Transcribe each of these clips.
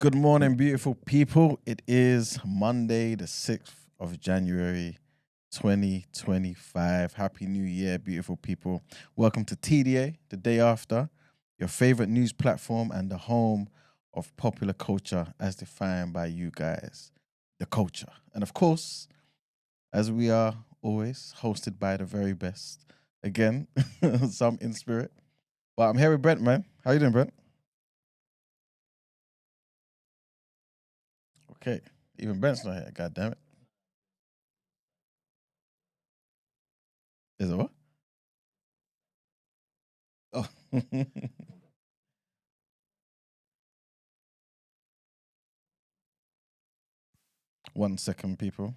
Good morning, beautiful people. It is Monday, the 6th of January, 2025. Happy New Year, beautiful people. Welcome to TDA, the day after, your favorite news platform and the home of popular culture as defined by you guys, the culture. And of course, as we are always, hosted by the very best. Again, some in spirit. But I'm here with Brent, man. How you doing, Brent? Okay. Even Brent's not here. God damn it. Is it what? Oh. 1 second, people.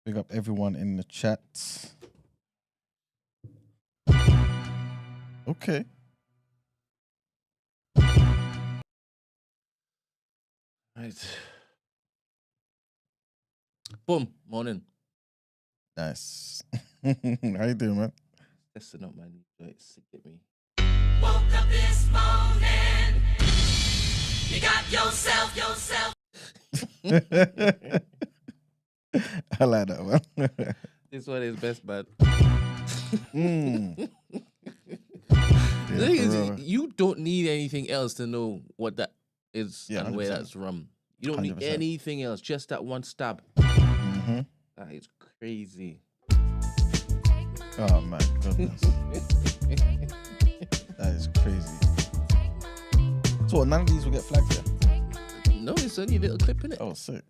Big up everyone in the chat. Okay. Right. Boom. Morning. Nice. How you doing, man? Testing up my knee. It's sick at me. Woke up this morning. You got yourself. I like that one. This one is best, man. Mm. The thing is, for real. you don't need anything else to know what that is Yeah, and where 100%. that's from. You don't need 100%. anything else. Just that one stab. Mhm. That is crazy. Oh, my goodness. That is crazy. So none of these will get flagged here? No, it's only a little clip in it. Oh, sick.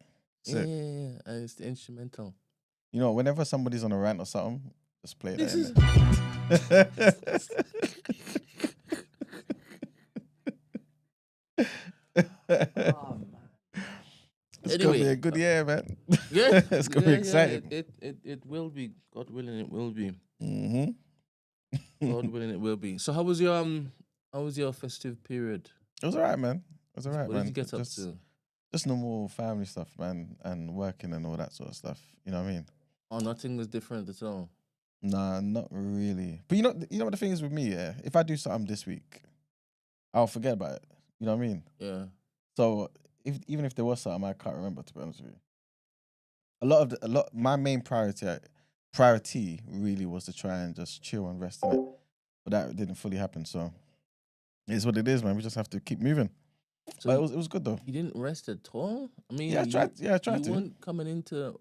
yeah, Sick. and it's the instrumental. You know, whenever somebody's on a rant or something, just play This is that. oh, man. It's gonna be Anyway, a good year, man. Yeah, It's gonna be exciting. It will be. God willing, it will be. Mm-hmm. God willing, it will be. So, how was your festive period? It was alright, man. It was alright, What man. did you get up just, to? Just normal family stuff, man, and working and all that sort of stuff. You know what I mean? Oh, nothing was different at all. Nah, not really. But you know what the thing is with me, yeah? If I do something this week, I'll forget about it. You know what I mean? Yeah. So even if there was something, I can't remember, to be honest with you. My main priority really was to try and just chill and rest in it. But that didn't fully happen, so it's what it is, man. We just have to keep moving. So But it was good though. you didn't rest at all. I mean, Yeah, I tried You to. weren't coming into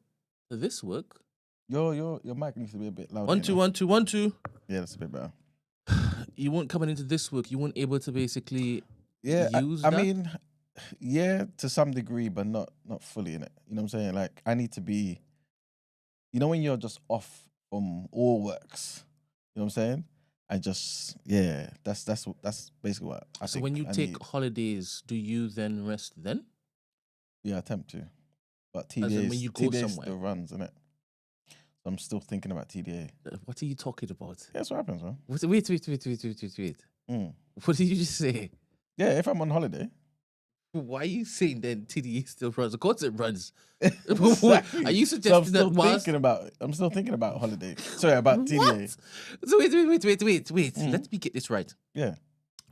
this work. Your mic needs to be a bit louder. 1 2 1 2 1 2. Yeah, that's a bit better. You weren't coming into this work. You weren't able to basically Yeah, use I that. mean, yeah, to some degree, but not fully in it. You know what I'm saying? Like, I need to be, when you're just off from all works, you know what I'm saying? I just, yeah, that's basically what I So think when you I take need. holidays, do you then rest then? Yeah, I attempt to, but As in TDA when you go TDA somewhere? still runs, innit? So I'm still thinking about TDA. What are you talking about? Yeah, that's what happens, man. Wait. Mm. What did you just say? Yeah, if I'm on holiday. Why are you saying then TDA still runs? Of course it runs. Exactly. Are you So suggesting that whilst... I'm still thinking about holiday. Sorry, about TDA. What? So wait. Mm. Let me get this right. Yeah.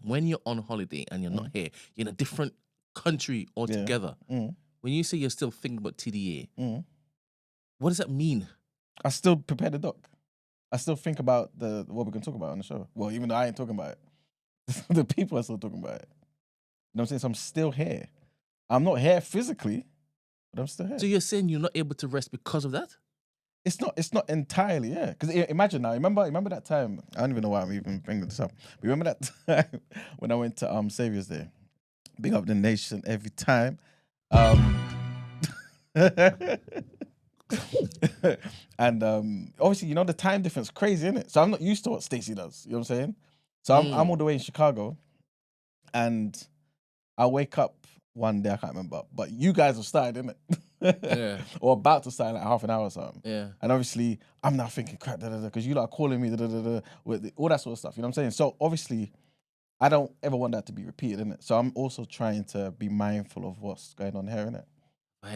When you're on holiday and you're not here, you're in a different country altogether. Mm. When you say you're still thinking about TDA, Mm. what does that mean? I still prepare the doc. I still think about what we're gonna talk about on the show. Well, even though I ain't talking about it, the people are still talking about it. You know what I'm saying? So I'm still here. I'm not here physically, but I'm still here. So you're saying you're not able to rest because of that? It's not entirely, yeah. Because imagine now, remember that time? I don't even know why I'm even bringing this up. But remember that time when I went to Saviour's Day? Big up the nation every time. And obviously, the time difference crazy, isn't it? So I'm not used to what Stacey does. You know what I'm saying? So I'm all the way in Chicago, and I wake up one day, I can't remember, but you guys have started, innit? Yeah. Or about to start in like half an hour or something. Yeah. And obviously, I'm now thinking, crap, because you lot are calling me, with all that sort of stuff. You know what I'm saying? So obviously, I don't ever want that to be repeated, innit? So I'm also trying to be mindful of what's going on here, innit?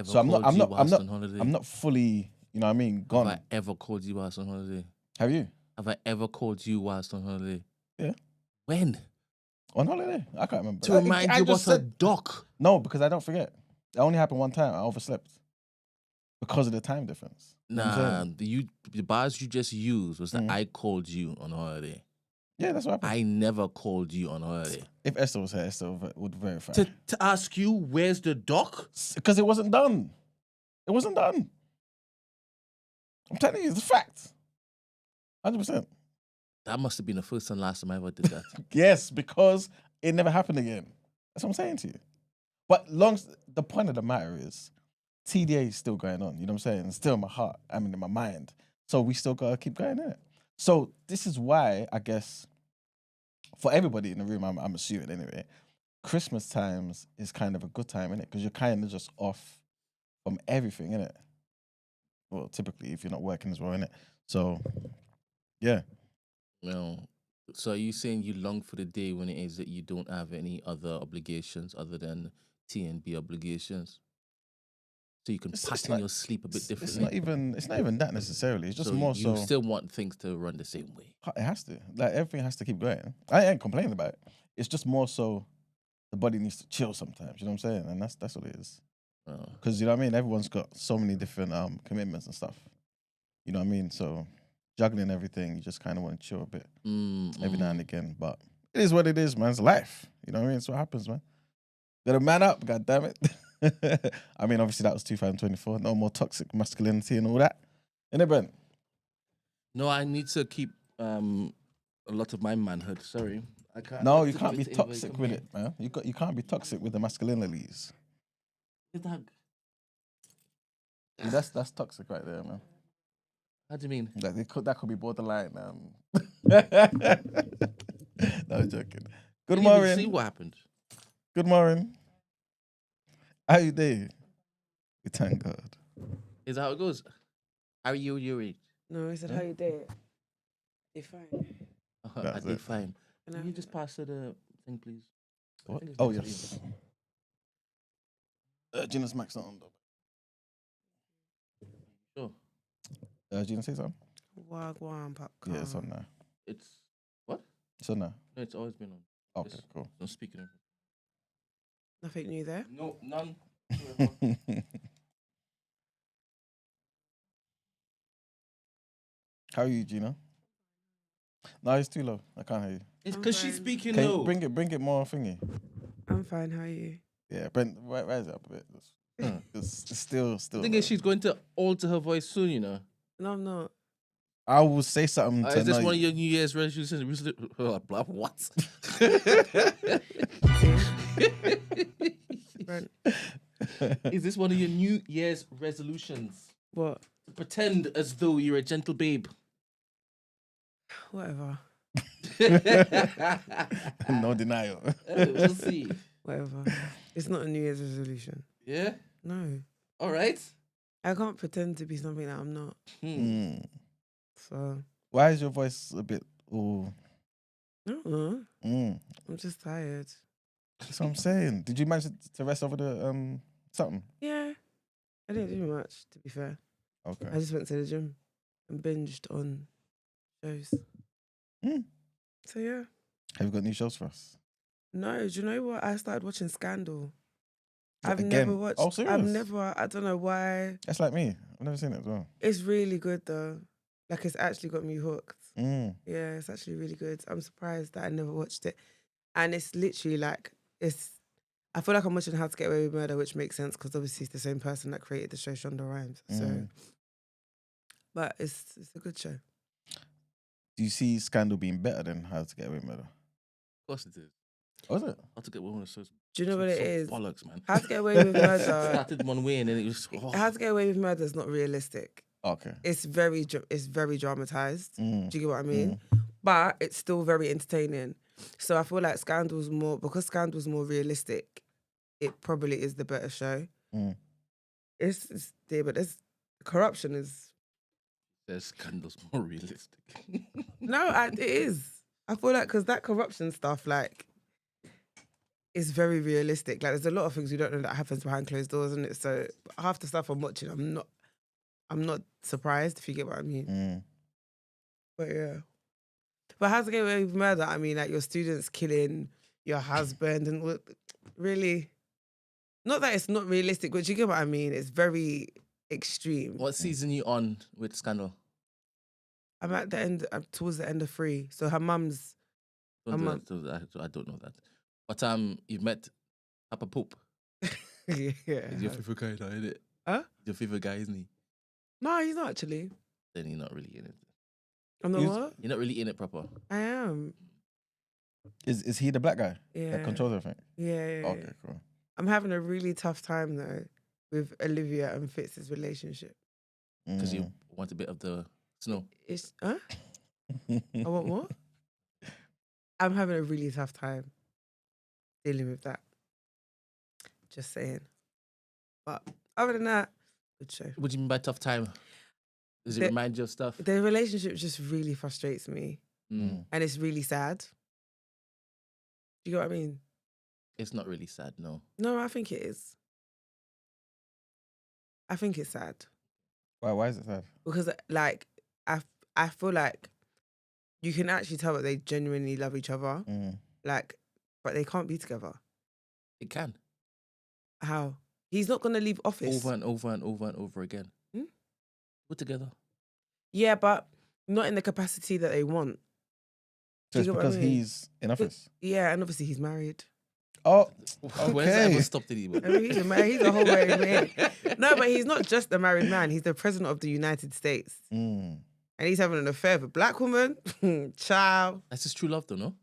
So I'm not fully, you know what I mean, gone. Have I ever called you whilst on holiday? Have you? Have I ever called you whilst on holiday? Yeah. When? On holiday. I can't remember. To remind you just what a doc. No, because I don't forget. It only happened one time. I overslept because of the time difference. You know what I'm Nah, saying? the bars you just used was that I called you on holiday. Yeah, that's what happened. I never called you on holiday. If Esther was here, Esther would verify. To ask you, where's the doc? Because it wasn't done. It wasn't done. I'm telling you, it's a fact. 100%. That must have been the first and last time I ever did that. Yes, because it never happened again. That's what I'm saying to you. But the point of the matter is, TDA is still going on. You know what I'm saying? It's still in my heart. I mean, in my mind. So we still gotta keep going in it. So this is why I guess for everybody in the room, I'm assuming anyway, Christmas times is kind of a good time, innit? Because you're kind of just off from everything, innit? Well, typically if you're not working as well, innit? So yeah. Well, so are you saying you long for the day when it is that you don't have any other obligations other than T&B obligations? So you can pattern your sleep a bit differently. It's not even that necessarily. It's just so more you so still want things to run the same way. it has to. Like everything has to keep going. I ain't complaining about it. It's just more so the body needs to chill sometimes. You know what I'm saying? And that's what it is. Because you know what I mean. Everyone's got so many different commitments and stuff. You know what I mean. So juggling everything, you just kind of want to chill a bit every now and again. But it is what it is, man. It's life. You know what I mean. It's what happens, man. Gotta man up. God damn it. I mean, obviously that was 2024. No more toxic masculinity and all that. Innit, Brent? No, I need to keep a lot of my manhood. Sorry, I can't. No, you can't be toxic with it, man. You can't be toxic with the masculinities. How That's toxic right there, man. do you mean? Like that could be borderline. No joking. Good Didn't even morning. see what happened. Good morning. How you doing? We thank God. Is that how it goes? How are you, Yuri? No, I said, how you doing? You fine? I That's did it. fine. And Can you just pass her the thing, please? I What? think it's Oh next yes. to Gina's Max on. you. Sure. Gina, say something. Wagwan popcorn. Yeah, it's on there. It's what? It's on there. No, it's always been on. Okay, Just cool. don't speak it. Nothing new there. No, none. How are you, Gina? No, it's too low. I can't hear you. It's I'm because she's fine. speaking Can low. you bring it more thingy? I'm fine. How are you? Yeah, Brent, rise it up a bit. It's still. The thing is, she's going to alter her voice soon, you know. No, I'm not. I will say something to Is this know one of you. your New Year's resolutions? What? Brent, Is this one of your New Year's resolutions? what? To pretend as though you're a gentle babe. Whatever. No denial. We'll see. Whatever. It's not a New Year's resolution. Yeah? No. All right. I can't pretend to be something that I'm not. Mm. So, Why is your voice a bit? Oh, I don't know. mm. I'm just tired. That's what I'm saying. Did you manage to rest over the something? Yeah. I didn't do much, to be fair. Okay. I just went to the gym and binged on shows. Mm. So, yeah. Have you got new shows for us? No, do you know what? I started watching Scandal. What, I've again? never watched. Oh, serious? I don't know why. That's like me. I've never seen it as well. It's really good though. Like it's actually got me hooked. Mm. Yeah, it's actually really good. I'm surprised that I never watched it. And it's literally like, I feel like I'm watching How to Get Away with Murder, which makes sense because obviously it's the same person that created the show Shonda Rhimes. So, but it's a good show. Do you see Scandal being better than How to Get Away with Murder? Of course it is. Oh, is it? How to Get Away with Murder. Do you know what it is? Bollocks, man. How to Get Away with Murder. Started one way and then it was. How to Get Away with Murder is not realistic. Okay. It's very dramatized. Mm. Do you get what I mean? But it's still very entertaining. So I feel like Scandal's more realistic. It probably is the better show. Mm. It's there, but corruption is There's Scandal's more realistic. no, it is. I feel like because that corruption stuff, like, is very realistic. Like, there's a lot of things we don't know that happens behind closed doors, isn't it? So half the stuff I'm watching, I'm not surprised if you get what I mean. Mm. But yeah. But how to get away with murder? I mean, like your students killing your husband and really, not that it's not realistic, but you get what I mean. It's very extreme. What season you on with Scandal? I'm at the end, towards the end of 3. So her mum's. I don't know that. But you've met Papa Pope. Yeah. He's your favorite guy, now, isn't it? Huh? He's your favorite guy, isn't he? No, he's not actually. Then you're not really in it. I'm not what? You're not really in it proper. I am. Is he the black guy Yeah. that controls everything? Yeah. Okay, cool. I'm having a really tough time though with Olivia and Fitz's relationship. Because you want a bit of the snow. It's I want more. I'm having a really tough time dealing with that. Just saying. But other than that, good show. What do you mean by tough time? Does it remind you of stuff? The relationship just really frustrates me. Mm. And it's really sad. Do you get what I mean? It's not really sad, no. No, I think it is. I think it's sad. Why is it sad? Because like I feel like you can actually tell that they genuinely love each other. Like, but they can't be together. It can. How? He's not gonna leave office. Over and over and over and over again. We're together. Yeah, but not in the capacity that they want. Just you get what I because mean? he's in office. Yeah, and obviously he's married. Oh, Where's that ever okay. stopped anymore? I mean, he's a whole married man. No, but he's not just a married man. He's the president of the United States. Mm. And he's having an affair with a black woman. Child. That's his true love, though, no?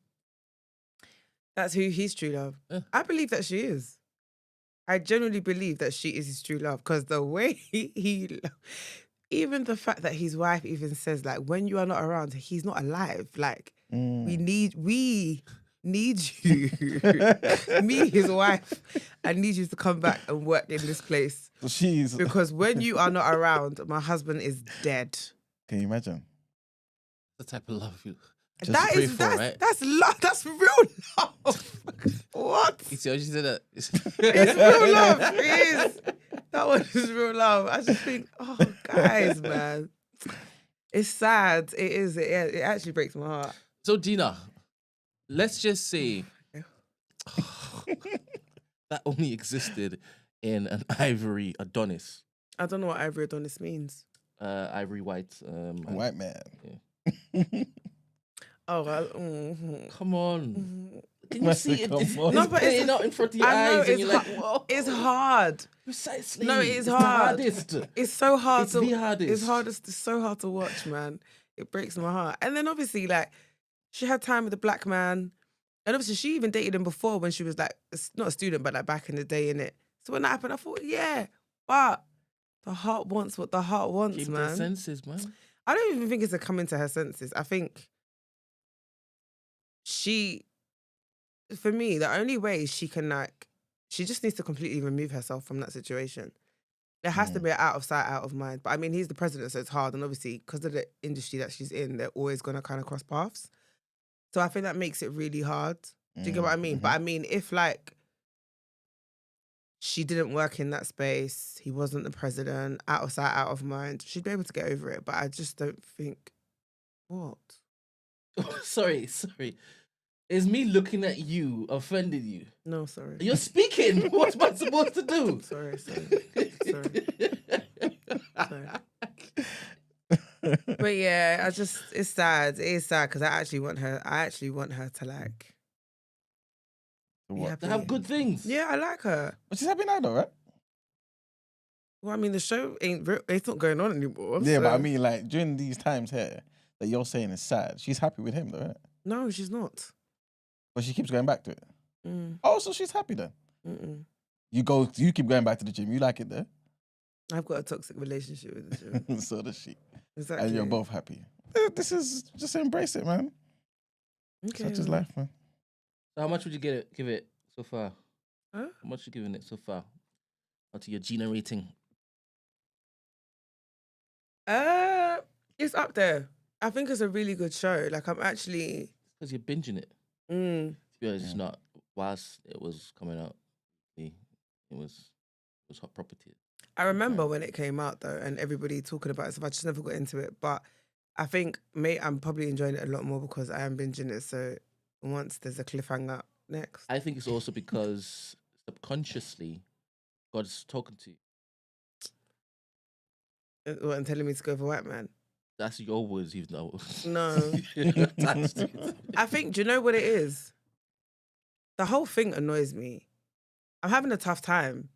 That's who his true love. Yeah. I believe that she is. I genuinely believe that she is his true love. Because the way he even the fact that his wife even says, like, when you are not around, he's not alive. Like, we need you. Me, his wife, I need you to come back and work in this place. So Because when you are not around, my husband is dead. Can you imagine? The type of love you That's love. That's real love. What? You see how she said that? It's real love. It is. That one is real love. I just think, oh, guys, man. It's sad. It is. It actually breaks my heart. So, Gina, let's just say that only existed in an ivory Adonis. I don't know what Ivory Adonis means. Ivory white. White man. Yeah. Oh, Come on. Can you see it? It's No, but it's not in front of your I know eyes and you're like, whoa. it's hard. Precisely. No, it's the hard. hardest. It's so hard It's to. the hardest. It's so hard to watch, man. It breaks my heart. And then obviously, like, she had time with a black man, and obviously she even dated him before when she was like not a student, but like back in the day, innit? So when that happened, I thought, yeah, but the heart wants what the heart wants, Keep man. the senses, man. I don't even think it's a coming to her senses. I think for me, the only way she can she just needs to completely remove herself from that situation. There has to be an out of sight, out of mind. But I mean, he's the president, so it's hard. And obviously, because of the industry that she's in, they're always going to kind of cross paths. So I think that makes it really hard. Do you get what I mean? But I mean, if like she didn't work in that space, he wasn't the president, out of sight, out of mind, she'd be able to get over it. But I just don't think, what? Sorry. Is me looking at you offended you? No, sorry. You're speaking. What am I supposed to do? Sorry. But yeah, it's sad. It is sad because I actually want her to like be What? happy. To have good things. Yeah, I like her. But she's happy now, though, right? Well, I mean, the show it's not going on anymore. Yeah, so- but I mean, like, during these times here that you're saying is sad, she's happy with him, though, right? No, she's not. But she keeps going back to it. Mm, Oh, so she's happy then. mm-mm. You keep going back to the gym. You like it there. I've got a toxic relationship with the show. So does she. Exactly. And you're both happy. This is just embrace it, man. Okay, Such is well. life, man. So how much would you give it so far? Huh? How much you giving it so far? Onto your Gina rating. It's up there. I think it's a really good show. Like I'm actually. Because you're binging it. Mm, To be honest, it's not. Whilst it was coming out, it was hot property. I remember when it came out though, and everybody talking about it. So I just never got into it. But I think, mate, I'm probably enjoying it a lot more because I am binging it. So once there's a cliffhanger next. I think it's also because subconsciously God's talking to you. What, and telling me to go for white man? That's your words, even though. No. I think, do you know what it is? The whole thing annoys me. I'm having a tough time.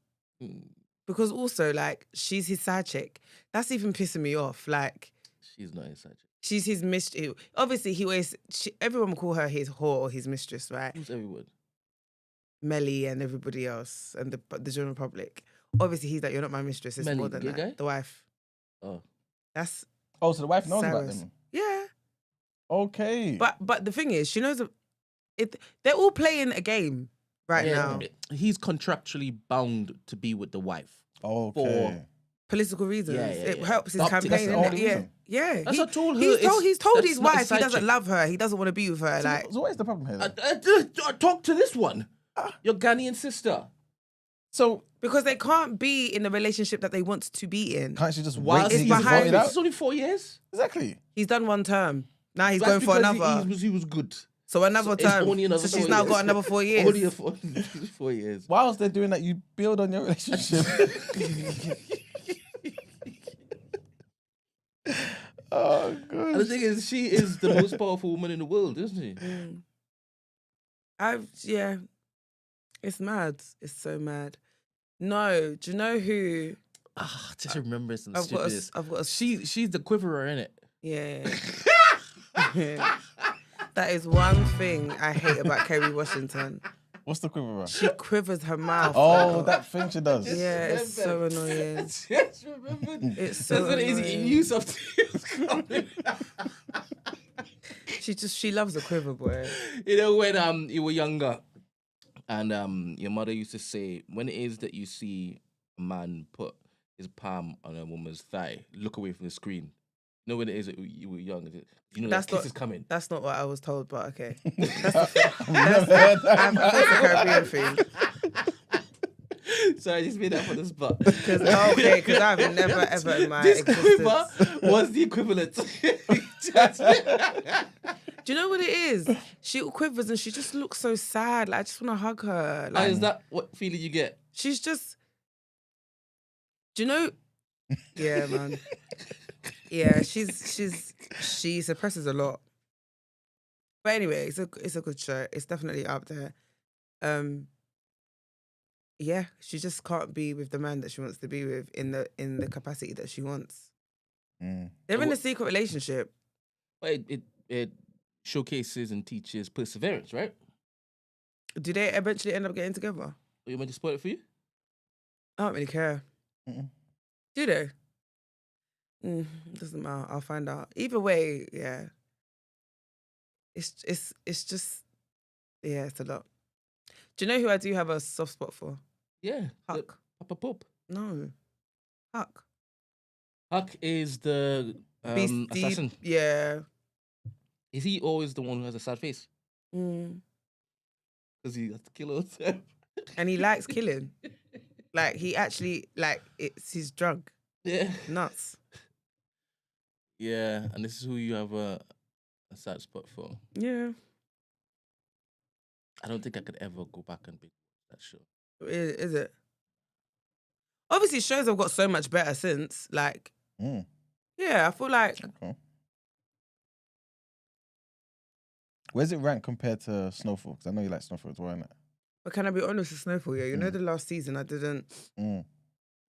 Because also, like, she's his side chick. That's even pissing me off. Like, She's not inside. she's his mistress. Obviously, everyone will call her his whore or his mistress, right? Who's everyone? Melly and everybody else and the general public. Obviously, he's like, you're not my mistress. It's Melly, more than gay that. guy? The wife. Oh. That's Oh, so the wife knows about Sarah's. them. Yeah. Okay. But the thing is, she knows they're all playing a game right now. He's contractually bound to be with the wife. Okay. Political reasons. It helps his That's the campaign. only innit? Yeah. reason. Yeah. That's what I told her. He's told That's his not his wife he side doesn't chick. love her. He doesn't want to be with her. Like, So what is the problem here? Talk to this one. Your Ghanaian sister. So because they can't be in the relationship that they want to be in. can't she just While wait it's till he gets behind- voted out? It's only 4 years. Exactly. He's done one term. Now he's That's going for because another. He was good. So another It's term. only another So she's 4 now years. got another 4 years. Only 4 years. Whilst they're doing that, you build on your relationship. Oh, And the good. thing is, she is the most powerful woman in the world, isn't she? Yeah. It's mad. It's so mad. No, do you know who? Just remember some I've got stupidnest. I've got a She's the quiverer, innit? yeah. That is one thing I hate about Kerry Washington. What's the quiver? She quivers her mouth. Oh, that thing she does. Yeah, it's so annoying. Just remember. It's so That's what it is. annoying. You something. She loves a quiver, boy. You know, when you were younger, and your mother used to say, when it is that you see a man put his palm on a woman's thigh, look away from the screen. You know, when it is that you were young, you know that kiss is coming. That's not what I was told, but okay. I've never heard that. That's the Caribbean thing. Sorry, I just made that for the spot. Because I've never ever in my This existence. quiver was the equivalent. Do you know what it is? She quivers and she just looks so sad. Like, I just want to hug her. Like, Is that what feeling you get? she's just. Do you know? Yeah, man. Yeah, she suppresses a lot. But anyway, it's a good show. It's definitely up there. Yeah, she just can't be with the man that she wants to be with in the capacity that she wants. They're in a secret relationship. Well, it showcases and teaches perseverance, right? Do they eventually end up getting together? You want me to spoil it for you? I don't really care. Mm-mm. Do they? Doesn't matter. I'll find out. Either way, yeah. It's just yeah, it's a lot. Do you know who I do have a soft spot for? Yeah. Huck. Papa Pope. No. Huck. Huck is the assassin. Yeah. Is he always the one who has a sad face? Mm. Because he has to kill all the time. And he likes killing. Like, he actually, like, it's his drug. Yeah. Nuts. Yeah, and this is who you have a sad spot for. Yeah. I don't think I could ever go back and be that show. Is it? Obviously, shows have got so much better since. Like, yeah, I feel like Okay. Where's it ranked compared to Snowfall? Because I know you like Snowfall as well, innit? But can I be honest with Snowfall? Yeah, you know the last season I didn't.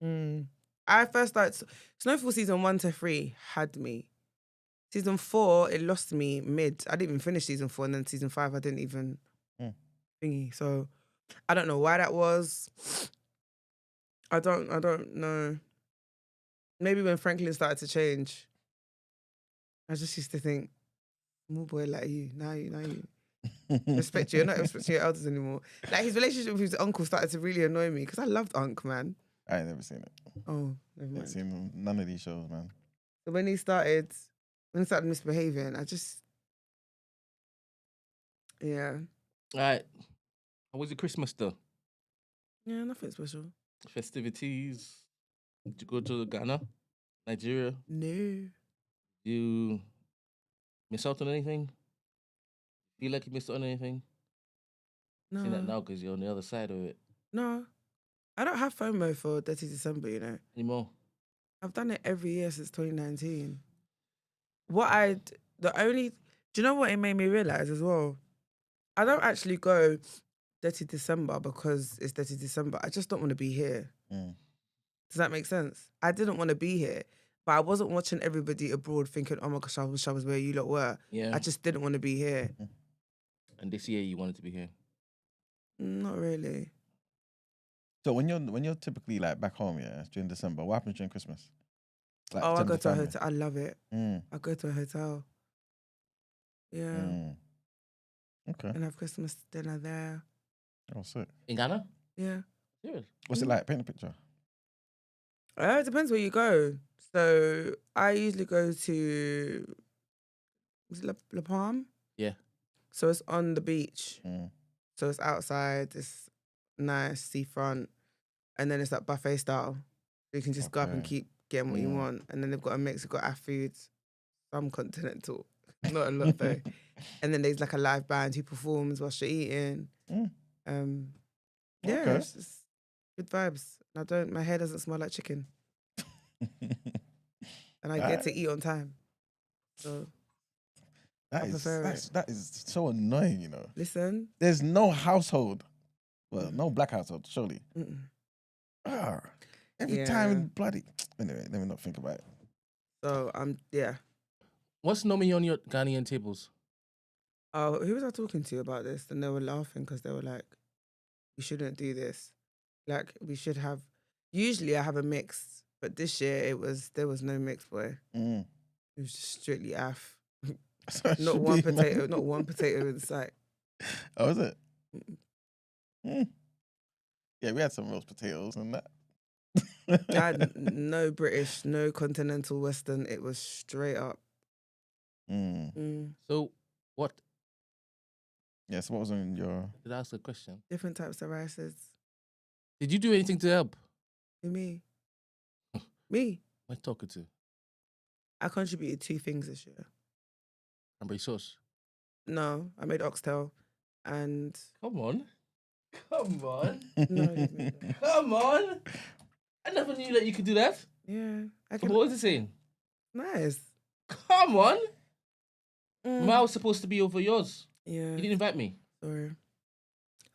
Mm. I first started Snowfall season 1 to 3 had me. Season 4 it lost me mid. I didn't even finish season 4, and then season 5 I didn't even thingy. So I don't know why that was. I don't know. Maybe when Franklin started to change, I just used to think, small boy like you, now you. Respect you. You're not respecting your elders anymore. Like, his relationship with his uncle started to really annoy me because I loved Unc, man. I ain't never seen it. Oh, never I've mind. seen none of these shows, man. So when he started misbehaving, I just, yeah. All right. How was your Christmas though? Yeah, nothing special. Festivities? Did you go to Ghana? Nigeria? No. You Miss out on anything? Feel like you missed out on anything? Saying that No, now because you're on the other side of it no. I don't have FOMO for 30 December, you know. anymore. I've done it every year since 2019. Do you know what it made me realize as well? I don't actually go 30 December because it's 30 December. I just don't want to be here. Mm. Does that make sense? I didn't want to be here, but I wasn't watching everybody abroad thinking, oh my gosh, I wish I was where you lot were. Yeah. I just didn't want to be here. And this year you wanted to be here. Not really. So when you're typically like back home, yeah, during December, what happens during Christmas? Like, I terms go of to a family? hotel. I love it. Mm. I go to a hotel. Yeah. Mm. Okay. And have Christmas dinner there. Oh, sick. In Ghana? Yeah. Serious? What's it like? Paint a picture. It depends where you go. So I usually go to is it La Palm. Yeah. So it's on the beach. Mm. So it's outside. It's nice seafront, and then it's like buffet style. So you can just go up and Okay. keep getting what you Mm. want. And then they've got a mix. They've got our foods, some continental, not a lot though. And then there's like a live band who performs whilst you're eating. Mm. Yeah, Okay. it's just good vibes. My hair doesn't smell like chicken, and I get to eat on time. So I prefer it. That is so annoying, you know. Listen, There's no household, well, no black household, surely. mm-mm. Every time Yeah. in bloody. Anyway, let me not think about it. So yeah. What's normally on your Ghanaian tables? Oh, who was I talking to about this? And they were laughing because they were like, "We shouldn't do this. Like, we should have." Usually, I have a mix, but this year there was no mix, boy. Mm. It was just strictly AF. So it Not should one be, potato, man. not one potato in sight. Oh, is it? Mm-mm. Mm. Yeah, we had some roast potatoes and that. I had no British, no continental Western. It was straight up. Mm. So what? Yeah, so what was on your... Did I ask a question? Different types of rices. Did you do anything to help? Who, me? Me. What am I talking to? I contributed 2 things this year. Cranberry sauce. No, I made oxtail and Come on. Come on. no, I didn't make that. Come on. I never knew that you could do that. Yeah, I What can. was it saying? Nice. Come on. Mm. I was supposed to be over yours. Yeah, You didn't invite me. sorry.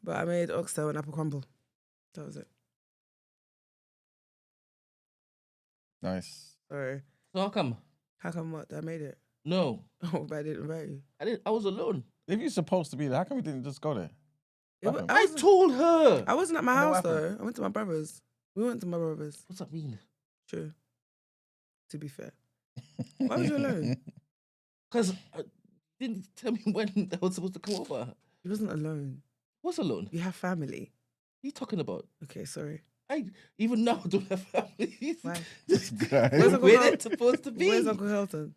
But I made oxtail and apple crumble. That was it. Nice. Sorry. So how come? How come what? I made it. No. Oh, but I didn't invite you. I was alone. If you're supposed to be there, how come we didn't just go there? It wa- Happened? I, I wasn't, told her. I wasn't at my And then what house though. happened? I went to my brother's. We went to my brother's. What's that mean? True. To be fair. Why was you alone? Because didn't tell me when I was supposed to come over. You wasn't alone. What's alone? You have family. What are you talking about? Okay, sorry. I even now don't have family. Why? This guy. Where's Uncle Where Carl- it's supposed to be. Where's Uncle Helton?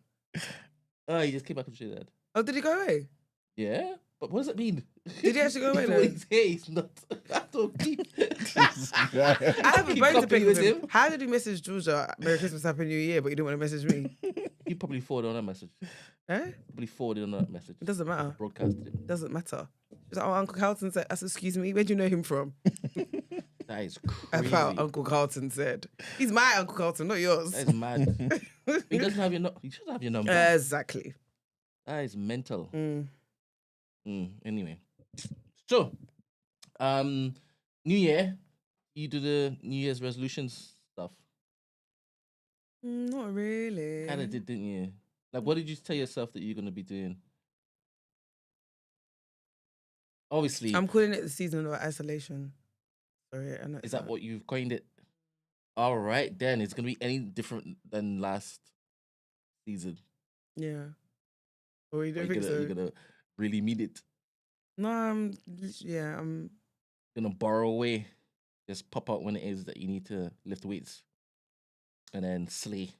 Oh, he just came back and said that. Oh, did he go away? Yeah, but what does that mean? Did he actually go away Even then? when he's here, he's not. I don't keep. This guy. I have a Keep bone to company pick with with him. him. How did he message Georgia Merry Christmas, Happy New Year, but you didn't want to message me? You probably forwarded on that message. Eh? Probably forwarded on that message. It doesn't matter. Broadcasted it. Doesn't matter. She's like, oh, Uncle Carlton said, I said, excuse me, where'd you know him from? That is crazy. About Uncle Carlton said. He's my Uncle Carlton, not yours. That is mad. He doesn't have your. He should have your number. Exactly. That is mental. Mm. Anyway, so, New Year, you do the New Year's resolutions stuff. Not really. Kind of did, didn't you? Like, what did you tell yourself that you're gonna be doing? Obviously, I'm calling it the season of isolation. Sorry, I know is that what you've coined it? All right, then it's gonna be any different than last season. Yeah. Or you Or don't you're think gonna, so? you're gonna really mean it. No, I'm Gonna borrow away. Just pop out when it is that you need to lift weights, and then slay.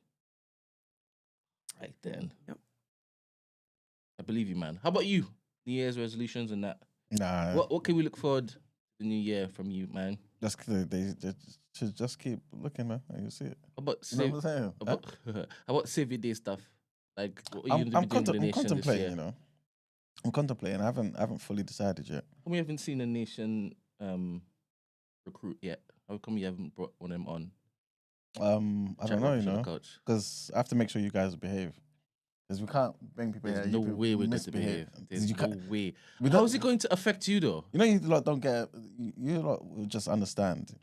Right then. Yep. I believe you, man. How about you? New Year's resolutions and that. Nah, What can we look forward to the new year from you, man? they should just keep looking, man, and you'll see it. How about You know save, what I'm saying? how about save your day stuff? Like, what are you going to be doing with the I'm nation this contemplating, year? you know. I'm contemplating. I haven't fully decided yet. We haven't seen a nation recruit yet. How come you haven't brought one of them on? I Chat don't know, you rubbish on the know, couch. because I have to make sure you guys behave. Because we can't bring people There's here. no you people way we're going to misbehave. behave. There's You no can't- way. we How don't- is it going to affect you though? You know, you lot don't get. You lot will just understand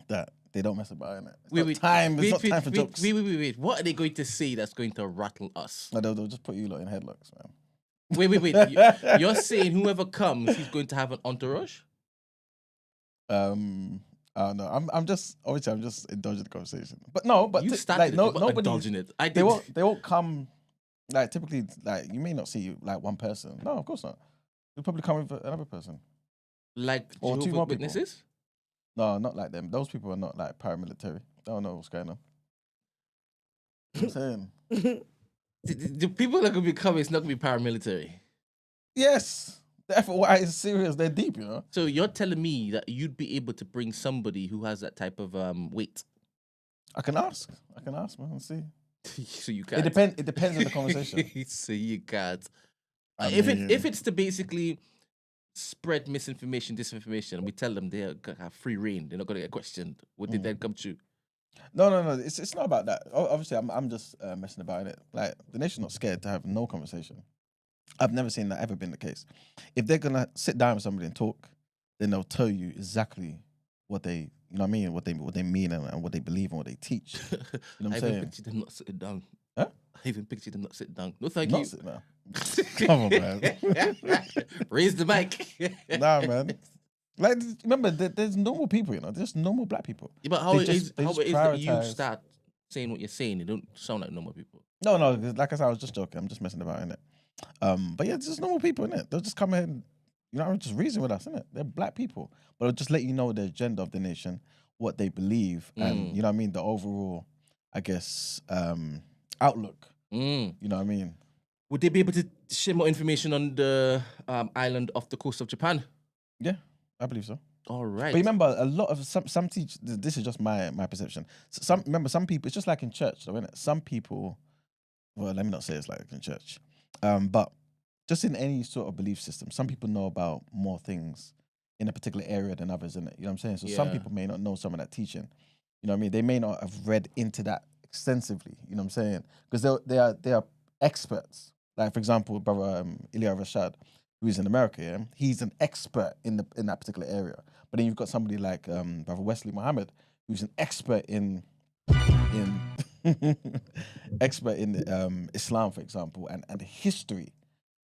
that they don't mess about it. It's not time. It's not time for jokes. Wait. What are they going to say that's going to rattle us? No, they'll just put you lot in headlocks, man. Wait. You're saying whoever comes, he's going to have an entourage? I don't know. I'm just indulging the conversation. But no, but You like started no, it, but nobody. indulging it. I They did. won't come. Like typically, like you may not see like one person. No, of course not. You'll probably come with another person. Like Or two Jehovah's more people. Witnesses? No, not like them. Those people are not like paramilitary. They don't know what's going on. You know what I'm saying? The people that could be coming is not going to be paramilitary. Yes. The FOI is serious. They're deep, you know. So you're telling me that you'd be able to bring somebody who has that type of weight? I can ask, man, and see. So you can't. It depends on the conversation. So you can't. I If mean- it's to basically spread misinformation, disinformation, and we tell them they have free reign, they're not going to get questioned. Would they then come true? No. It's not about that. Obviously, I'm just messing about it. Like the nation's not scared to have no conversation. I've never seen that ever been the case. If they're gonna sit down with somebody and talk, then they'll tell you exactly what they, you know what I mean, what they mean and what they believe and what they teach. You know what I'm I saying? even pictured them not sitting down. Huh? I even pictured them not sitting down. No, thank Not you. sit down. Come on, man. Raise the mic. Nah, man. Like, remember, there's normal people, you know. There's normal black people. Yeah, but how They it just- is they how just it is that you prioritise- start saying what you're saying, you don't sound like normal people. No, 'cause like I said, I was just joking. I'm just messing about, innit? But yeah, it's just normal people, innit? They'll just come in and, you know, just reason with us, innit? They're black people. But they'll just let you know the agenda of the nation, what they believe, and, you know what I mean, the overall, I guess, outlook. You know what I mean? Would they be able to share more information on the island off the coast of Japan? Yeah, I believe so. All right. But remember, a lot of some teach. This is just my perception. Some people. It's just like in church, though, isn't it? Some people. Well, let me not say it's like in church, but just in any sort of belief system, some people know about more things in a particular area than others, isn't it? You know what I'm saying? So some Yeah. people may not know some of that teaching. You know what I mean? They may not have read into that extensively. You know what I'm saying? Because they are experts. Like for example, brother Ilya Rashad, who's in America, yeah? He's an expert in that particular area. But then you've got somebody like brother Wesley Muhammad, who's an expert in expert in Islam, for example, and the history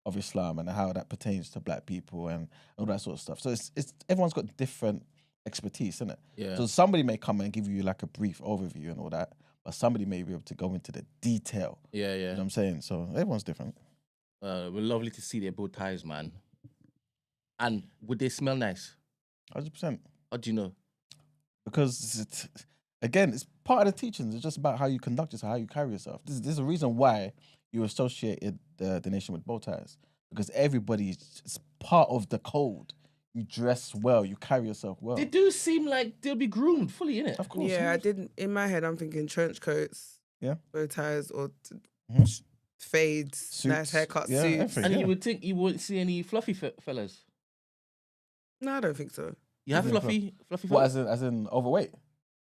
of Islam and how that pertains to black people and all that sort of stuff. So it's everyone's got different expertise, isn't it? Yeah. So somebody may come and give you like a brief overview and all that, but somebody may be able to go into the detail. Yeah. You know what I'm saying? So everyone's different. We're lovely to see their bow ties, man. And would they smell nice? 100%. How do you know? Because again, it's part of the teachings. It's just about how you conduct yourself, how you carry yourself. There's a reason why you associated the nation with bow ties, because it's part of the code. You dress well, you carry yourself well. They do seem like they'll be groomed fully, innit? Of course. Yeah, I didn't. In my head, I'm thinking trench coats, Yeah. bow ties, or Mhm. fades, nice Suits. haircut Yeah, suits. everything. And Yeah. you would think you wouldn't see any fluffy fellas. No, I don't think so. You have Yeah, fluffy What, fellas? as in overweight? That's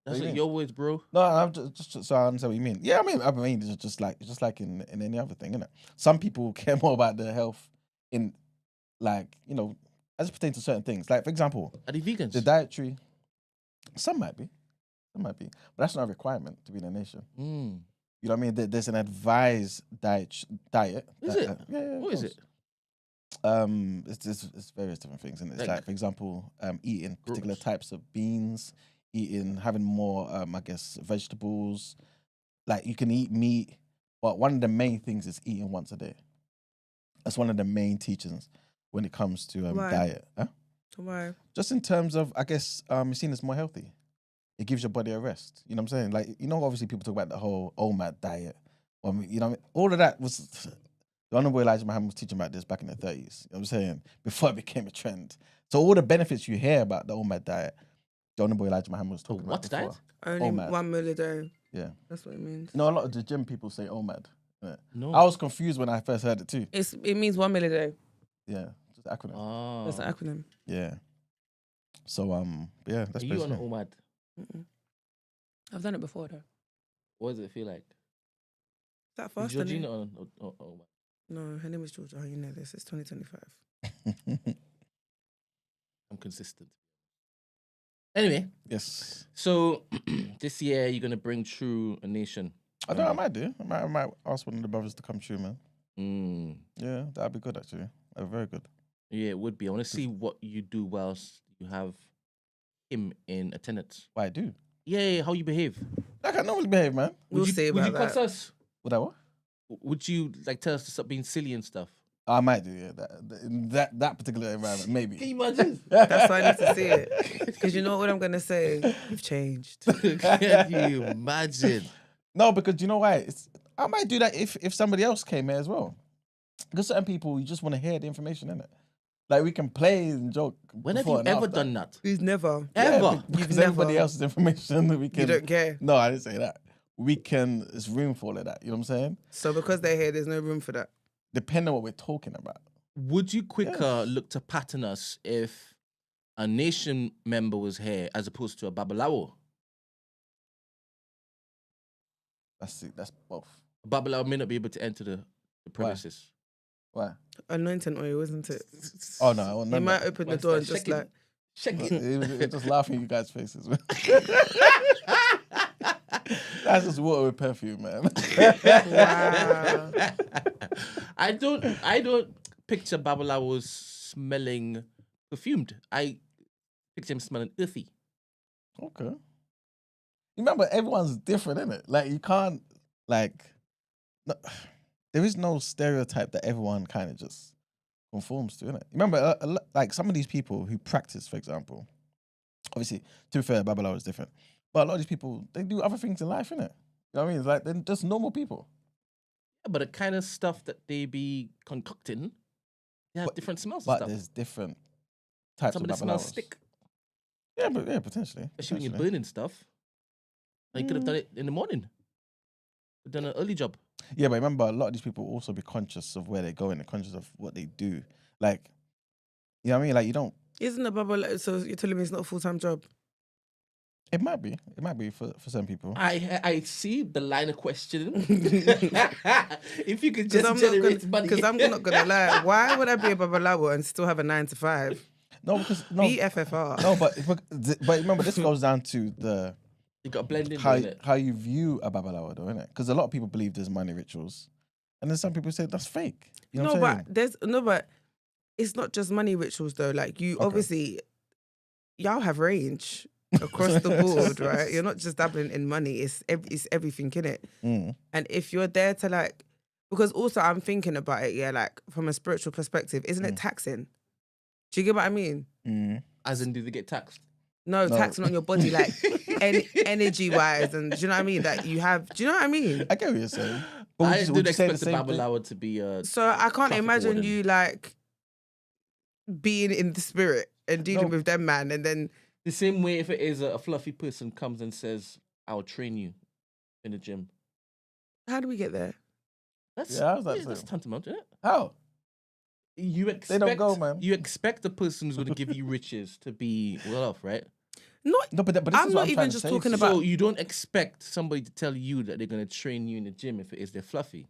what do you what mean? your words, bro. No, I'm just so I understand what you mean. Yeah, I mean, it's just like in any other thing, innit? Some people care more about their health in, like, you know, as it pertains to certain things. Like, for example, Are they vegans? the dietary. Some might be, but that's not a requirement to be in a nation. Mm. You know what I mean? There's an advised diet. Is it? Yeah. What is it? It's various different things, and it's Like- like, for example, eating particular Gross. types of beans, having more, I guess, vegetables. Like you can eat meat, but one of the main things is eating once a day. That's one of the main teachings when it comes to Why? diet. Huh? Why? Just in terms of, I guess, it's seen as more healthy. It gives your body a rest. You know what I'm saying? Like, you know, obviously people talk about the whole OMAD diet. You know, all of that was, the Honorable Elijah Muhammad was teaching about this back in the 30s. You know what I'm saying? Before it became a trend. So all the benefits you hear about the OMAD diet, the Honorable Elijah Muhammad was talking What about before. diet? Only OMAD. 1 meal a day. Yeah. That's what it means. You know, a lot of the gym people say OMAD. innit? No. I was confused when I first heard it too. It means 1 million a day. Yeah, just acronym. Ah. That's an acronym. Yeah. So yeah, that's Are you on basically. an OMAD? Mm-mm. I've done it before though. What does it feel like? Is that Is fast? Georgina on OMAD? No, her name is Georgia. You know this. It's 2025. I'm consistent. Anyway, Yes. so this year you're gonna bring True a Nation. I don't know, I might do. I might ask one of the brothers to come true, man. Mm. Yeah, that'd be good actually. Very good. Yeah, it would be. I want to see what you do whilst you have him in attendance. Why I do? Yeah, how you behave. Like I normally behave, man. We'll see Would about you cuss that. us? Would I what? Would you like tell us to stop being silly and stuff? I might do, yeah. In that particular environment, maybe. Can you imagine? That's why I need to see it. Because you know what I'm going to say? You've changed. Can you imagine? No, because you know why? I might do that if somebody else came here as well. Because certain people, you just want to hear the information, innit? Like we can play and joke. When have before you and ever after. done that? He's never. Ever? Because never. everybody else's information that we can. You don't care. No, I didn't say that. We can. It's room for all of that. You know what I'm saying? So because they're here, there's no room for that. Depending on what we're talking about. Would you quicker look to pattern us if a nation member was here as opposed to a Babalawo? That's it. That's both. A Babalawo may not be able to enter the premises. Why? Anointing oil, isn't it? Oh no, You might open the door and just like. Check it. It was just laughing in you guys' faces. Man. That's just water with perfume, man. Wow. I don't picture Babalawo smelling perfumed. I picture him smelling earthy. Okay. Remember, everyone's different, innit? Like you can't no, there is no stereotype that everyone kind of just conforms to, innit? Remember, like some of these people who practice, for example, obviously, to be fair, Babalawo is different, but a lot of these people, they do other things in life, innit? You know what I mean? It's like they're just normal people. Yeah, but the kind of stuff that they be concocting, they have different smells. But and stuff. there's different types Some of of the smells Babalawos. stick, Yeah, but yeah, potentially. especially when you're potentially. burning stuff. Like, you could have done it in the morning. Done an early job. Yeah, but remember, a lot of these people also be conscious of where they're going and conscious of what they do. Like, you know what I mean? Like, you don't. Isn't a bubble? So you're telling me it's not a full-time job? It might be. It might be for some people. I see the line of questioning. If you could just generate money. Because I'm not gonna lie. Why would I be a babalawo and still have a 9 to 5? No, because no, Be FFR. no, but remember, this goes down to the You got to blend in, how innit? how you view a babalawo, though, innit? Because a lot of people believe there's money rituals, and then some people say that's fake. You know No, what I'm saying? but it's not just money rituals though. Like you Okay. obviously, y'all have range across the board, right? You're not just dabbling in money. It's everything in it. Mm. And if you're there to like, because also I'm thinking about it, yeah, like from a spiritual perspective, isn't it taxing? Do you get what I mean? Mm. As in, do they get taxed? No, No. taxing on your body, like energy wise, and do you know what I mean? That you have. Do you know what I mean? I get what you're saying. But I would didn't you say expect the same thing? Babalawo to be So I can't traffic imagine warden. you like being in the spirit and dealing No. with them, man, and then. the same way if it is a fluffy person comes and says, I'll train you in the gym. How do we get there? That's, Yeah, how's that that's sound? tantamount, isn't it? How? You expect, don't go, man. You expect the person who's going to give you riches to be well off, right? Not. No, but this I'm is not what I'm even trying to just say talking to you. about- So you don't expect somebody to tell you that they're going to train you in the gym if it is they're fluffy.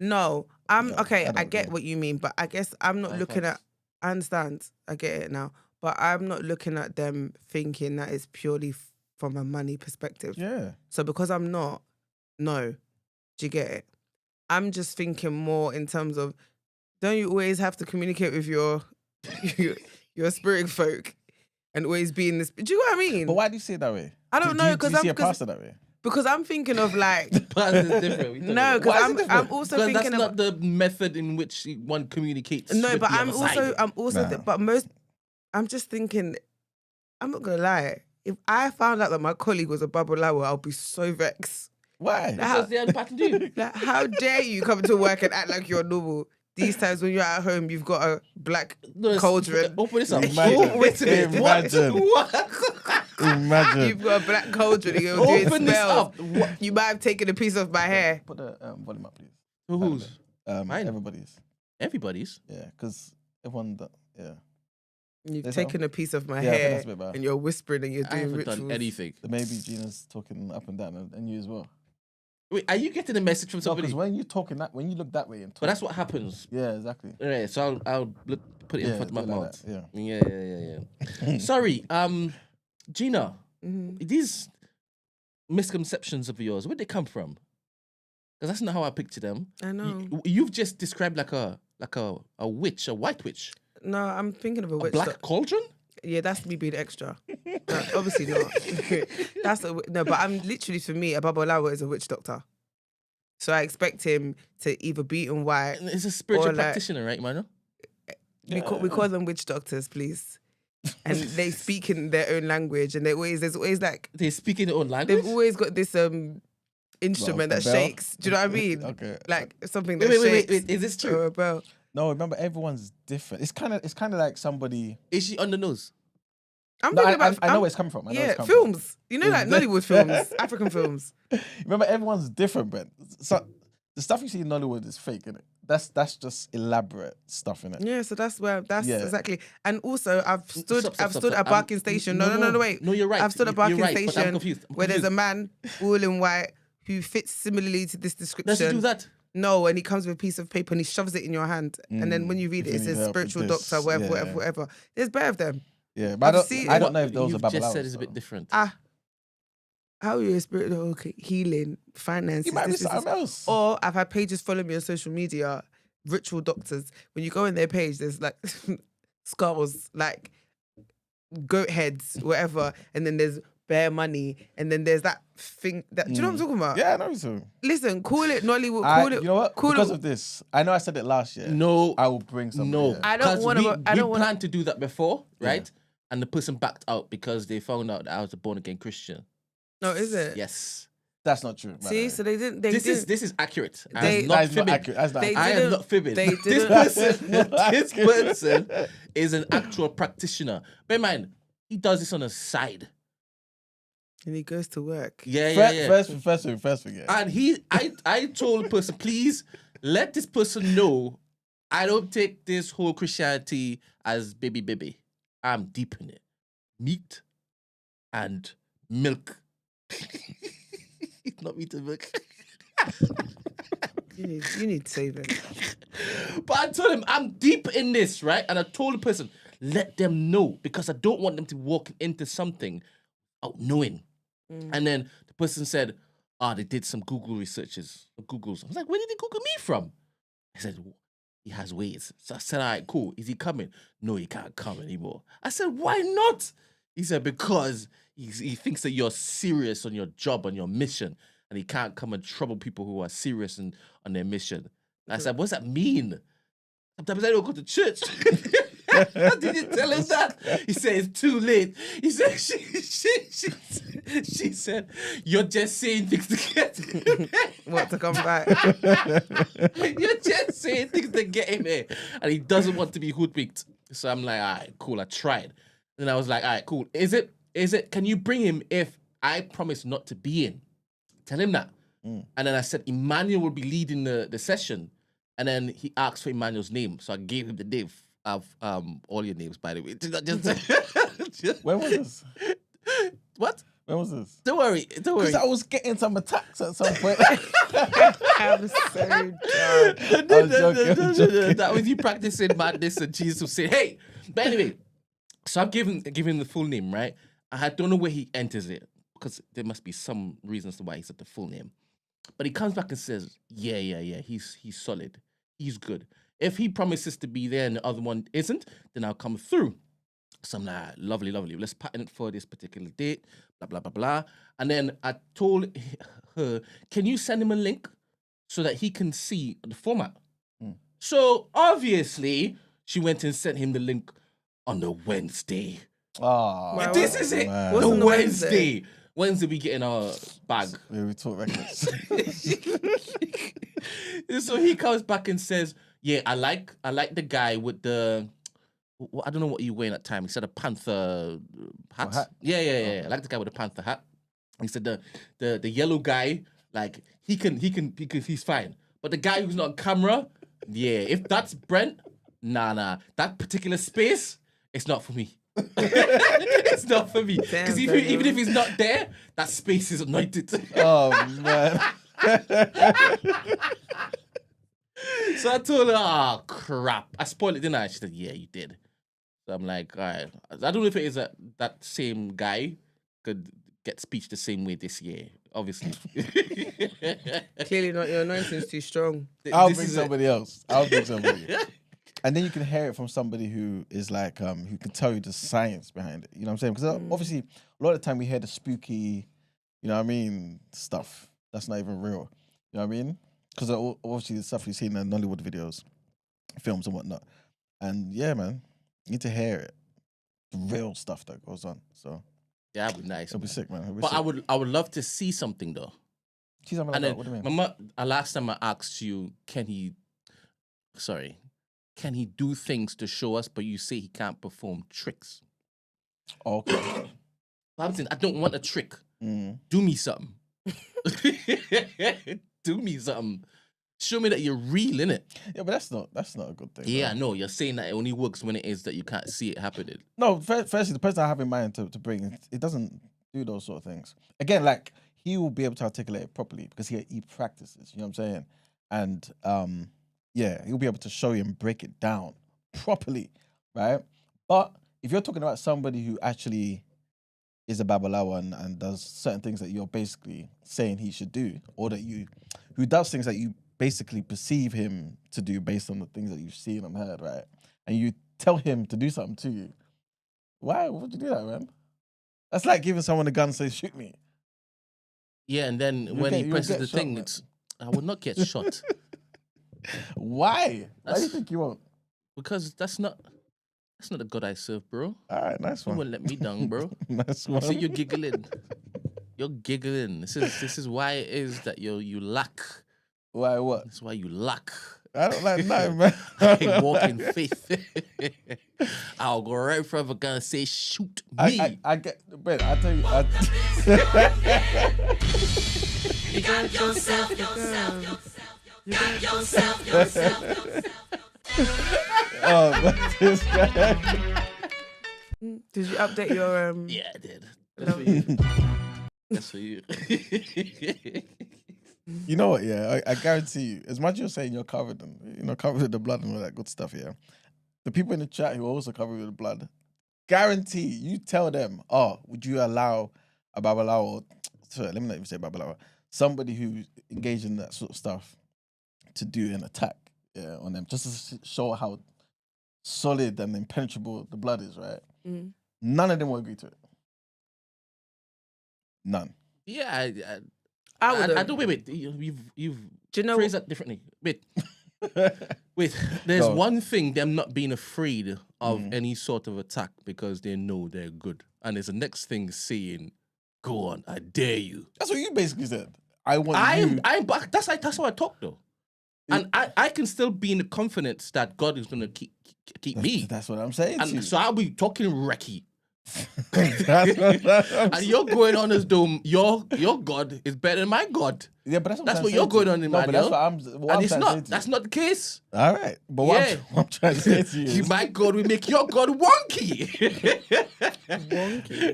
No, Yeah, okay. I I don't get agree. what you mean, but I guess I'm not No looking offense. at. I understand. I get it now, but I'm not looking at them thinking that it's purely from a money perspective. Yeah. So because I'm not, no, do you get it? I'm just thinking more in terms of, don't you always have to communicate with your spirit folk and always be in this? Do you know what I mean? But why do you say it that way? I don't know, Do you 'cause see I'm- a pastor that way? because I'm thinking of like, But it's different. We don't no, know. because Why is it I'm different? also Because thinking that's of. not the method in which one communicates. No, with but the I'm other also, side. Nah. I'm just thinking, I'm not gonna lie. If I found out that my colleague was a babalawo, I'll be so vexed. Why? Because they had a pattern too. Like, how dare you come to work and act like you're normal? These times when you're at home, you've got a black No, it's- cauldron. Open this up. Imagine. Oh, wait a minute. Imagine. What? Imagine. You've got a black cauldron and you're doing Open this spells. up. What? You might have taken a piece of my hair. Put the volume up, please. So who's? Mine. Everybody's. Everybody's. Yeah, because everyone. Yeah. You've There's taken a piece of my Yeah, I think hair that's a bit bad. and you're whispering and you're I doing haven't rituals. done anything. So maybe Gina's talking up and down, and you as well. Wait, are you getting a message from No, somebody? because when you're talking when you look that way and talk, But that's what happens. yeah, exactly. Right, so I'll put it in front of my do it like mouth. that, Yeah. Sorry, Gina, Mhm. these misconceptions of yours, where'd they come from? Because that's not how I picture them. I know. You've just described like a witch, a white witch, No, I'm thinking of a a witch. black cauldron. Yeah, that's me being extra. No, obviously not. No, but I'm literally, for me, a Babalawo is a witch doctor. So I expect him to either be in white. It's a spiritual Or like- practitioner, right, man? We call them witch doctors, please. And they speak in their own language, and there's always like They speak in their own language. they've always got this instrument a that bell? shakes. Do you know what I mean? Okay. Like something that Wait, shakes. is this true? Or a bell. No, remember everyone's different. It's kind of like somebody. Is she on the nose? I'm No, talking about. I know where it's coming from. I know where Yeah, it's coming from. films. You know, like Nollywood films, African films. Remember, everyone's different, Brent. So the stuff you see in Nollywood is fake, innit? That's just elaborate stuff, innit? Yeah, so that's Yeah. exactly. And also, I've stood Stop. at Barking Station. No, wait. No, you're right. I've stood at You're Barking right, but I'm Station confused. I'm where there's a confused. man all in white who fits similarly to this description. Does he do that? No, and he comes with a piece of paper and he shoves it in your hand, and then when you read If it, you it need says help with spiritual this, doctor, whatever, yeah. whatever. There's better of them. Yeah, but I've seen I it. don't know if those You've are just babalawos. said it's a bit different. How are you a spiritual healing, finances? You might be this, something else. Or I've had pages follow me on social media, ritual doctors. When you go on their page, there's like skulls, like goat heads, whatever, and then there's bare money, and then there's that thing that. Do you know what I'm talking about? Yeah, I know so. Listen, call it Nollywood. Call it. You know what? Call Because it. of this, I know I said it last year. No, I will bring something. no. Yeah. I don't 'Cause wanna- we- I don't we wanna- planned to do that before, right? And the person backed out because they found out that I was a born again Christian. No, is it? Yes. That's not true. by the See, way. so they didn't. They This didn't. is accurate. They- I'm that not is not fibbing. accurate. That's not They I accurate. am not fibbing. they This didn't- person, Not this accurate. person is an actual practitioner. Bear in mind, he does this on the side. And he goes to work. Yeah. First thing, yeah. And I told the person, please let this person know I don't take this whole Christianity as baby. I'm deep in it. Meat and milk. Not meat and milk. You need saving. But I told him, I'm deep in this, right? And I told the person, let them know because I don't want them to walk into something out knowing. And then the person said, they did some Google researches. Googles. I was like, where did they Google me from? I said, he has ways. So I said, all right, cool. Is he coming? No, he can't come anymore. I said, why not? He said, because he thinks that you're serious on your job, on your mission, and he can't come and trouble people who are serious on their mission. And I said, what does that mean? Sometimes I don't go to church. Did you tell him that? He said, it's too late. He said, she said, you're just saying things to get What to come back? You're just saying things to get him here. And he doesn't want to be hoodwinked. So I'm like, all right, cool, I tried. Then I was like, all right, cool. Is it, can you bring him if I promise not to be in? Tell him that. And then I said, Emmanuel will be leading the session. And then he asked for Emmanuel's name. So I gave him the name of all your names, by the way. Did not just When was this? What? When was this? Don't worry. Because I was getting some attacks at some point. I'm so done. I'm joking. That was you practicing madness and Jesus was saying, hey. But anyway, so I've given him the full name, right? I don't know where he enters it because there must be some reasons why he said the full name. But he comes back and says, yeah, he's solid. He's good. If he promises to be there and the other one isn't, then I'll come through. So I'm like, lovely. Let's pattern it for this particular date, blah, blah, blah, blah. And then I told her, can you send him a link so that he can see the format? So obviously, she went and sent him the link on the Wednesday. Oh, Wow. This is it. man. What's The on the Wednesday. Wednesday we get in our bag. Yeah, we talk records. So he comes back and says, yeah, I like the guy with the, I don't know what you wearing at the time. He said a panther hat. hat? Yeah. I like the guy with the panther hat. He said the yellow guy, like he's fine. But the guy who's not on camera, yeah, if that's Brent, nah. That particular space, it's not for me. It's not for me. Because even if he's not there, that space is anointed. Oh man. So I told her, oh crap. I spoiled it, didn't I? She said, yeah, you did. So I'm like, all right. I don't know if it is that same guy could get speech the same way this year, obviously. Clearly not. Your anointing's too strong. I'll This bring is somebody else. And then you can hear it from somebody who is like, who can tell you the science behind it. You know what I'm saying? Because obviously, a lot of the time we hear the spooky, you know what I mean, stuff that's not even real. You know what I mean? Because obviously the stuff you've seen in Nollywood videos, films and whatnot. And yeah, man, you need to hear it. The real stuff that goes on. So Yeah, that'd be nice. it'll be sick, man. It'll be But sick. I would love to see something though. See something like And that. then What do you mean? Mama, last time I asked you, can he do things to show us, but you say he can't perform tricks? Okay. I'm saying, I don't want a trick. Mm. Do me something. Do me something. Show me that you're real, innit? Yeah, but that's not a good thing. Yeah, bro. I know. You're saying that it only works when it is that you can't see it happening. No, firstly, the person I have in mind to bring, it doesn't do those sort of things. Again, like, he will be able to articulate it properly because he practices, you know what I'm saying? And yeah, he'll be able to show you and break it down properly, right? But if you're talking about somebody who actually is a babalawo and does certain things that you're basically saying he should do, or who does things that you basically perceive him to do based on the things that you've seen and heard, right? And you tell him to do something to you. Why would you do that, man? That's like giving someone a gun and say, shoot me. Yeah, and then You'll when he get presses the shot, thing, man. I would not get shot. Why? Why do you think you won't? Because that's not the God I serve, bro. All right, nice You one. won't let me down, bro. Nice I one. see you giggling. You're giggling. This is why it is that you lack. Why what? That's why you lack. I don't like nothing, man. I walk in faith. I'll go right for a gun and say, shoot me. I get, but I tell you, You got yourself. You got yourself. oh, but this guy. Did you update your Yeah, I did. That's for you. That's for you. You know what? Yeah, I guarantee you. As much as you're saying you're covered covered with the blood and all that good stuff. Yeah, the people in the chat who are also covered with the blood, guarantee you tell them, oh, would you allow a babalawo? Sorry, let me not even say babalawo. Somebody who's engaged in that sort of stuff to do an attack, yeah, on them, just to show how solid and impenetrable the blood is, right? Mm. None of them will agree to it. None. Yeah, I would. I don't. Wait. You've Do you know? phrased that differently. Wait. There's Go. one thing, them not being afraid of any sort of attack because they know they're good, and there's the next thing saying, "Go on, I dare you." That's what you basically said. I want you. I'm back. That's how I talk though, and I can still be in the confidence that God is gonna keep me, That's what I'm saying to you. and so I'll be talking Reki. That's what I'm And you're going on as though your God is better than my God. Yeah, but That's I'm what saying you're to going you. on in No, my but that's deal. what I'm And trying it's to say not. to That's you. not the case. All right. But Yeah. what I'm trying to say to you is, My God will make your God wonky.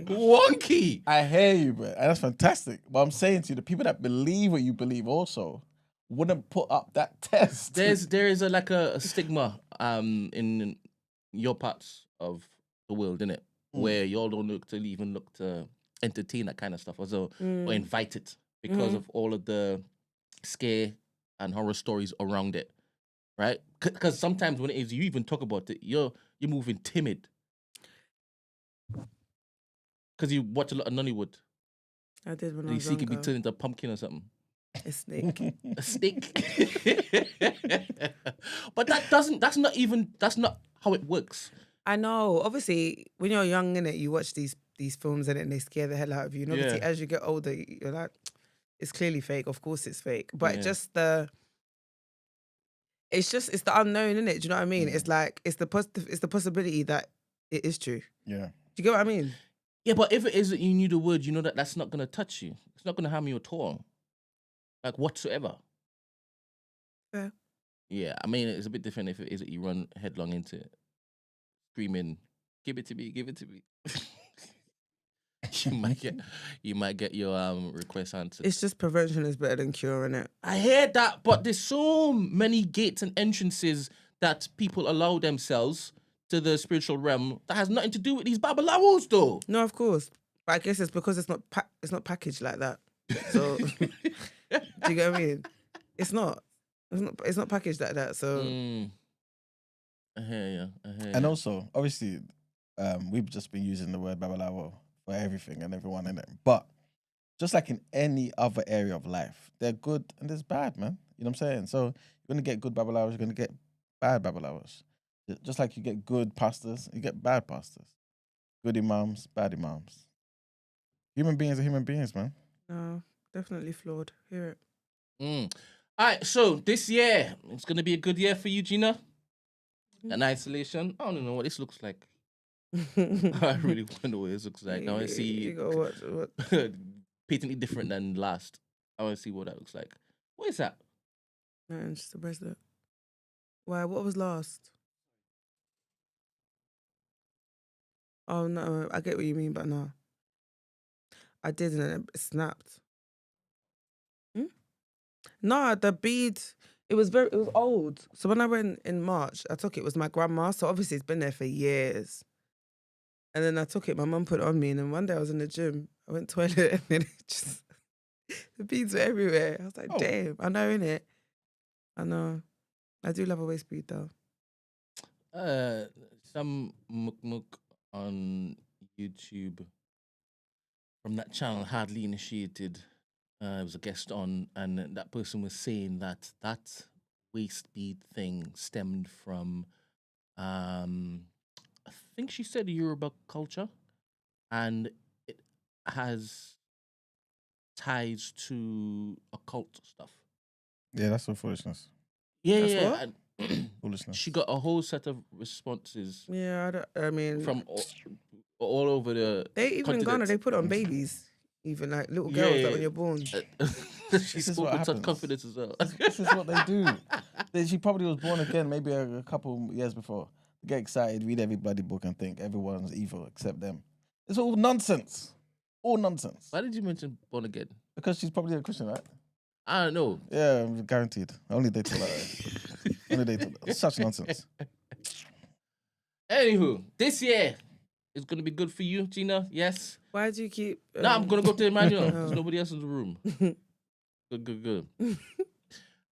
Wonky. I hear you, bro. And that's fantastic. But I'm saying to you, the people that believe what you believe also wouldn't put up that test. There is a stigma in your parts of the world, innit? Where y'all don't look to entertain that kind of stuff or invite it because of all of the scare and horror stories around it, right? Because sometimes when it is you even talk about it, you're moving timid because you watch a lot of Nollywood. I did when I You was see, it could be younger. turned into a pumpkin or something. A snake. A stick. But that's not how it works. I know. Obviously, when you're young, innit, you watch these films and they scare the hell out of you. And obviously, Yeah. as you get older, you're like, it's clearly fake. Of course, it's fake. But Yeah. just it's the unknown, innit? Do you know what I mean? It's like it's the possibility that it is true. Yeah. Do you get what I mean? Yeah, but if it is that you knew the word, you know that that's not gonna touch you. It's not gonna harm you at all, like whatsoever. Fair. Yeah, I mean, it's a bit different if it is that you run headlong into it, screaming, "Give it to me, give it to me." you might get your request answered. It's just prevention is better than curing it. I hear that, but there's so many gates and entrances that people allow themselves to the spiritual realm that has nothing to do with these babalawos, though. No, of course. But I guess it's because it's not packaged like that. So do you get what I mean? It's not. It's not packaged like that. So I hear you. And also, obviously, we've just been using the word babalawo for everything and everyone in it. But just like in any other area of life, they're good and there's bad, man. You know what I'm saying? So you're gonna get good babalawos, you're gonna get bad babalawos. Just like you get good pastors, you get bad pastors. Good imams, bad imams. Human beings are human beings, man. no, definitely flawed. Hear All right, so this year, it's going to be a good year for you, Gina. An isolation. I don't know what this looks like. it. I really want to know what this looks like. I want to see You gotta watch what. patently different than last. I want to see what that looks like. What is that? Man, just the president. Why? What was last? Oh no, I get what you mean, but no. I didn't, and it snapped. No, the bead. It was old. So when I went in March, I took it. It was my grandma. So obviously it's been there for years. And then I took it. My mum put it on me, and then one day I was in the gym. I went to the toilet, and then it just the beads were everywhere. I was like, damn, I know, innit? I know. I do love a waist bead though. Some muk on YouTube from that channel, Hardly Initiated. Was a guest on, and that person was saying that waist bead thing stemmed from, I think she said Yoruba culture, and it has ties to occult stuff. Yeah, that's all foolishness. Yeah, That's yeah. what? And Foolishness. she got a whole set of responses Yeah, I mean, from all over the. they even in Ghana continent. they put it on babies, even like little Yeah, girls, yeah. like when you're born. She This is spoke what with such happens. confidence as well. This is what they do. She probably was born again maybe a couple years before. Get excited, read every bloody book and think everyone's evil except them. It's all nonsense. All nonsense. Why did you mention born again? Because she's probably a Christian, right? I don't know. Yeah, guaranteed. Only they tell her. Only they tell her. Such nonsense. Anywho, this year is going to be good for you, Gina. Yes. Why do you keep? No, I'm going to go to Emmanuel. There's Oh. nobody else in the room. Good.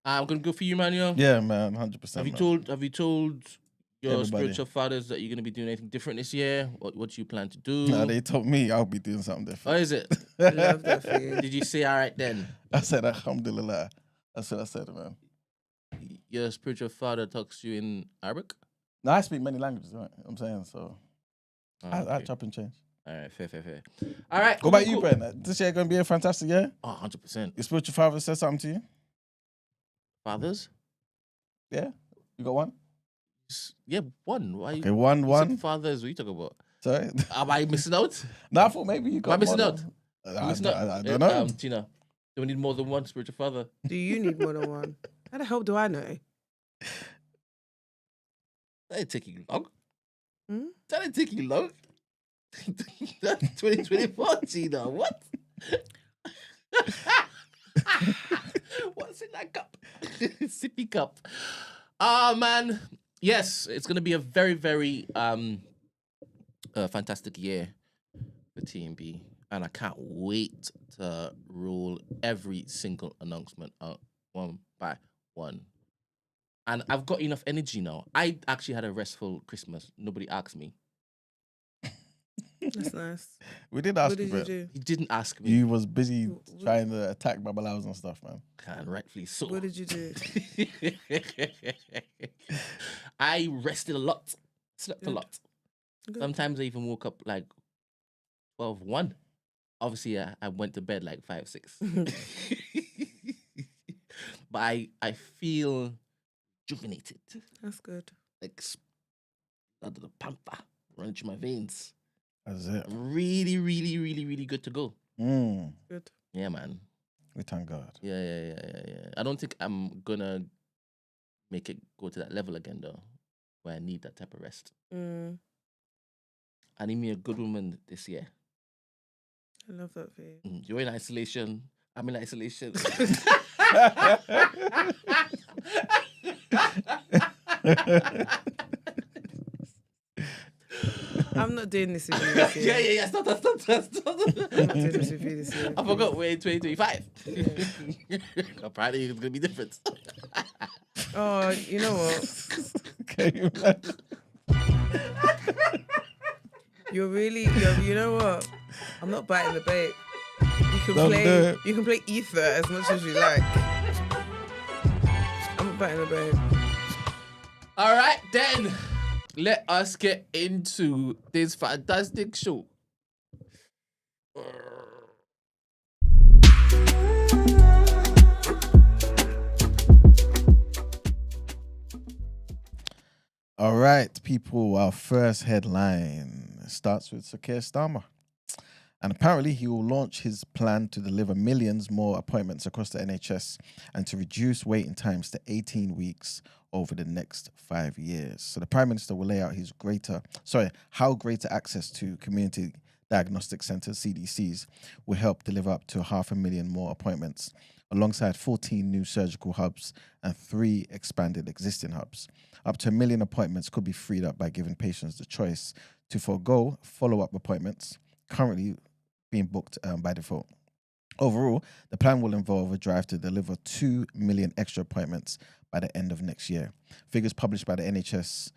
I'm going to go for you, Emmanuel. Yeah, man, 100%. Have you told your Everybody. spiritual fathers that you're going to be doing anything different this year? What you plan to do? No, they told me I'll be doing something Oh, different. is it? I love that for you. Did you say all right then? I said, alhamdulillah. That's what I said, man. Your spiritual father talks to you in Arabic? Now, I speak many languages, right? I'm saying, so Oh, I okay. chop and change. All right, fair. All right. What about you, Ben? This year going to be a fantastic year? Oh, 100%. Your spiritual father said something to you? Fathers? Yeah? You got one? Yeah, one. Why? Okay, one. Said fathers, what are you talking about? Sorry? Am I missing out? No, I thought maybe you got Am I missing more out? than- Am I missing out? I don't know. Tina, do we need more than one spiritual father? Do you need more than one? How the hell do I know? That ain't taking long. Hmm? That ain't taking long. That's 2024, Tina. What? What's in that cup? Sippy cup. Ah, man. Yes, it's going to be a very, very fantastic year for TNB. And I can't wait to roll every single announcement out one by one. And I've got enough energy now. I actually had a restful Christmas. Nobody asked me. That's nice. We did ask What you, did you but do? He didn't ask me. you was busy What- trying to attack Babalaos and stuff, man. And rightfully so. What did you do? I rested a lot. Slept a Good. lot. Good. Sometimes I even woke up like 12, 1. Obviously, I went to bed like 5, 6. But I feel rejuvenated. That's good. Like blood of the panther running through my veins. That's it. I'm really, really, really, really good to go. Good. Yeah, man. We thank God. Yeah. I don't think I'm gonna make it go to that level again, though, where I need that type of rest. Mm, I need me a good woman this year. I love that for you. You're in isolation. I'm in isolation. I'm not doing this with you this year. yeah. Stop. I'm not doing this with you this year. I forgot we're in 2025. Apparently it's gonna be different. Oh, you know what? Can you imagine? You know what? I'm not biting the bait. Don't do it. You can play ether as much as you like. I'm not biting the bait. All right, then. Let us get into this fantastic show. All right, people, our first headline starts with Sir Keir Starmer. And apparently he will launch his plan to deliver millions more appointments across the NHS and to reduce waiting times to 18 weeks over the next 5 years. So the Prime Minister will lay out how greater access to community diagnostic centres, CDCs, will help deliver up to 500,000 more appointments, alongside 14 new surgical hubs and 3 expanded existing hubs. Up to 1 million appointments could be freed up by giving patients the choice to forego follow-up appointments currently being booked by default. Overall, the plan will involve a drive to deliver 2 million extra appointments by the end of next year. Figures published by the NHS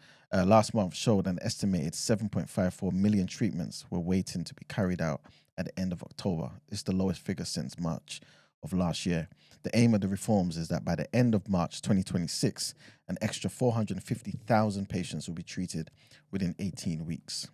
last month showed an estimated 7.54 million treatments were waiting to be carried out at the end of October. It's the lowest figure since March of last year. The aim of the reforms is that by the end of March 2026, an extra 450,000 patients will be treated within 18 weeks.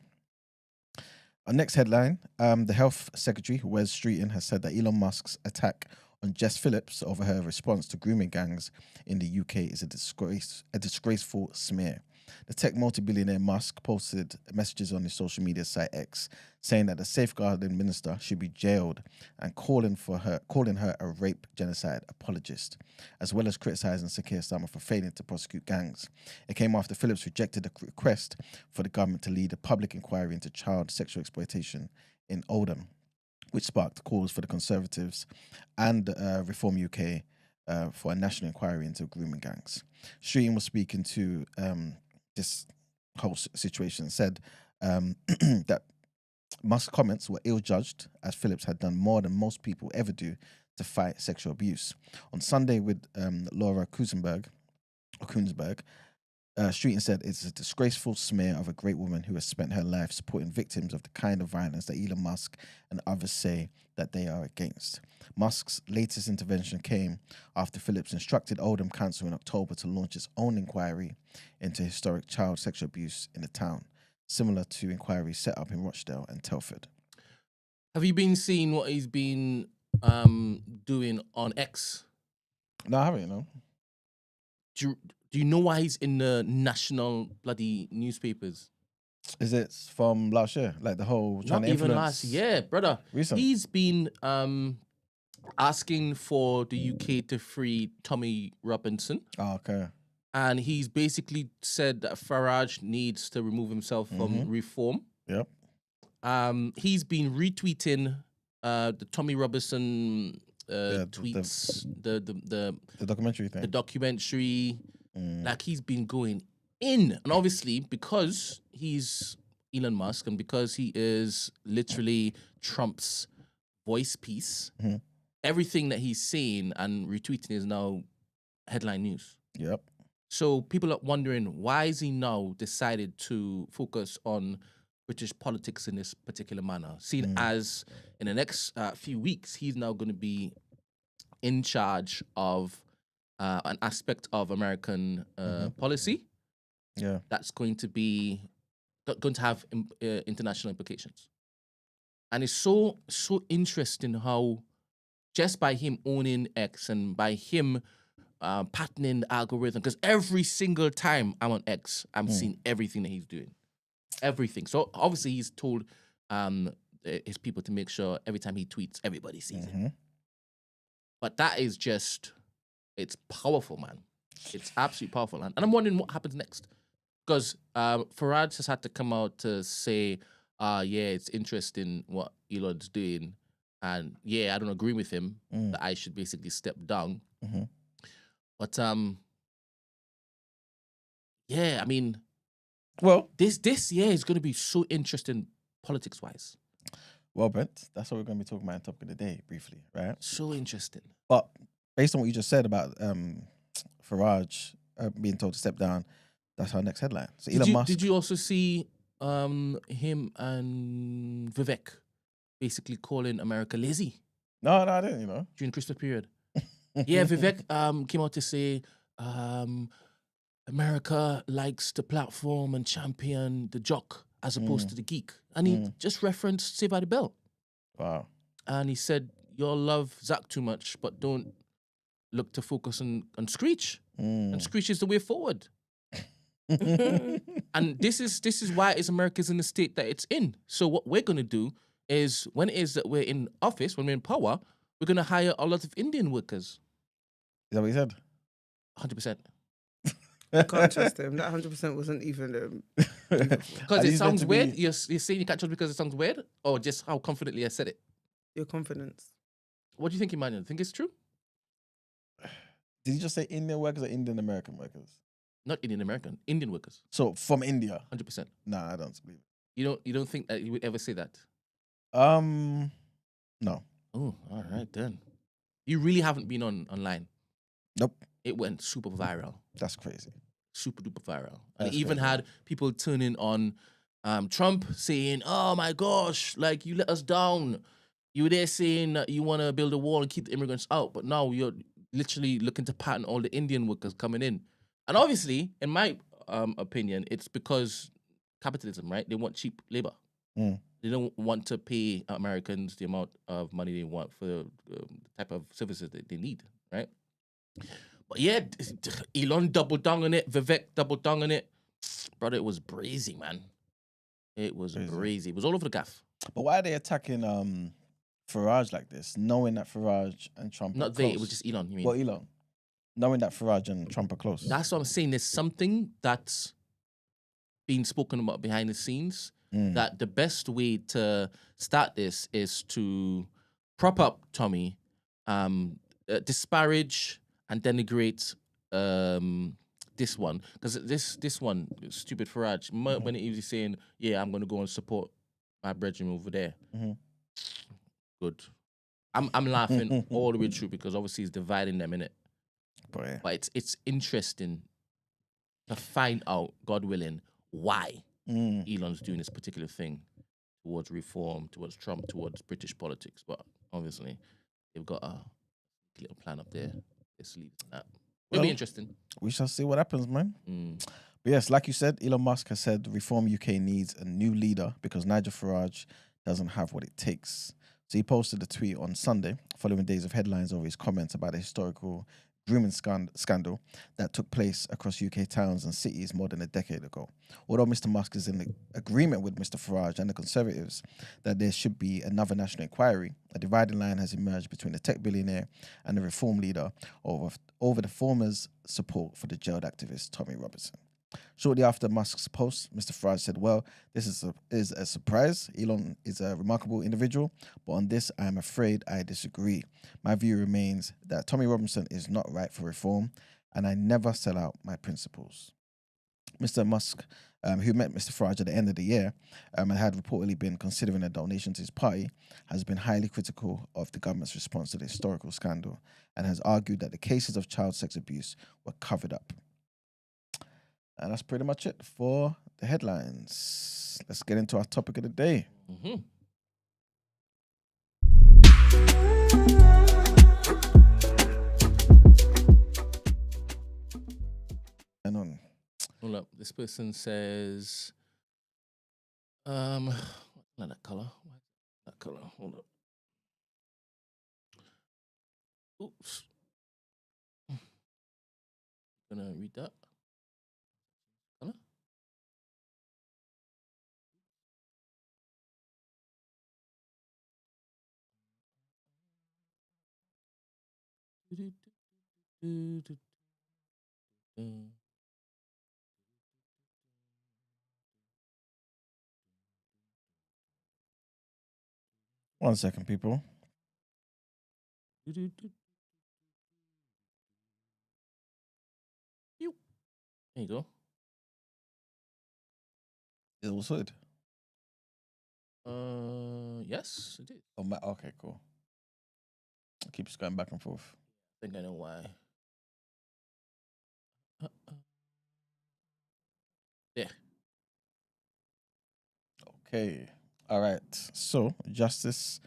Our next headline, the Health Secretary, Wes Streeting, has said that Elon Musk's attack on Jess Phillips over her response to grooming gangs in the UK is a disgraceful smear. The tech multi-billionaire Musk posted messages on his social media site X saying that the safeguarding minister should be jailed and calling her a rape genocide apologist, as well as criticising Sir Keir Starmer for failing to prosecute gangs. It came after Phillips rejected a request for the government to lead a public inquiry into child sexual exploitation in Oldham, which sparked calls for the Conservatives and Reform UK for a national inquiry into grooming gangs. Streeting was speaking to this whole situation, said that Musk's comments were ill-judged, as Phillips had done more than most people ever do to fight sexual abuse. On Sunday with Laura Kuenssberg, Streeting said it's a disgraceful smear of a great woman who has spent her life supporting victims of the kind of violence that Elon Musk and others say that they are against. Musk's latest intervention came after Phillips instructed Oldham Council in October to launch its own inquiry into historic child sexual abuse in the town, similar to inquiries set up in Rochdale and Telford. Have you been seeing what he's been doing on X? No, I haven't, no. Do you know why he's in the national bloody newspapers? Is it from last year? Like the whole trying Not to even influence last year, brother. recent? He's been asking for the UK to free Tommy Robinson. Oh, okay. And he's basically said that Farage needs to remove himself from reform. Yep. He's been retweeting the Tommy Robinson tweets, The documentary thing. the documentary. Like, he's been going in. And obviously, because he's Elon Musk and because he is literally Trump's voice piece, everything that he's saying and retweeting is now headline news. Yep. So people are wondering, why is he now decided to focus on British politics in this particular manner? Seen as in the next few weeks, he's now going to be in charge of an aspect of American policy Yeah. that's going to have international implications. And it's so interesting how just by him owning X and by him patterning the algorithm, because every single time I'm on X, I'm seeing everything that he's doing. Everything. So obviously he's told his people to make sure every time he tweets, everybody sees it. But that is just, it's powerful, man. It's absolutely powerful, and I'm wondering what happens next, because Farage has had to come out to say, yeah, it's interesting what Elon's doing, and yeah, I don't agree with him that I should basically step down. But yeah, I mean, Well, this year is going to be so interesting politics wise. well, Brent, that's what we're going to be talking about in topic of the day briefly, right? So interesting. But based on what you just said about Farage being told to step down, that's our next headline. So Elon Musk. Did you also see him and Vivek basically calling America lazy No, I didn't. You know. during Christmas period? Yeah, Vivek came out to say America likes to platform and champion the jock as opposed to the geek, and he just referenced Saved by the Bell. Wow. And he said, "Y'all love Zach too much, but don't look to focus on Screech. And Screech is the way forward." And this is why America's in the state that it's in. So what we're gonna do is, when it is that we're in office, when we're in power, we're gonna hire a lot of Indian workers. Is that what he said? 100%. I can't trust him. That 100% wasn't even. Because it sounds weird. You're saying you can't trust because it sounds weird, or just how confidently I said it? Your confidence. What do you think, Emmanuel? Think it's true? Did you just say Indian workers or Indian American workers? Not Indian American, Indian workers. So from India? 100%. Nah, I don't believe You don't think that you would ever say that? it. No. Oh, all right then. You really haven't been online. Nope. It went super viral. That's crazy. Super duper viral. And That's it even crazy. had people turning on Trump saying, "Oh my gosh, like you let us down. You were there saying that you want to build a wall and keep the immigrants out, but now you're literally looking to pattern all the Indian workers coming in." And obviously, in my opinion, it's because capitalism, right? They want cheap labor. They don't want to pay Americans the amount of money they want for the type of services that they need, right? But yeah, Elon doubled down on it. Vivek doubled down on it. Brother, it was brazy, man. It was brazy. It was all over the gaff. But why are they attacking Farage like this, knowing that Farage and Trump are Not close? they, it was just Elon, you mean? Well, Elon. Knowing that Farage and Trump are close. That's what I'm saying. There's something that's being spoken about behind the scenes, that the best way to start this is to prop up Tommy, disparage and denigrate this one, because this one, stupid Farage, when he was saying, "Yeah, I'm gonna go and support my brethren over there." Good. I'm laughing all the way through because obviously he's dividing them in it. But it's interesting to find out, God willing, why Elon's doing this particular thing towards reform, towards Trump, towards British politics. But obviously, they've got a little plan up there. Let's leave it at that. It'll be interesting. We shall see what happens, man. But yes, like you said, Elon Musk has said Reform UK needs a new leader because Nigel Farage doesn't have what it takes. So he posted a tweet on Sunday, following days of headlines over his comments about a historical grooming scandal that took place across UK towns and cities more than a decade ago. Although Mr. Musk is in agreement with Mr. Farage and the Conservatives that there should be another national inquiry, a dividing line has emerged between the tech billionaire and the reform leader over the former's support for the jailed activist Tommy Robinson. Shortly after Musk's post, Mr. Farage said, "Well, this is a surprise. Elon is a remarkable individual, but on this, I am afraid I disagree. My view remains that Tommy Robinson is not right for reform, and I never sell out my principles." Mr. Musk, who met Mr. Farage at the end of the year and had reportedly been considering a donation to his party, has been highly critical of the government's response to the historical scandal and has argued that the cases of child sex abuse were covered up. And that's pretty much it for the headlines. Let's get into our topic of the day. And on. Hold up. This person says, not that color. That color. Hold up. Oops. Gonna read that. Color. Mm. 1 second, people. Do-do-do. Pew. There you go. It was good. Yes, it did. Oh, okay, cool. It keeps going back and forth. I think I know why. Yeah. Okay. All right. So, Justice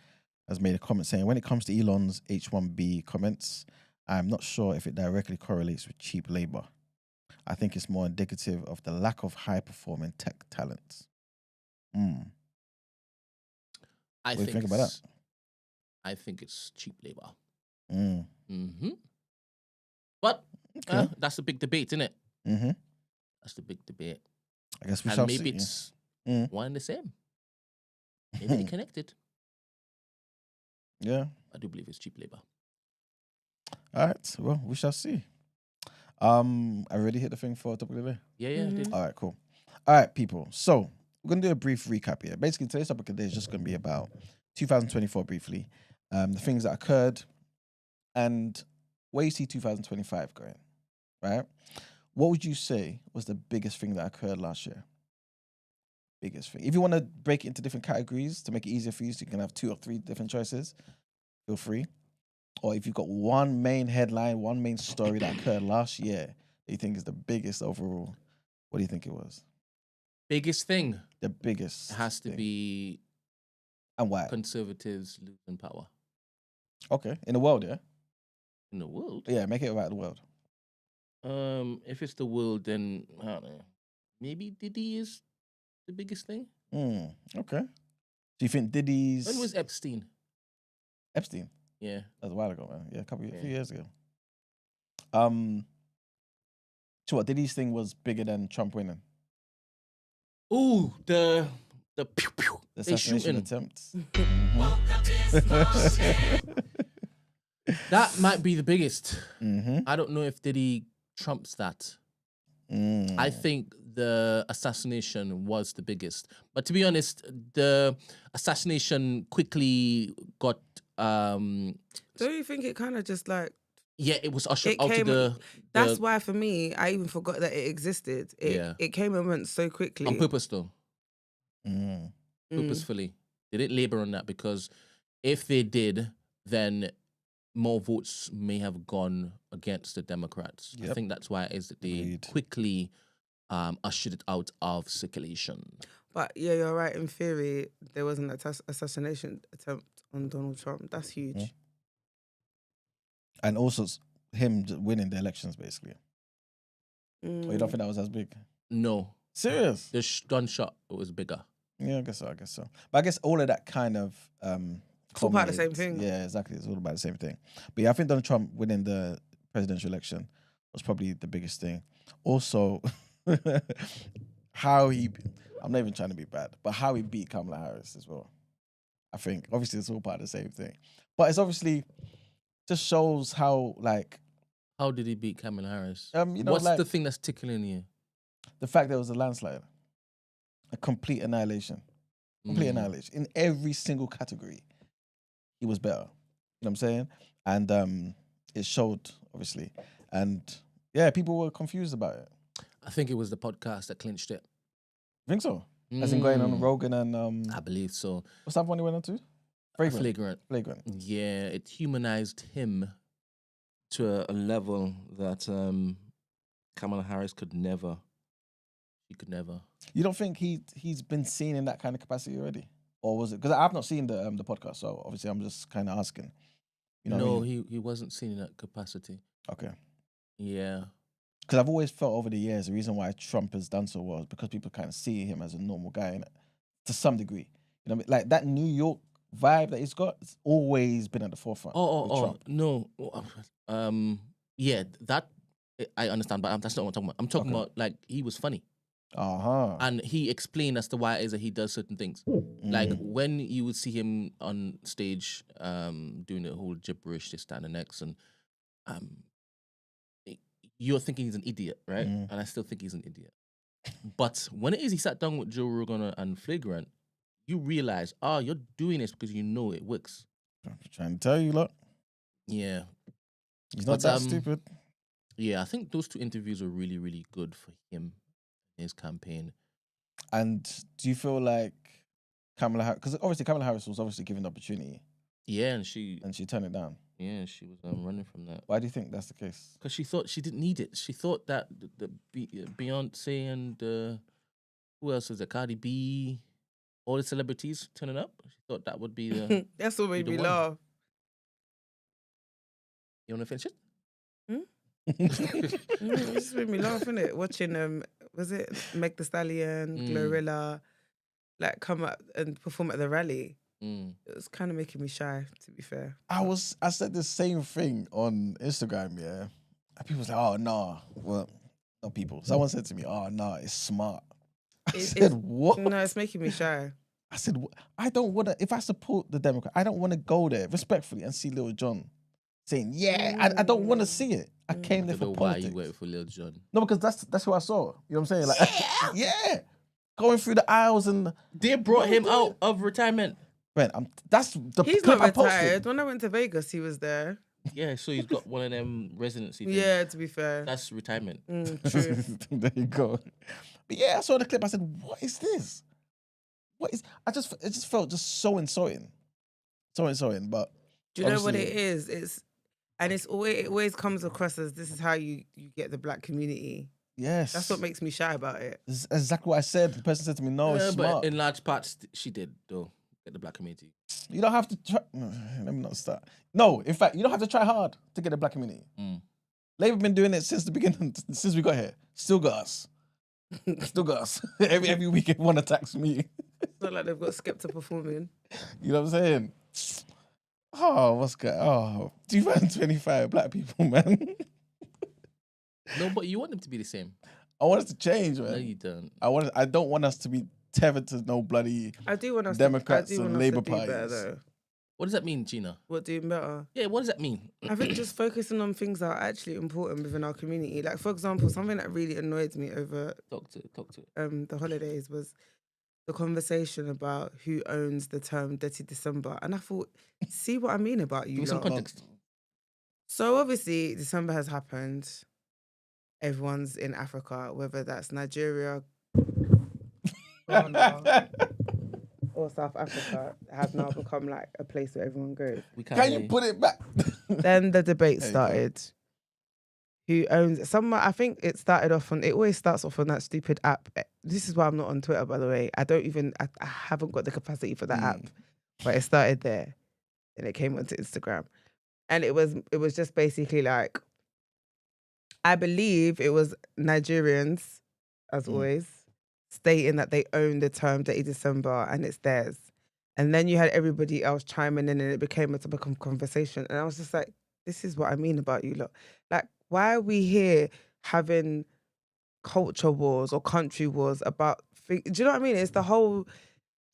has made a comment saying, when it comes to Elon's H1B comments, I'm not sure if it directly correlates with cheap labor. I think it's more indicative of the lack of high-performing tech talent. I What do you think about that? I think it's cheap labor. Mm. But Okay. that's a big debate, isn't it? Mm-hmm. That's the big debate. I guess we And shall maybe see. it's Mm. one and the same. Maybe they're connected. Yeah. I do believe it's cheap labor. All right. Well, we shall see. I already hit the thing for topic of the day. Yeah, I did. All right, cool. All right, people. So we're gonna do a brief recap here. Basically, today's topic of the day is just gonna be about 2024 briefly, the things that occurred, and where you see 2025 going. Right? What would you say was the biggest thing that occurred last year? Biggest thing. If you want to break it into different categories to make it easier for you, so you can have 2 or 3 different choices, feel free. Or if you've got one main headline, one main story that occurred last year that you think is the biggest overall, what do you think it was? Biggest thing The biggest has to thing. be And why? conservatives losing power Okay, in the world, yeah? in the world. Yeah, make it about the world. If it's the world, then I don't know. Maybe Diddy is the biggest thing. Okay. Do you think Diddy's... When was Epstein? Epstein? Yeah. That was a while ago, man. Yeah, a Yeah. few years ago. So what, Diddy's thing was bigger than Trump winning? Ooh, the pew pew. The They assassination shooting. attempt? That might be the biggest. Mm-hmm. I don't know if Diddy trumps that. I think the assassination was the biggest. But to be honest, the assassination quickly got Don't you think it kind of just like it was ushered it out came? to That's the why for me, I even forgot that it existed. It came and went so quickly. on purpose though. Mm. Purposefully. They didn't labor on that because if they did, then more votes may have gone against the Democrats. I Yep. think that's why it is that they Agreed. quickly ushered it out of circulation. But yeah, you're right. In theory, there was an assassination attempt on Donald Trump. That's huge. Mm. And also him winning the elections, basically. Or you don't think that was as big? No. Serious? The gunshot was bigger. Yeah, I guess so. But I guess all of that kind of It's all about the culminated- same thing. Yeah, exactly. It's all about the same thing. But yeah, I think Donald Trump winning the presidential election was probably the biggest thing. Also, how he, I'm not even trying to be bad, but how he beat Kamala Harris as well. I think obviously it's all part of the same thing. But it's obviously just shows how like How did he beat Kamala Harris? you know, What's like the thing that's tickling you? the fact there was a landslide, a complete annihilation. Complete annihilation. In every single category, he was better. You know what I'm saying? And it showed, obviously. And yeah, people were confused about it. I think it was the podcast that clinched it. Think so? As in going on Mm. Rogan and I believe so. what's that one he went on to? Flagrant. Flagrant. Yeah, it humanized him to a level that Kamala Harris could never. She could never. You don't think he's been seen in that kind of capacity already? Or was it? Because I've not seen the podcast, so obviously I'm just kind of asking. You know no, what I mean? he wasn't seen in that capacity. Okay. Yeah. Because I've always felt over the years the reason why Trump has done so well is because people kind of see him as a normal guy, innit? To some degree. You know what I mean? Like that New York vibe that he's got, it's always been at the forefront. with Trump. No. Yeah, that I understand, but that's not what I'm talking about. I'm talking about like he was funny. And he explained as to why it is that he does certain things. Like when you would see him on stage doing the whole gibberish, this, that, and the next, and you're thinking he's an idiot, right? Mm. And I still think he's an idiot. But when it is he sat down with Joe Rogan and Flagrant, you realize, you're doing this because you know it works. I'm trying to tell you, look, Yeah. he's not But, that stupid. Yeah, I think those 2 interviews were really, really good for him, his campaign. And do you feel like Kamala Harris, because obviously Kamala Harris was obviously given the opportunity Yeah, and she turned it down. she was running from that. Why do you think that's the case? Because she thought she didn't need it. She thought that Beyonce and who else was there? Cardi B, all the celebrities turning up. She thought that would be the. That's what made the me one. laugh. You want to finish it? It just made me laugh, innit? Watching was it Meg Thee Stallion, Glorilla, like come up and perform at the rally. It was kind of making me shy, to be fair. I said the same thing on Instagram, yeah. And people was like, oh no. Well, not people. Someone said to me, oh no, it's smart. I said, what? No, it's making me shy. I said, I don't want to, if I support the Democrat, I don't want to go there respectfully and see Lil Jon saying, yeah, I don't want to see it. I came there I for don't know why politics. you waited for Lil Jon. No, because that's who I saw. You know what I'm saying? Like, yeah. Going through the aisles and They brought him out of retirement. man, that's the He's clip not I posted. retired. When I went to Vegas, he was there. Yeah, so he's got one of them residency things. Yeah, to be fair. That's retirement. True. There you go. But yeah, I saw the clip. I said, "What is this? What is?" It just felt just so insulting, so insulting. But Do you know what it obviously- is? It always comes across as this is how you get the black community. Yes, That's what makes me shy about it. This is exactly what I said. The person said to me, "No, it's but smart. in large parts, she did though get the black community. You don't have to try." Let me not start. No, in fact, you don't have to try hard to get the black community. Labour been doing it since the beginning, since we got here. Still got us. Still got us. every week, everyone attacks me. It's not like they've got Skepta performing. You know what I'm saying? Oh, what's good? Oh, 2025 black people, man. No, but you want them to be the same. I want us to change, man. No, you don't. I don't want us to be tethered to no bloody I do want us Democrats to, I do and want us Labour to do better, parties. though. What does that mean, Gina? What doing better? Yeah, what does that mean? I think just focusing on things that are actually important within our community. Like, for example, something that really annoyed me over Talk to it. the holidays was the conversation about who owns the term Dirty December. And I thought, see what I mean about you Give me some lot? context. So obviously, December has happened. Everyone's in Africa, whether that's Nigeria, Ghana, or South Africa, have now become like a place where everyone goes. We can't Can hear you put it back? Then the debate There you go. started. Who owns someone? I think it started off on. It always starts off on that stupid app. This is why I'm not on Twitter, by the way. I haven't got the capacity for that app. But it started there, and it came onto Instagram, and it was just basically like, I believe it was Nigerians, as always, stating that they own the term Dirty December and it's theirs. And then you had everybody else chiming in and it became a topic of conversation. And I was just like, this is what I mean about you lot. Like, why are we here having culture wars or country wars about things? Do you know what I mean? It's the whole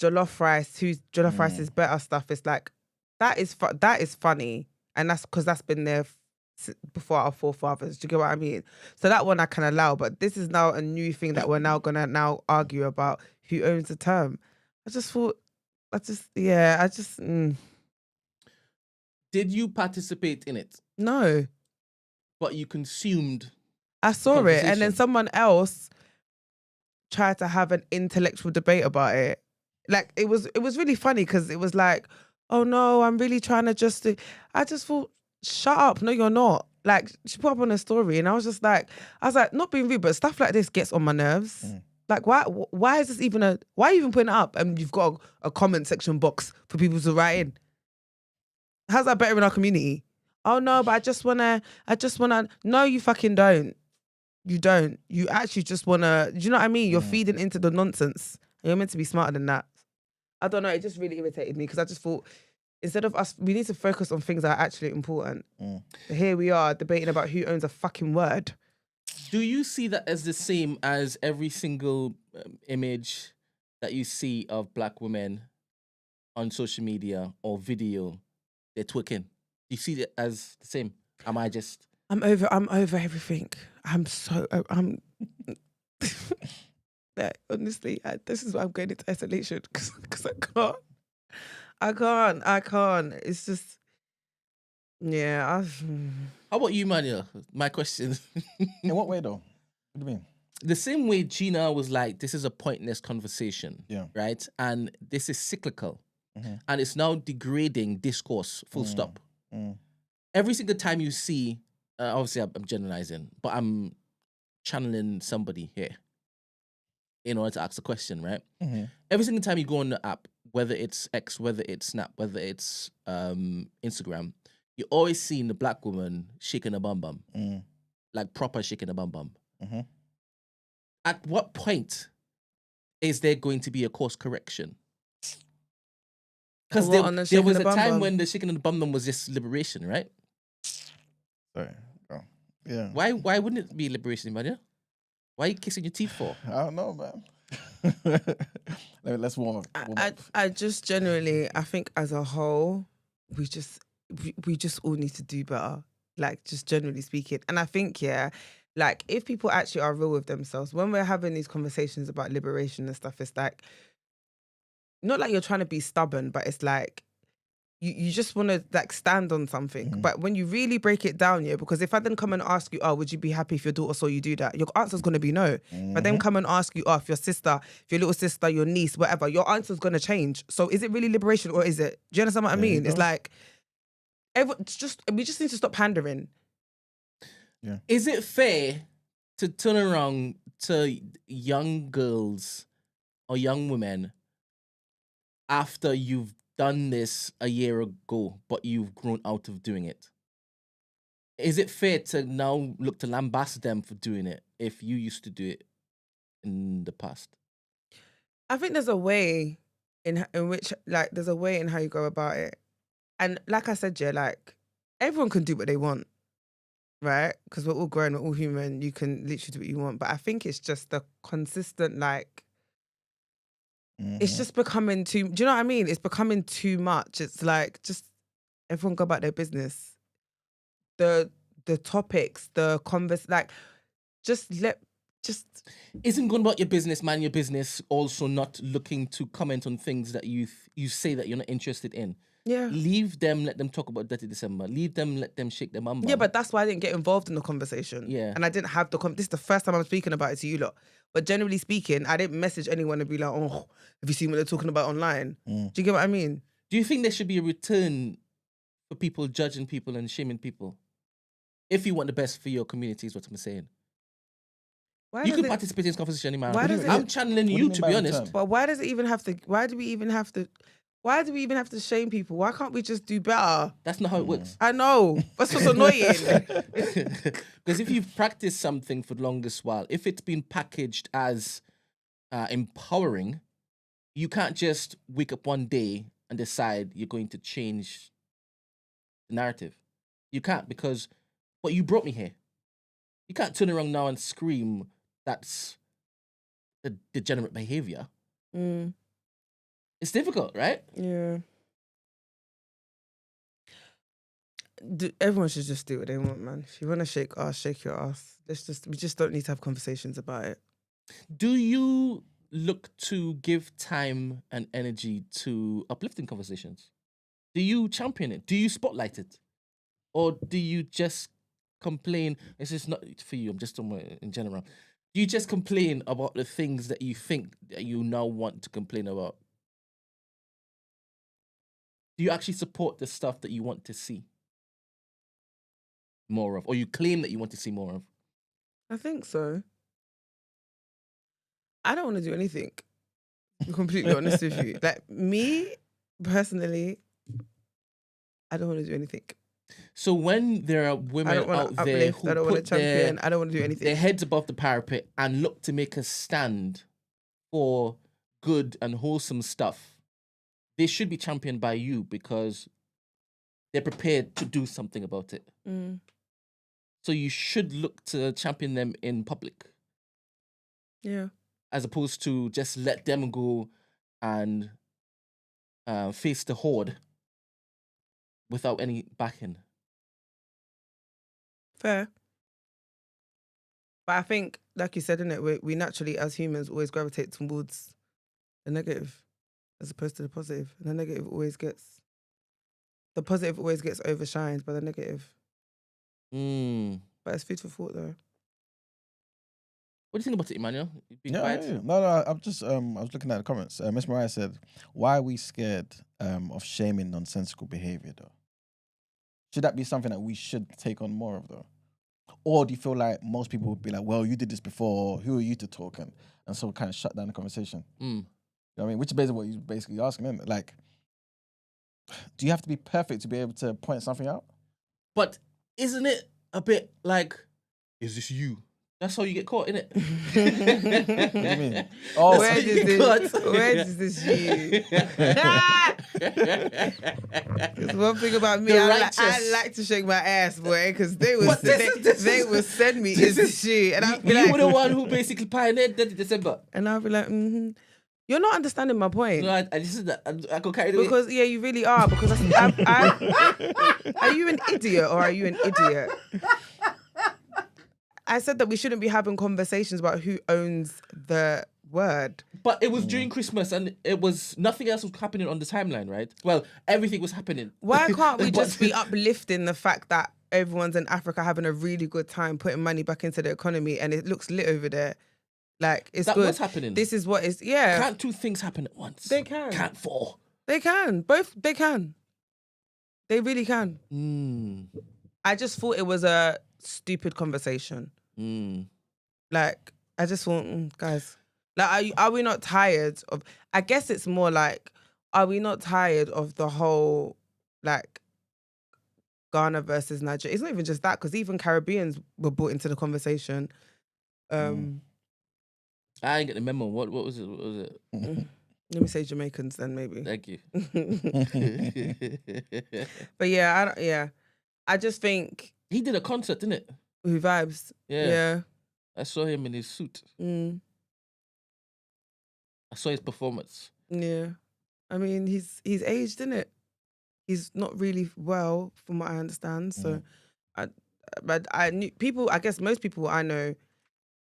jollof rice, whose jollof rice is better stuff. It's like, that is funny. And that's because that's been there before our forefathers. Do you get what I mean? So that one I can allow, but this is now a new thing that we're now gonna argue about who owns the term. I just thought, Did you participate in it? no. But you consumed. I saw it, and then Conversation. someone else tried to have an intellectual debate about it. Like it was really funny because it was like, oh no, I'm really trying to just. I just thought, shut up. No, you're not. Like she put up on a story, and I was like, not being rude, but stuff like this gets on my nerves. Like why is this even why are you even putting it up? And you've got a comment section box for people to write in. How's that better in our community? Oh no, but I just wanna. No, you fucking don't. You don't. You actually just wanna. Do you know what I mean? You're feeding into the nonsense. You're meant to be smarter than that. I don't know. It just really irritated me because I just thought, instead of us, we need to focus on things that are actually important. But here we are debating about who owns a fucking word. Do you see that as the same as every single image that you see of black women on social media or video? They're twerking. Do you see it as the same? Am I just I'm over everything. I'm like, honestly, this is why I'm going into isolation because I can't. It's just, yeah. How about you, Manuel? My question. In what way though? What do you mean? The same way Gina was like, this is a pointless conversation. Yeah. Right? And this is cyclical. Mhm. And it's now degrading discourse, full stop. Mm. Every single time you see, obviously I'm generalizing, but I'm channeling somebody here in order to ask a question, right? Mhm. Every single time you go on the app, whether it's X, whether it's Snap, whether it's Instagram, you always see the black woman shaking a bum bum, Mm. like proper shaking a bum bum. Mhm. At what point is there going to be a course correction? Because What, on the there shaking was the a bum time bum? when the shaking of the bum bum was just liberation, right? Sorry. Oh. Yeah. Why wouldn't it be liberation, Manuel? Why are you kissing your teeth for? I don't know, man. Let's warm up. I just generally, I think as a whole, we just all need to do better. Like, just generally speaking. And I think, yeah, like, if people actually are real with themselves, when we're having these conversations about liberation and stuff, it's like, not like you're trying to be stubborn, but it's like, you just want to like stand on something. Mhm. But when you really break it down, yeah, because if I then come and ask you, oh, would you be happy if your daughter saw you do that? Your answer's going to be no. But then come and ask you, oh, if your sister, if your little sister, your niece, whatever, your answer's going to change. So is it really liberation or is it? Do you understand what I There you mean? It's go. like, we just need to stop pandering. Is it fair to turn around to young girls or young women after you've done this a year ago, but you've grown out of doing it? Is it fair to now look to lambast them for doing it if you used to do it in the past? I think there's a way in which, like, there's a way in how you go about it. And like I said, yeah, like, everyone can do what they want, right? Because we're all grown, we're all human. You can literally do what you want. But I think it's just the consistent, like, it's just becoming too, do you know what I mean? It's becoming too much. It's like, just everyone go about their business. The topics, the like, just Isn't going about your business, man, your business, also not looking to comment on things that you say that you're not interested in? yeah. Leave them, let them talk about Dirty December. Leave them, let them shake their bum bum. Yeah, but that's why I didn't get involved in the conversation. Yeah. And I didn't have this is the first time I'm speaking about it to you lot. But generally speaking, I didn't message anyone and be like, oh, have you seen what they're talking about online? Do you get what I mean? Do you think there should be a return for people judging people and shaming people? If you want the best for your community, is what I'm saying. Why You does can it- participate in this conversation anymore. Why does I'm it- channeling What do you you, mean to by be return? honest. But why does it even have to, why do we even have to shame people? Why can't we just do better? That's not how it works. I know. That's what's annoying. Because if you've practiced something for the longest while, if it's been packaged as empowering, you can't just wake up one day and decide you're going to change the narrative. You can't, because, but you brought me here. You can't turn around now and scream that's the degenerate behavior. Mm, It's difficult, right? yeah. Everyone should just do what they want, man. If you want to shake ass, shake your ass. We just don't need to have conversations about it. Do you look to give time and energy to uplifting conversations? Do you champion it? Do you spotlight it? Or do you just complain? This is not for you, I'm just talking about in general. Do you just complain about the things that you think that you now want to complain about? Do you actually support the stuff that you want to see more of? Or you claim that you want to see more of? I think so. I don't want to do anything. To be completely honest with you. Like, me, personally, I don't want to do anything. So when there are I women don't want out to there uplift. who I don't want to put their, champion. I don't want to do anything. their heads above the parapet and look to make a stand for good and wholesome stuff, they should be championed by you because they're prepared to do something about it. Mm, So you should look to champion them in public yeah. as opposed to just let them go and face the horde without any backing. Fair. But I think, like you said, innit, we naturally, as humans, always gravitate towards the negative as opposed to the positive. And the positive always gets overshined by the negative. But it's food for thought, though. What do you think about it, Emmanuel? You've been Yeah, quiet. yeah. No, I'm just I was looking at the comments. Miss Mariah said, "Why are we scared of shaming nonsensical behavior, though? Should that be something that we should take on more of, though? Or do you feel like most people would be like, well, you did this before, who are you to talk?" And so kind of shut down the conversation. You know what I mean? Which is basically what you're basically asking, isn't it? Like, do you have to be perfect to be able to point something out? But isn't it a bit like, is this you? That's how you get caught, innit? What do you mean? Oh, Where does this you? Because one thing about me, I like to shake my ass, boy, because they will send me, is this you? And I'll be You like, were the one who basically pioneered that in December. and I'll be like, You're not understanding my point. No, I just said that. I got carried away. Because, yeah, you really are. Because are you an idiot or are you an idiot? I said that we shouldn't be having conversations about who owns the word. But it was during Christmas and it was nothing else was happening on the timeline, right? Well, everything was happening. Why can't we just be uplifting the fact that everyone's in Africa having a really good time putting money back into the economy and it looks lit over there? Like, it's that good. was happening. This is what is, yeah. Can't two things happen at once? They can. Can't four. They can. Both, they can. They really can. I just thought it was a stupid conversation. Like, I just thought, guys, like, are we not tired of, I guess it's more like, are we not tired of the whole, like, Ghana versus Nigeria? It's not even just that, because even Caribbeans were brought into the conversation. I didn't get the memo. What was it? What was it? Let me say Jamaicans then, maybe. Thank you. But yeah, I just think he did a concert, didn't it? with vibes. Yeah. I saw him in his suit. I saw his performance. Yeah. I mean, he's aged, isn't it? He's not really well, from what I understand. So, but I knew people. I guess most people I know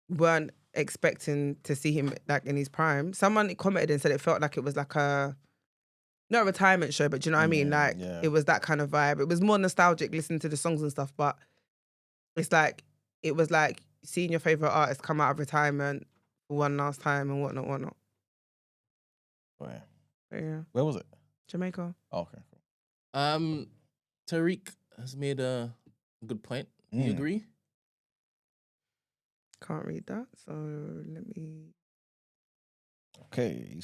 weren't expecting to see him like in his prime. Someone commented and said it felt like it was like not a retirement show, but do you know what I mean? Like it was that kind of vibe. It was more nostalgic listening to the songs and stuff, but it's like it was like seeing your favorite artist come out of retirement for one last time and whatnot. Oh, yeah. But yeah. Where was it? Jamaica. Oh, okay. Tariq has made a good point. Do you agree? Can't read that, so let me. Okay.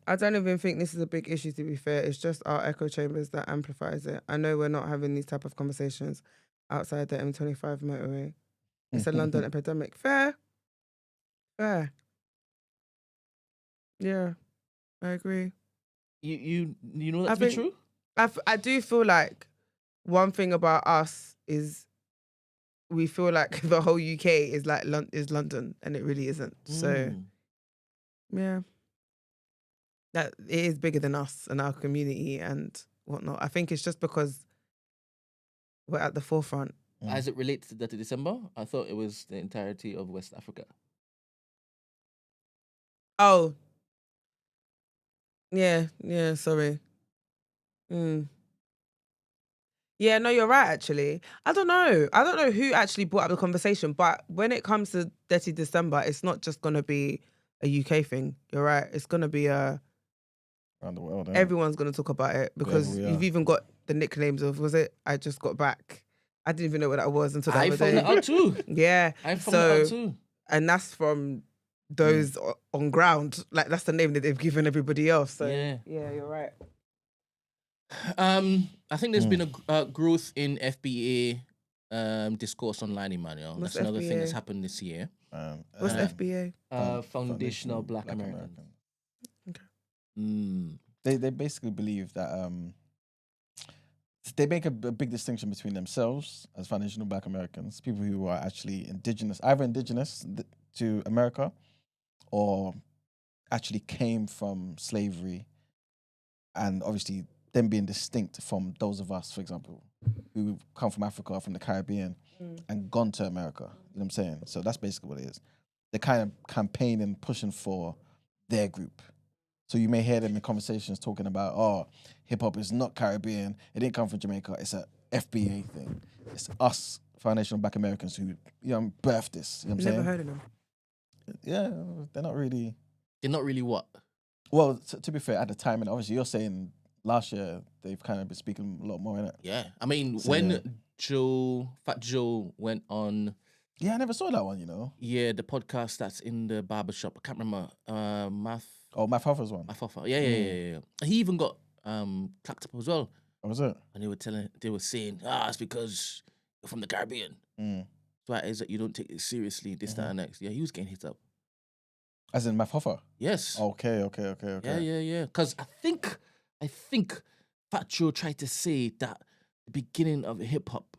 I don't even think this is a big issue, to be fair. It's just our echo chambers that amplifies it. I know we're not having these type of conversations outside the M25 motorway. It's a London epidemic. Fair. Yeah, I agree. You know that to be true? I do feel like one thing about us is we feel like the whole UK is like is London, and it really isn't. So, yeah, that it is bigger than us and our community and whatnot. I think it's just because we're at the forefront. As it relates to that to December, I thought it was the entirety of West Africa. Oh, yeah. Sorry. Yeah, no, you're right, actually. I don't know who actually brought up the conversation, but when it comes to Dirty December, it's not just going to be a UK thing. You're right. It's going to be around the world. Everyone's going to talk about it because you've even got the nicknames of, was it I Just Got Back? I didn't even know what that was until the other day. I found that out too. Yeah. I found that out too. And that's from those on ground. Like, that's the name that they've given everybody else. So, yeah, you're right. I think there's been a growth in FBA discourse online, Emmanuel. What's that's another FBA? thing that's happened this year. What's FBA? Foundational Black American. Okay. They basically believe that they make a big distinction between themselves as foundational Black Americans, people who are actually either indigenous to America or actually came from slavery, and obviously them being distinct from those of us, for example, who come from Africa or from the Caribbean and gone to America. You know what I'm saying? So that's basically what it is. They're kind of campaigning, pushing for their group. So you may hear them in conversations talking about, oh, hip hop is not Caribbean. It didn't come from Jamaica. It's a FBA thing. It's us, Foundational Black Americans, who birthed this. You know what I'm saying? Never heard of them. Yeah, they're not really. They're not really what? Well, to be fair, at the time, and obviously you're saying last year they've kind of been speaking a lot more in it. Yeah. I mean, So, when yeah. Fat Joe went on, Yeah, I never saw that one. the podcast that's in the barbershop. I can't remember. Math Hoffer's one. Yeah. He even got clapped up as well. What was it? And they were saying, it's because you're from the Caribbean. So why is that you don't take it seriously, this, that, and next. Yeah, he was getting hit up. As in Math Hoffer? Yes. Okay. Yeah. Because I think Fat Joe tried to say that the beginning of hip hop,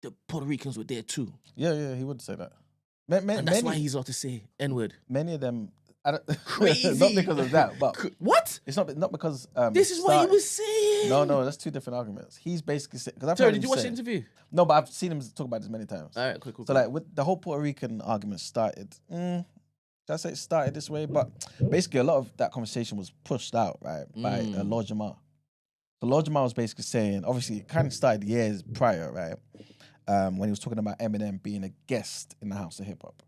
the Puerto Ricans were there too. Yeah, he would say that. And that's why he's ought to say N-word. Many of them, Crazy. not because of that, but what? it's not because. This is what he was saying. No, that's two different arguments. He's basically saying, because I've Sorry, heard did him you watch say- the interview? No, but I've seen him talk about this many times. All right, cool. So like with the whole Puerto Rican argument started. Should I say it started this way? But basically, a lot of that conversation was pushed out, right, by Lord Jamar. So Lord Jamar was basically saying, obviously, it kind of started years prior, right, when he was talking about Eminem being a guest in the House of Hip Hop.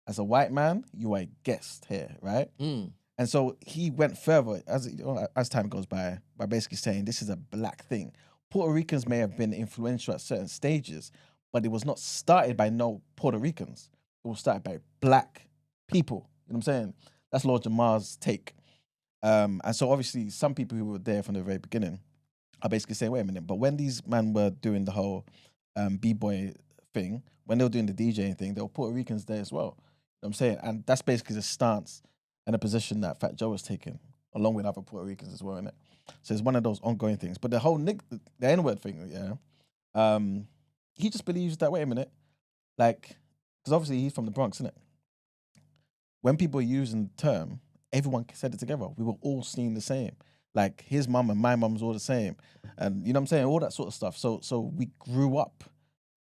As a white man, you are a guest here, right? And so he went further as time goes by basically saying this is a black thing. Puerto Ricans may have been influential at certain stages, but it was not started by no Puerto Ricans. It was started by black people. You know what I'm saying? That's Lord Jamar's take. And so obviously some people who were there from the very beginning are basically saying, wait a minute, but when these men were doing the whole B-boy thing, when they were doing the DJing thing, there were Puerto Ricans there as well. You know what I'm saying? And that's basically the stance and a position that Fat Joe was taking, along with other Puerto Ricans as well, innit? So it's one of those ongoing things. But the whole the N-word thing, yeah, he just believes that, wait a minute, like, because obviously he's from the Bronx, innit? When people are using the term, everyone said it together. We were all seeing the same. Like his mum and my mum's all the same. And you know what I'm saying? All that sort of stuff. So we grew up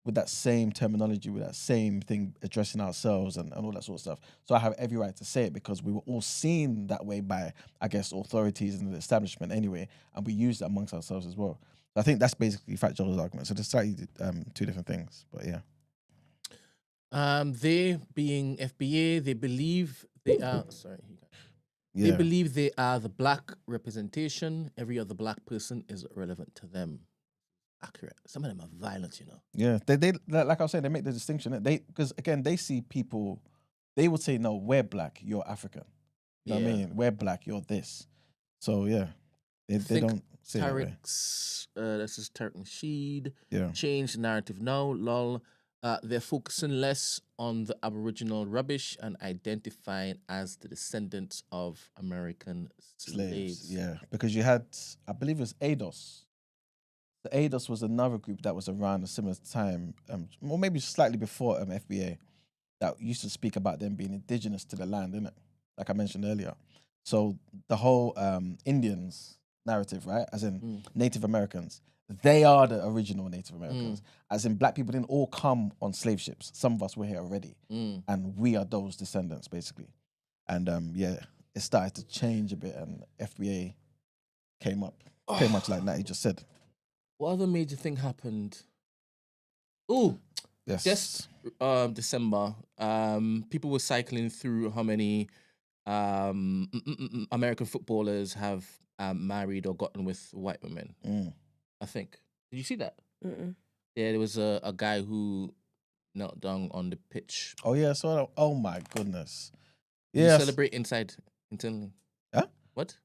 with that same terminology, with that same thing addressing ourselves and all that sort of stuff. So I have every right to say it because we were all seen that way by, I guess, authorities and the establishment anyway. And we use it amongst ourselves as well. So I think that's basically Fat Joe's argument. So there's slightly two different things, but yeah. They being FBA, they believe they are. Sorry, Yeah. they believe they are the black representation. Every other black person is relevant to them. Accurate. Some of them are violent, you know. Yeah, they like I was saying, they make the distinction. Because again, they see people. They would say, "No, we're black. You're African." You know what I mean? We're black. You're this. So yeah, they don't say that way. Tarek's, this is Tarek Nasheed. Yeah. Change the narrative now, lol. They're focusing less on the Aboriginal rubbish and identifying as the descendants of American slaves. Yeah, because you had, I believe it was ADOS. The ADOS was another group that was around a similar time, or maybe slightly before FBA, that used to speak about them being indigenous to the land, innit? Like I mentioned earlier. So the whole Indians narrative, right? As in Native Americans, they are the original Native Americans. As in black people didn't all come on slave ships. Some of us were here already. And we are those descendants, basically. And yeah, it started to change a bit and FBA came up. Pretty much like Natty just said. What other major thing happened? Oh, Yes. just December. People were cycling through how many American footballers have married or gotten with white women. I think. Did you see that? Mm-mm. Yeah, there was a guy who knelt down on the pitch. Oh yeah, so oh my goodness. You Yeah. celebrate internally. Huh? What?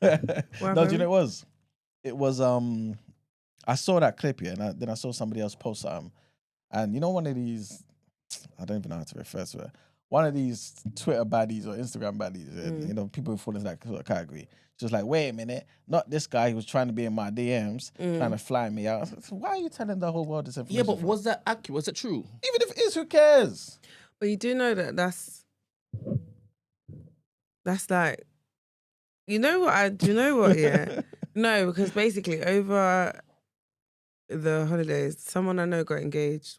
No, do you know what it was? It was I saw that clip here, and then I saw somebody else post something, and you know one of these, I don't even know how to refer to it. One of these Twitter baddies or Instagram baddies, and, you know, people who fall into that sort of category. Just like, wait a minute, not this guy who was trying to be in my DMs, trying to fly me out. I was like, why are you telling the whole world this information? Yeah, but for? was that accurate? Was that true? Even if it is, who cares? But you do know that's like, do you know what, yeah? You No, because basically over the holidays, someone I know got engaged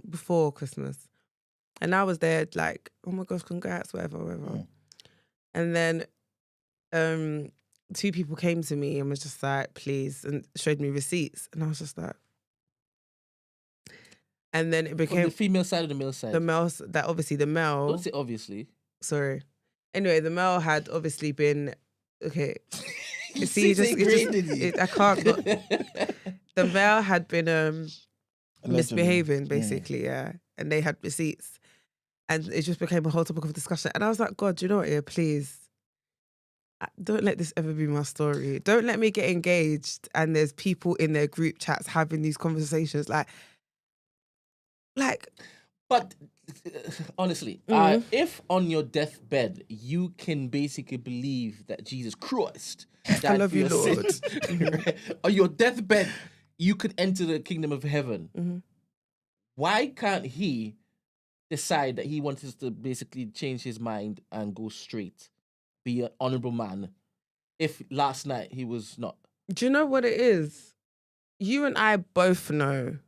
before Christmas. And I was there like, oh my gosh, congrats, whatever. Mm. And then 2 people came to me and was just like, please, and showed me receipts. And I was just like, and then it From became the female side or the male side? the male, that obviously the male, Don't say obviously. sorry. Anyway, the male had obviously been, okay. You See, say great, did you? I can't not. The male had been Allegedly. misbehaving, basically, yeah. And they had receipts. And it just became a whole topic of discussion. And I was like, God, do you know what, yeah, please, don't let this ever be my story. Don't let me get engaged and there's people in their group chats having these conversations. Like, But honestly, Mhm. if on your deathbed you can basically believe that Jesus Christ I died love for you, your Lord. sins, right? On your deathbed, you could enter the kingdom of heaven. Mhm. Why can't he decide that he wants to basically change his mind and go straight, be an honorable man, if last night he was not? Do you know what it is? You and I both know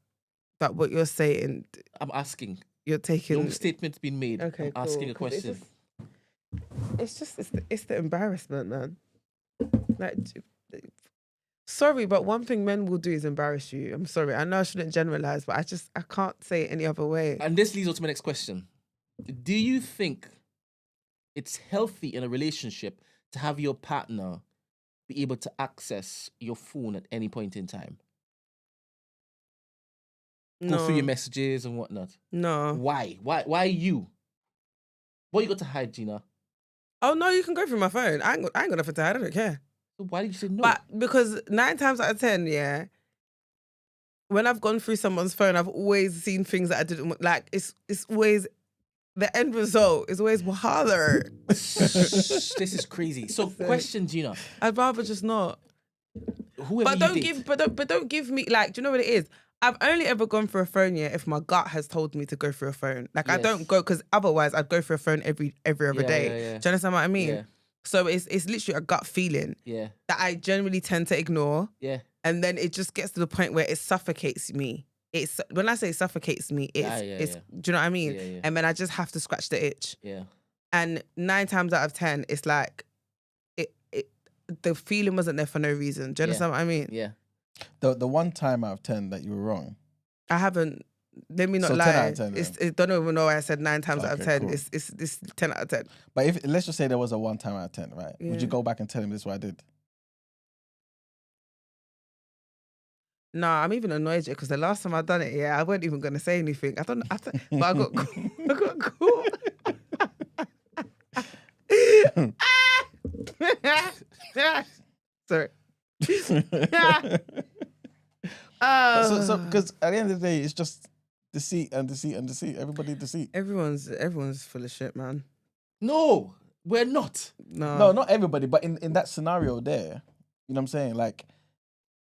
that what you're saying, I'm asking. you're No taking. statement's been made. Okay, I'm asking cool, a 'cause question. It's the embarrassment, man. Like, sorry, but one thing men will do is embarrass you. I'm sorry. I know I shouldn't generalize, but I can't say it any other way. And this leads on to my next question. Do you think it's healthy in a relationship to have your partner be able to access your phone at any point in time? Go through your No, messages and whatnot. no. Why? Why you? What you got to hide, Gina? Oh no, you can go through my phone. I ain't got nothing to hide. I don't care. So why did you say no? But because 9 times out of 10, yeah, when I've gone through someone's phone, I've always seen things that I didn't like. It's always the end result is always wahala. This is crazy. So, So- question, Gina. I'd rather just not. Whoever But you don't date, give. But don't give me like. Do you know what it is? I've only ever gone for a phone, yeah, if my gut has told me to go for a phone. Like I don't Yes. go because otherwise I'd go for a phone every other Yeah, day. yeah, yeah. Do you understand what I mean? Yeah. So it's literally a gut feeling Yeah, that I generally tend to ignore, yeah. and then it just gets to the point where it suffocates me. It's when I say suffocates me, it's Yeah, yeah, it's. yeah. Do you know what I mean? Yeah, yeah. And then I just have to scratch the itch. Yeah. And 9 times out of 10, it's like it the feeling wasn't there for no reason. Do you Yeah. understand what I mean? Yeah. The one time out of 10 that you were wrong. I haven't. Let me not So 10 lie. out of 10 then. It's don't even know why I said 9 times out of Okay, 10. cool. It's 10 out of 10. But if let's just say there was a 1 time out of 10, right? Would Yeah. you go back and tell him this is what I did? Nah, I'm even annoyed because the last time I done it, yeah, I wasn't even gonna say anything. I don't. But I got I got caught. Sorry. So because at the end of the day, it's just deceit and deceit and deceit. Everybody deceit. Everyone's full of shit, man. No, we're not. No, not everybody, but in that scenario there, you know what I'm saying? Like,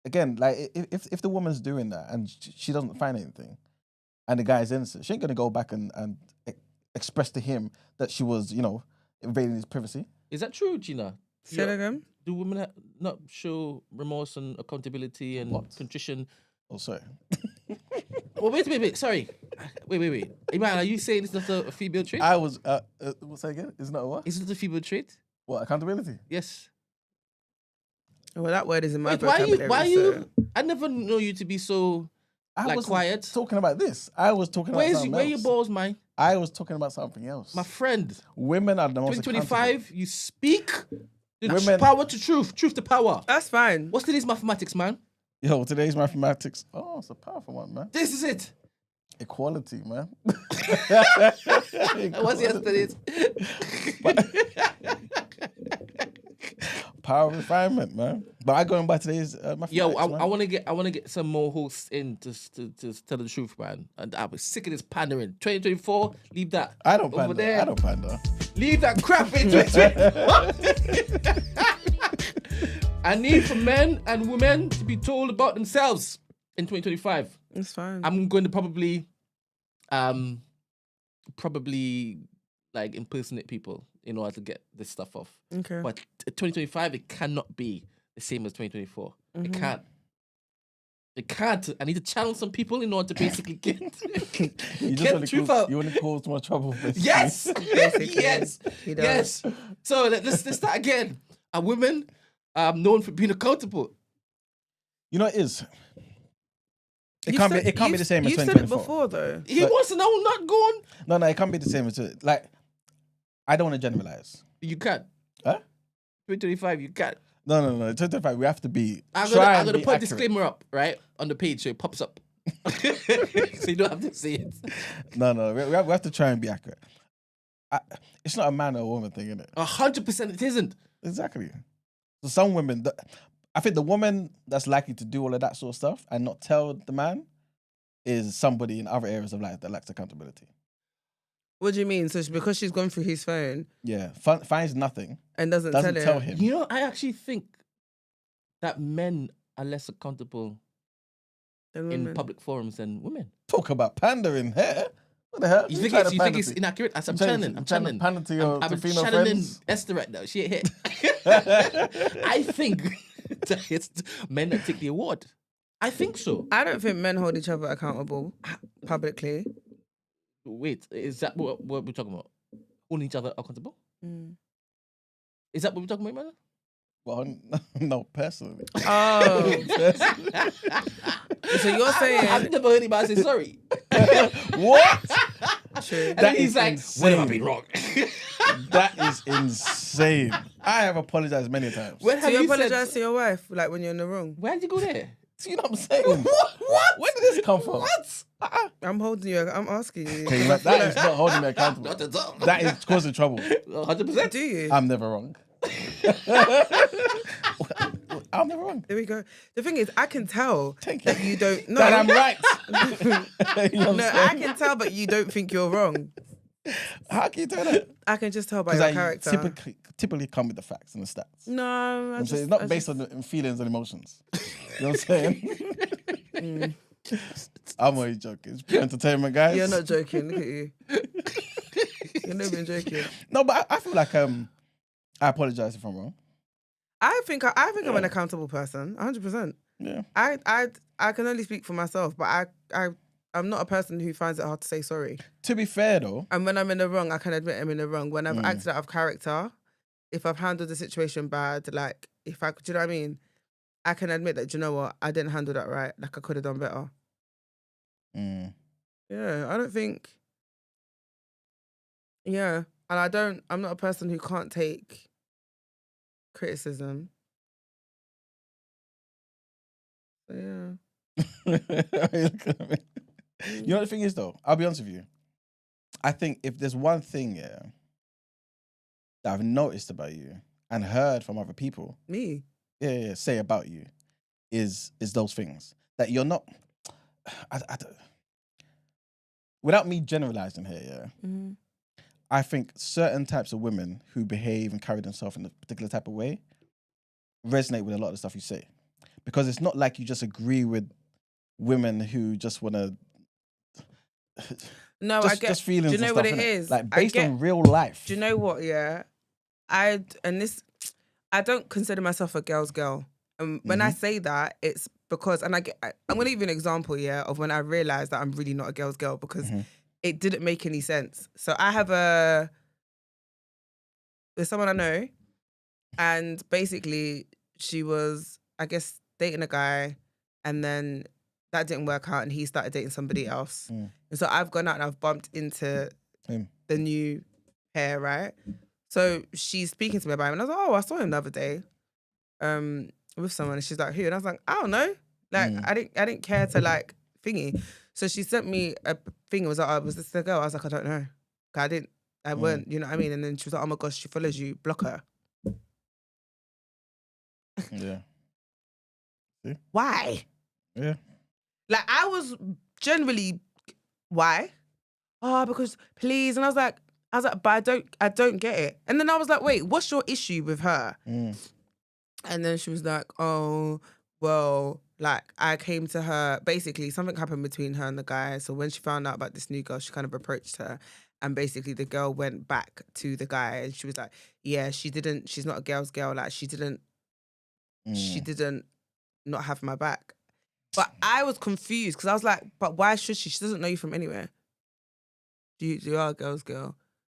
again, like if the woman's doing that and she doesn't find anything, and the guy's innocent, she ain't gonna go back and express to him that she was, you know, invading his privacy. Is that true, Gina? Say that again. Do women not show remorse and accountability and contrition? Oh, sorry. Well, wait. Sorry. Wait. Iman, are you saying it's not a female trait? I was. What's that again? Isn't that a what? Is it a female trait? What, accountability? Yes. Well, that word is in my Wait, vocabulary. why so- you? I never know you to be so I like wasn't quiet. talking about this. I was talking about something Where else. your balls, man? I was talking about something else. My friend. Women are the most 2025, you speak the Women- power to truth to power. That's fine. What's today's mathematics, man? Yo, today's mathematics. Oh, it's a powerful one, man. This is it. Equality, man. What's yesterday's? Power of refinement, man. But I going by today's mathematics, Yo, I man. want to get some more hosts in to tell the truth, man. And I was sick of this pandering. 2024, leave that. I don't over pander. there. I don't pander. Leave that crap in 2024. I need for men and women to be told about themselves in 2025. It's fine. I'm going to probably like impersonate people in order to get this stuff off. Okay. But 2025, it cannot be the same as 2024. Mm-hmm. It can't. It can't. I need to challenge some people in order to basically get You get the truth out. You want to cause more trouble. Basically. Yes, Basically, yes, he does. yes. So let's start again. Are women known for being accountable? You know it is. It You can't said- be. It can't be the same as You said it 2024. before, though. He But- wants to know, not going. No, it can't be the same as like. I don't want to generalize. You can't. Huh? 2025, you can't. No. 2025. We have to be. I'm try gonna and put a be accurate. disclaimer up, right, on the page so it pops up. So you don't have to see it. No. We have to try and be accurate. It's not a man or a woman thing, is it? 100% it isn't. Exactly. So some women, I think the woman that's likely to do all of that sort of stuff and not tell the man is somebody in other areas of life that lacks accountability. What do you mean? So because she's gone through his phone Yeah, finds nothing, and doesn't tell him. You know, I actually think that men are less accountable then in women. public forums than women. Talk about pandering here. What the hell? You Who think trying it's, to you think pander it's to? inaccurate? I'm Trying to channeling. pander to your I'm to female channeling friends. Esther right now. She ain't here. I think that it's men that take the award. I think so. I don't think men hold each other accountable publicly. Wait, is that what we're talking about? Holding each other accountable? Mm. Is that what we're talking about, man? Well, no, personally. Oh, so you're saying I've never heard anybody say sorry. What? true. And he's is like, insane. when have I been wrong? That is insane. I have apologized many times. When So have you you apologize said, to your wife, like when you're in the wrong? where'd you go there? You know what I'm saying? What? Where did this come from? What? I'm holding you. I'm asking you. Okay, 'cause I feel that is like- not holding me accountable. Not at all. That is causing trouble. 100%. Do you? I'm never wrong. I'm never wrong. There we go. The thing is, I can tell Thank you. that you don't. No, That I'm right. You know what I'm no, saying? I can tell, but you don't think you're wrong. How can you tell that? I can just tell by Because your I character. typically come with the facts and the stats. No, I'm saying it's not based on the feelings and emotions. You know what I'm saying? I'm only joking. It's pure entertainment, guys. You're not joking. Look at you. You're not even joking. No, but I feel like I apologize if I'm wrong. I think I'm an accountable person. 100%. Yeah. I can only speak for myself, but I'm not a person who finds it hard to say sorry. To be fair though, And when I'm in the wrong, I can admit I'm in the wrong. When I've acted out of character, if I've handled the situation bad, like do you know what I mean? I can admit that, do you know what? I didn't handle that right. Like I could have done better. Yeah, I don't think. Yeah, and I'm not a person who can't take criticism. So, yeah. Look at me. You know what the thing is though? I'll be honest with you. I think if there's one thing, yeah, that I've noticed about you and heard from other people, Me. say about you, is those things that you're not. I don't, without me generalizing here, yeah, Mm-hmm. I think certain types of women who behave and carry themselves in a particular type of way resonate with a lot of the stuff you say, because it's not like you just agree with women who just want to. No, just, I get. just feelings. Do you know and what stuff, it innit? is? Like I based get- on real life. Do you know what? Yeah, I don't consider myself a girl's girl. And when I say that, it's because, and I'm going to give you an example, yeah, of when I realized that I'm really not a girl's girl because it didn't make any sense. So I have there's someone I know, and basically she was, I guess, dating a guy, and then that didn't work out, and he started dating somebody else. And so I've gone out and I've bumped into Him. the new pair, right? So she's speaking to me about him, and I was like, oh, I saw him the other day, with someone, and she's like, who? And I was like, I don't know. Like, I didn't care to like thingy. So she sent me a thing. It was like, oh, was this the girl? I was like, I don't know. I weren't, you know what I mean? And then she was like, oh my gosh, she follows you, block her. Yeah. Why? Yeah. Like, I was generally, why? Oh, because please. And I was like, but I don't get it. And then I was like, wait, what's your issue with her? And then she was like, oh, well, like I came to her, basically something happened between her and the guy. So when she found out about this new girl, she kind of approached her. And basically the girl went back to the guy and she was like, yeah, she's not a girl's girl. Like she didn't she didn't not have my back. But I was confused because I was like, but why should she? She doesn't know you from anywhere. You are a girl's girl,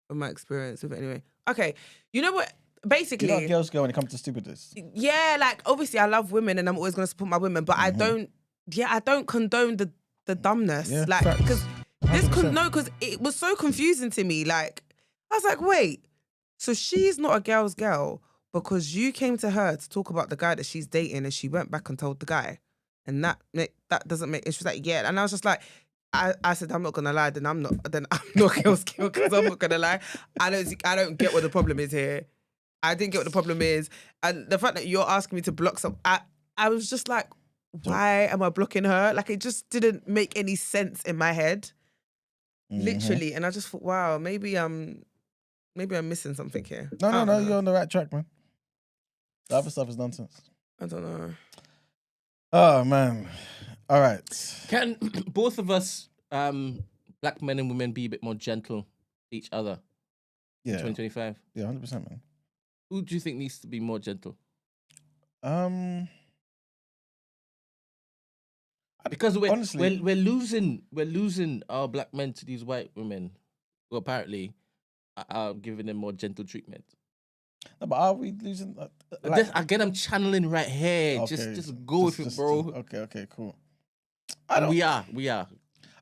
from my experience with it anyway. Okay, you know what? Basically, You're not a girl's girl when it comes to stupidness. yeah, like obviously I love women and I'm always going to support my women, but I don't condone the dumbness. Yeah, like, facts. because 100%. because it was so confusing to me. Like, I was like, wait, so she's not a girl's girl because you came to her to talk about the guy that she's dating and she went back and told the guy. And that doesn't make, and she was like, yeah. And I was just like, I said, I'm not gonna lie, then I'm not a girl's girl because I'm not gonna lie. I don't get what the problem is here. I didn't get what the problem is. And the fact that you're asking me to block some, I was just like, why am I blocking her? Like, it just didn't make any sense in my head. Literally. And I just thought, wow, maybe I'm missing something here. No, you're on the right track, man. The other stuff is nonsense. I don't know. Oh, man. All right. Can both of us, black men and women, be a bit more gentle to each other in Yeah. 2025? Yeah, 100%, man. Who do you think needs to be more gentle? Because honestly, we're losing our black men to these white women who apparently are giving them more gentle treatment. no, but are we losing? Again, I'm channeling right here. Okay, Just go with it, bro. Okay, cool. We are.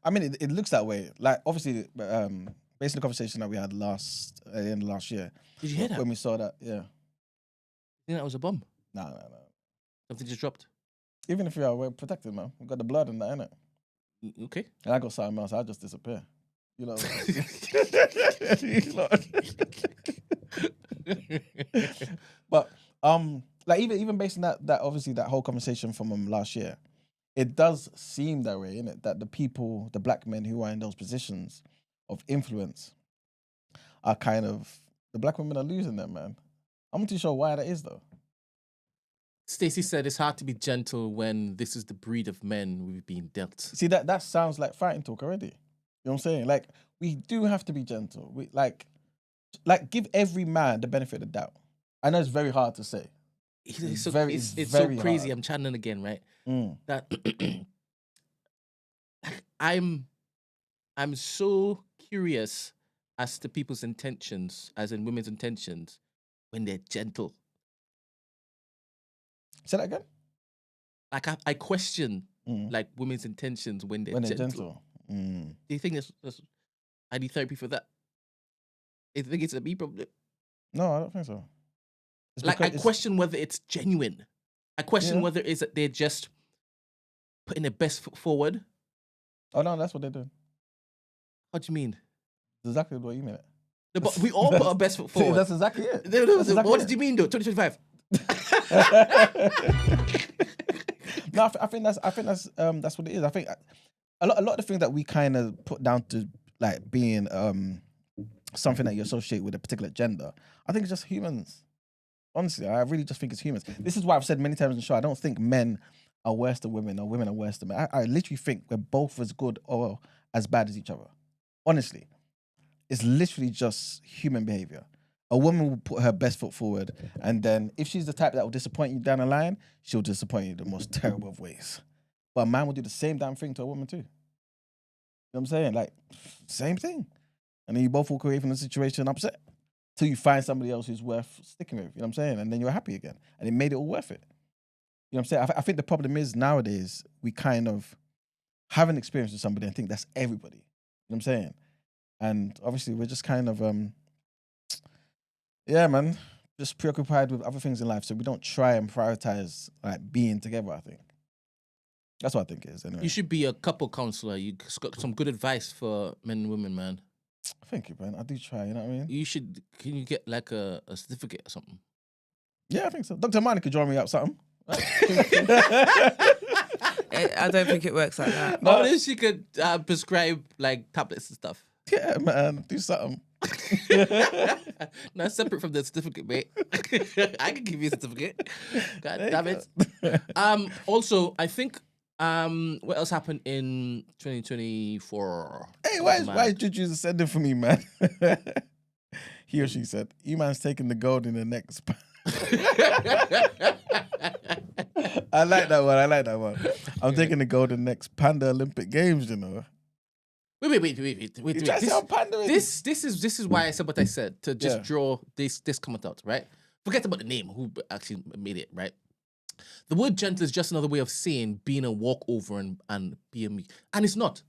I mean, it looks that way. Like, obviously, based on the conversation that we had in the last year. Did you hear that? When we saw that, yeah. You think that was a bomb? No. Something just dropped. Even if we're protected, man. We've got the blood and that, innit? Okay. And I got something else, I'll just disappear. You know. But like even based on that obviously that whole conversation from last year, it does seem that way, innit? That the black men who are in those positions of influence are kind of, the black women are losing them, man. I'm not too sure why that is though. Stacey said it's hard to be gentle when this is the breed of men we've been dealt. See, that sounds like fighting talk already. You know what I'm saying? Like, we do have to be gentle. We like give every man the benefit of the doubt. I know it's very hard to say. It's very so crazy. hard. I'm channeling again, right? Mm. That I'm so curious as to people's intentions, as in women's intentions, when they're gentle. Say that again? Like I question like women's intentions when they're gentle. Mm. Do you think that's I need therapy for that? Do you think it's a me problem? No, I don't think so. It's Like, I because question whether it's genuine. I question whether it's that they're just putting their best foot forward. Oh no, that's what they're doing. What do you mean? Exactly what you mean. No, but we all put our best foot forward. That's exactly it. No, That's exactly what it. did you mean though? 2025. No, I think that's what it is. I think a lot of the things that we kind of put down to like being something that you associate with a particular gender, I think it's just humans. Honestly, I really just think it's humans. This is why I've said many times in the show, I don't think men are worse than women or women are worse than men. I literally think we're both as good or as bad as each other. Honestly, it's literally just human behavior. A woman will put her best foot forward, and then if she's the type that will disappoint you down the line, she'll disappoint you in the most terrible of ways. But a man will do the same damn thing to a woman too. You know what I'm saying? Like, same thing. And then you both walk away from the situation upset till you find somebody else who's worth sticking with. You know what I'm saying? And then you're happy again. And it made it all worth it. You know what I'm saying? I think the problem is nowadays we kind of have an experience with somebody and think that's everybody. You know what I'm saying? And obviously we're just kind of, yeah, man, just preoccupied with other things in life. So we don't try and prioritize like being together, I think. That's what I think it is, anyway. You should be a couple counselor. You got some good advice for men and women, man. Thank you, man. I do try, you know what I mean? You should, can you get like a certificate or something? Yeah, I think so. Dr. Mani could draw me up something. I don't think it works like that. No, then she could prescribe like tablets and stuff. Yeah, man, do something. No, separate from the certificate, mate. I can give you a certificate. God damn it. Also, I think what else happened in 2024? Hey, why is Juju sending for me, man? He or she said, "You man's taking the gold in the next." I like that one. I'm taking the gold in next Panda Olympic Games, you know. Wait. You try to say I'm pandering? This is why I said what I said to just Yeah. draw this comment out, right? Forget about the name, who actually made it, right? The word gentle is just another way of saying being a walkover and being meek, and it's not.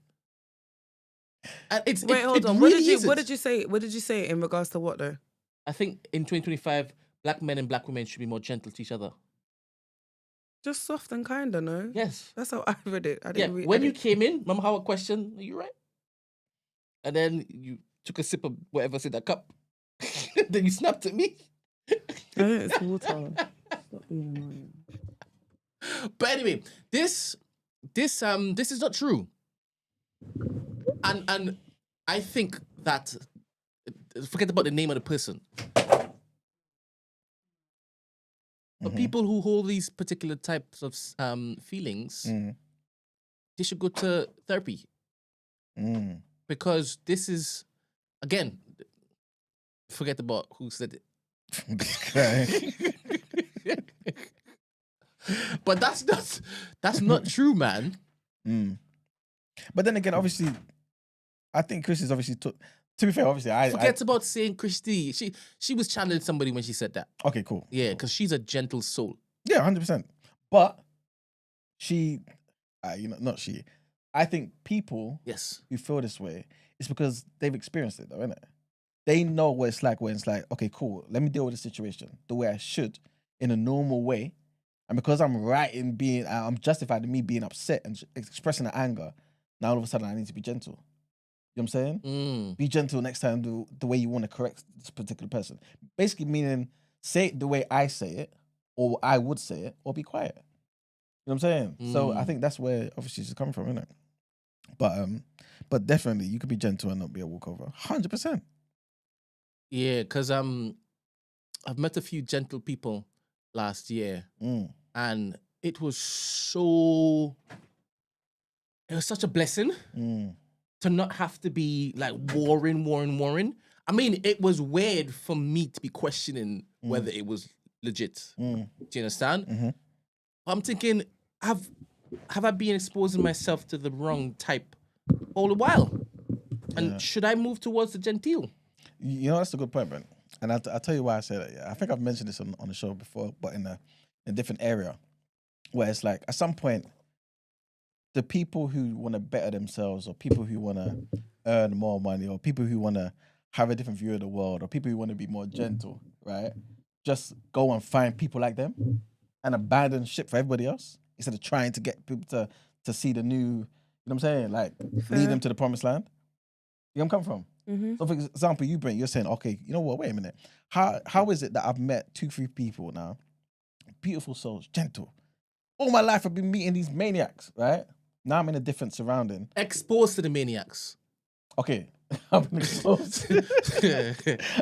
And Wait, hold on. Really What isn't. did you say? What did you say in regards to what though? I think in 2025, black men and black women should be more gentle to each other. Just soft and kind, no? Yes. That's how I read it. I Yeah. didn't read When you came in, remember how I questioned, are you right? And then you took a sip of whatever's in that cup. Then you snapped at me. I think it's water. Stop being annoying. But anyway, this is not true. And I think that forget about the name of the person. But people who hold these particular types of feelings, they should go to therapy. Because this is, again, forget about who said it. But that's not true, man. But then again, obviously, I think Chris is obviously to be fair, obviously, Forget about saying Christy. She was channeling somebody when she said that. Okay, cool. Yeah, because she's a gentle soul. Yeah, 100%. But she, not she. I think people Yes. who feel this way, it's because they've experienced it, though, innit? They know what it's like when it's like, okay, cool, let me deal with the situation the way I should in a normal way. And because I'm right in being, I'm justified in me being upset and expressing the anger, now all of a sudden I need to be gentle. You know what I'm saying? Be gentle next time the way you want to correct this particular person. Basically meaning say it the way I say it, or I would say it, or be quiet. You know what I'm saying? So I think that's where obviously she's coming from, isn't it? But definitely you could be gentle and not be a walkover. 100%. Yeah, because I've met a few gentle people last year, and it was such a blessing to not have to be like warring. I mean, it was weird for me to be questioning whether it was legit. Do you understand? I'm thinking, have I been exposing myself to the wrong type all the while? And should I move towards the genteel? You know, that's a good point, man. And I'll tell you why I say that. Yeah. I think I've mentioned this on the show before, but in a different area, where it's like, at some point, the people who want to better themselves, or people who want to earn more money, or people who want to have a different view of the world, or people who want to be more gentle, right? Just go and find people like them and abandon shit for everybody else instead of trying to get people to see the new, you know what I'm saying? Like, lead them to the promised land. You know where I'm coming from? So, for example, you're saying, okay, you know what? Wait a minute. How is it that I've met 2-3 people now, beautiful souls, gentle? All my life I've been meeting these maniacs, right? Now I'm in a different surrounding. Exposed to the maniacs. Okay, I've been exposed.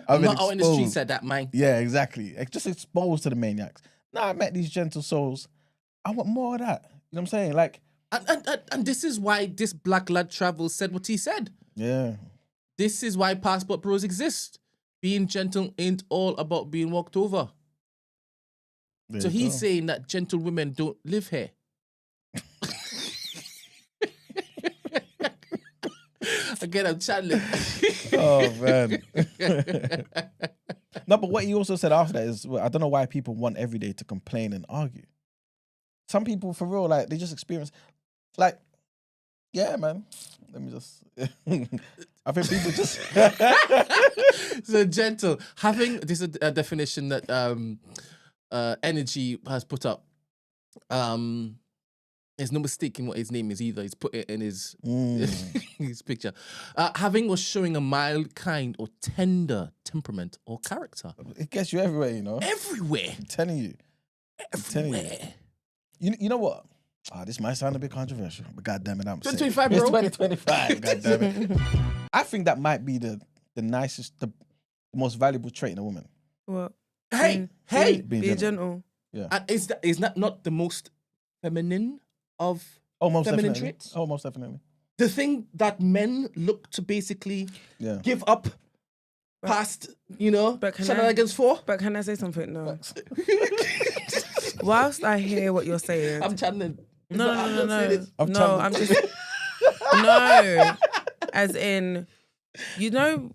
I'm not out in the streets at that, man. Yeah, exactly. Just exposed to the maniacs. Now I met these gentle souls. I want more of that. You know what I'm saying? Like, and this is why this black lad travel said what he said. Yeah. This is why passport bros exist. Being gentle ain't all about being walked over. There So you he's go. saying that gentle women don't live here. Again, I'm channeling. Oh man. No, but what he also said after that is, well, I don't know why people want every day to complain and argue. Some people, for real, like, they just experience, like, yeah, man. Let me just. I think people just. So gentle. Having this is a definition that Energy has put up. There's no mistaking what his name is either. He's put it in his his picture. Having or showing a mild, kind, or tender temperament or character. It gets you everywhere, you know. Everywhere. I'm telling you. Everywhere. You know what? This might sound a bit controversial, but goddamn it, I'm saying 2025, it's bro. 2025. Goddamn it. I think that might be the nicest, the most valuable trait in a woman. What? Hey. Being Be gentle. Yeah. Is that not the most feminine of Most feminine definitely. traits? Most definitely. The thing that men look to basically Yeah. give up past, you know, But can shenanigans for. But can I say something? No. Whilst I hear what you're saying, I'm channeling. no. I'm No, channeling. I'm just no. As in, you know,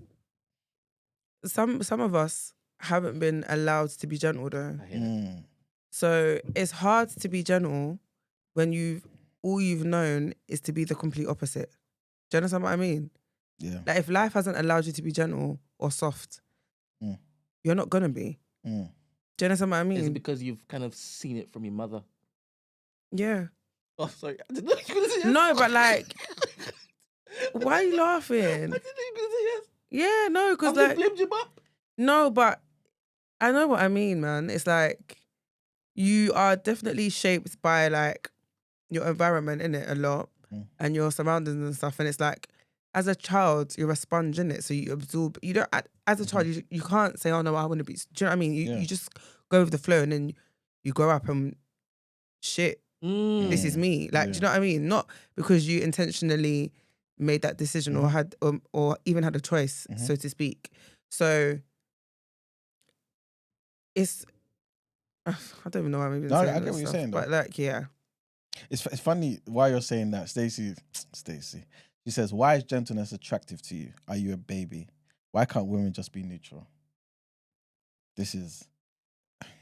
some of us haven't been allowed to be gentle though. I hear that. So it's hard to be gentle when all you've known is to be the complete opposite. Do you understand what I mean? Yeah. Like if life hasn't allowed you to be gentle or soft, you're not gonna be. Do you understand what I mean? Is it because you've kind of seen it from your mother? Yeah. Oh, sorry. I didn't know you were going to say yes. No, but like, why are you I laughing? didn't know you were going to say yes. Yeah, no, because I've like, blamed you, Bob. no, but I know what I mean, man. It's like you are definitely shaped by like your environment in it a lot and your surroundings and stuff. And it's like, as a child, you're a sponge in it, so you absorb. You don't. As a child, you can't say, "Oh no, I want to be." Do you know what I mean? You just go with the flow, and then you grow up and shit. This is me. Like, do you know what I mean? Not because you intentionally made that decision or had or even had a choice, so to speak. So it's. I don't even know why I'm even saying I get this what you're stuff, saying, though. but like, yeah. It's funny why you're saying that, Stacey. She says, "Why is gentleness attractive to you? Are you a baby? Why can't women just be neutral?" This is.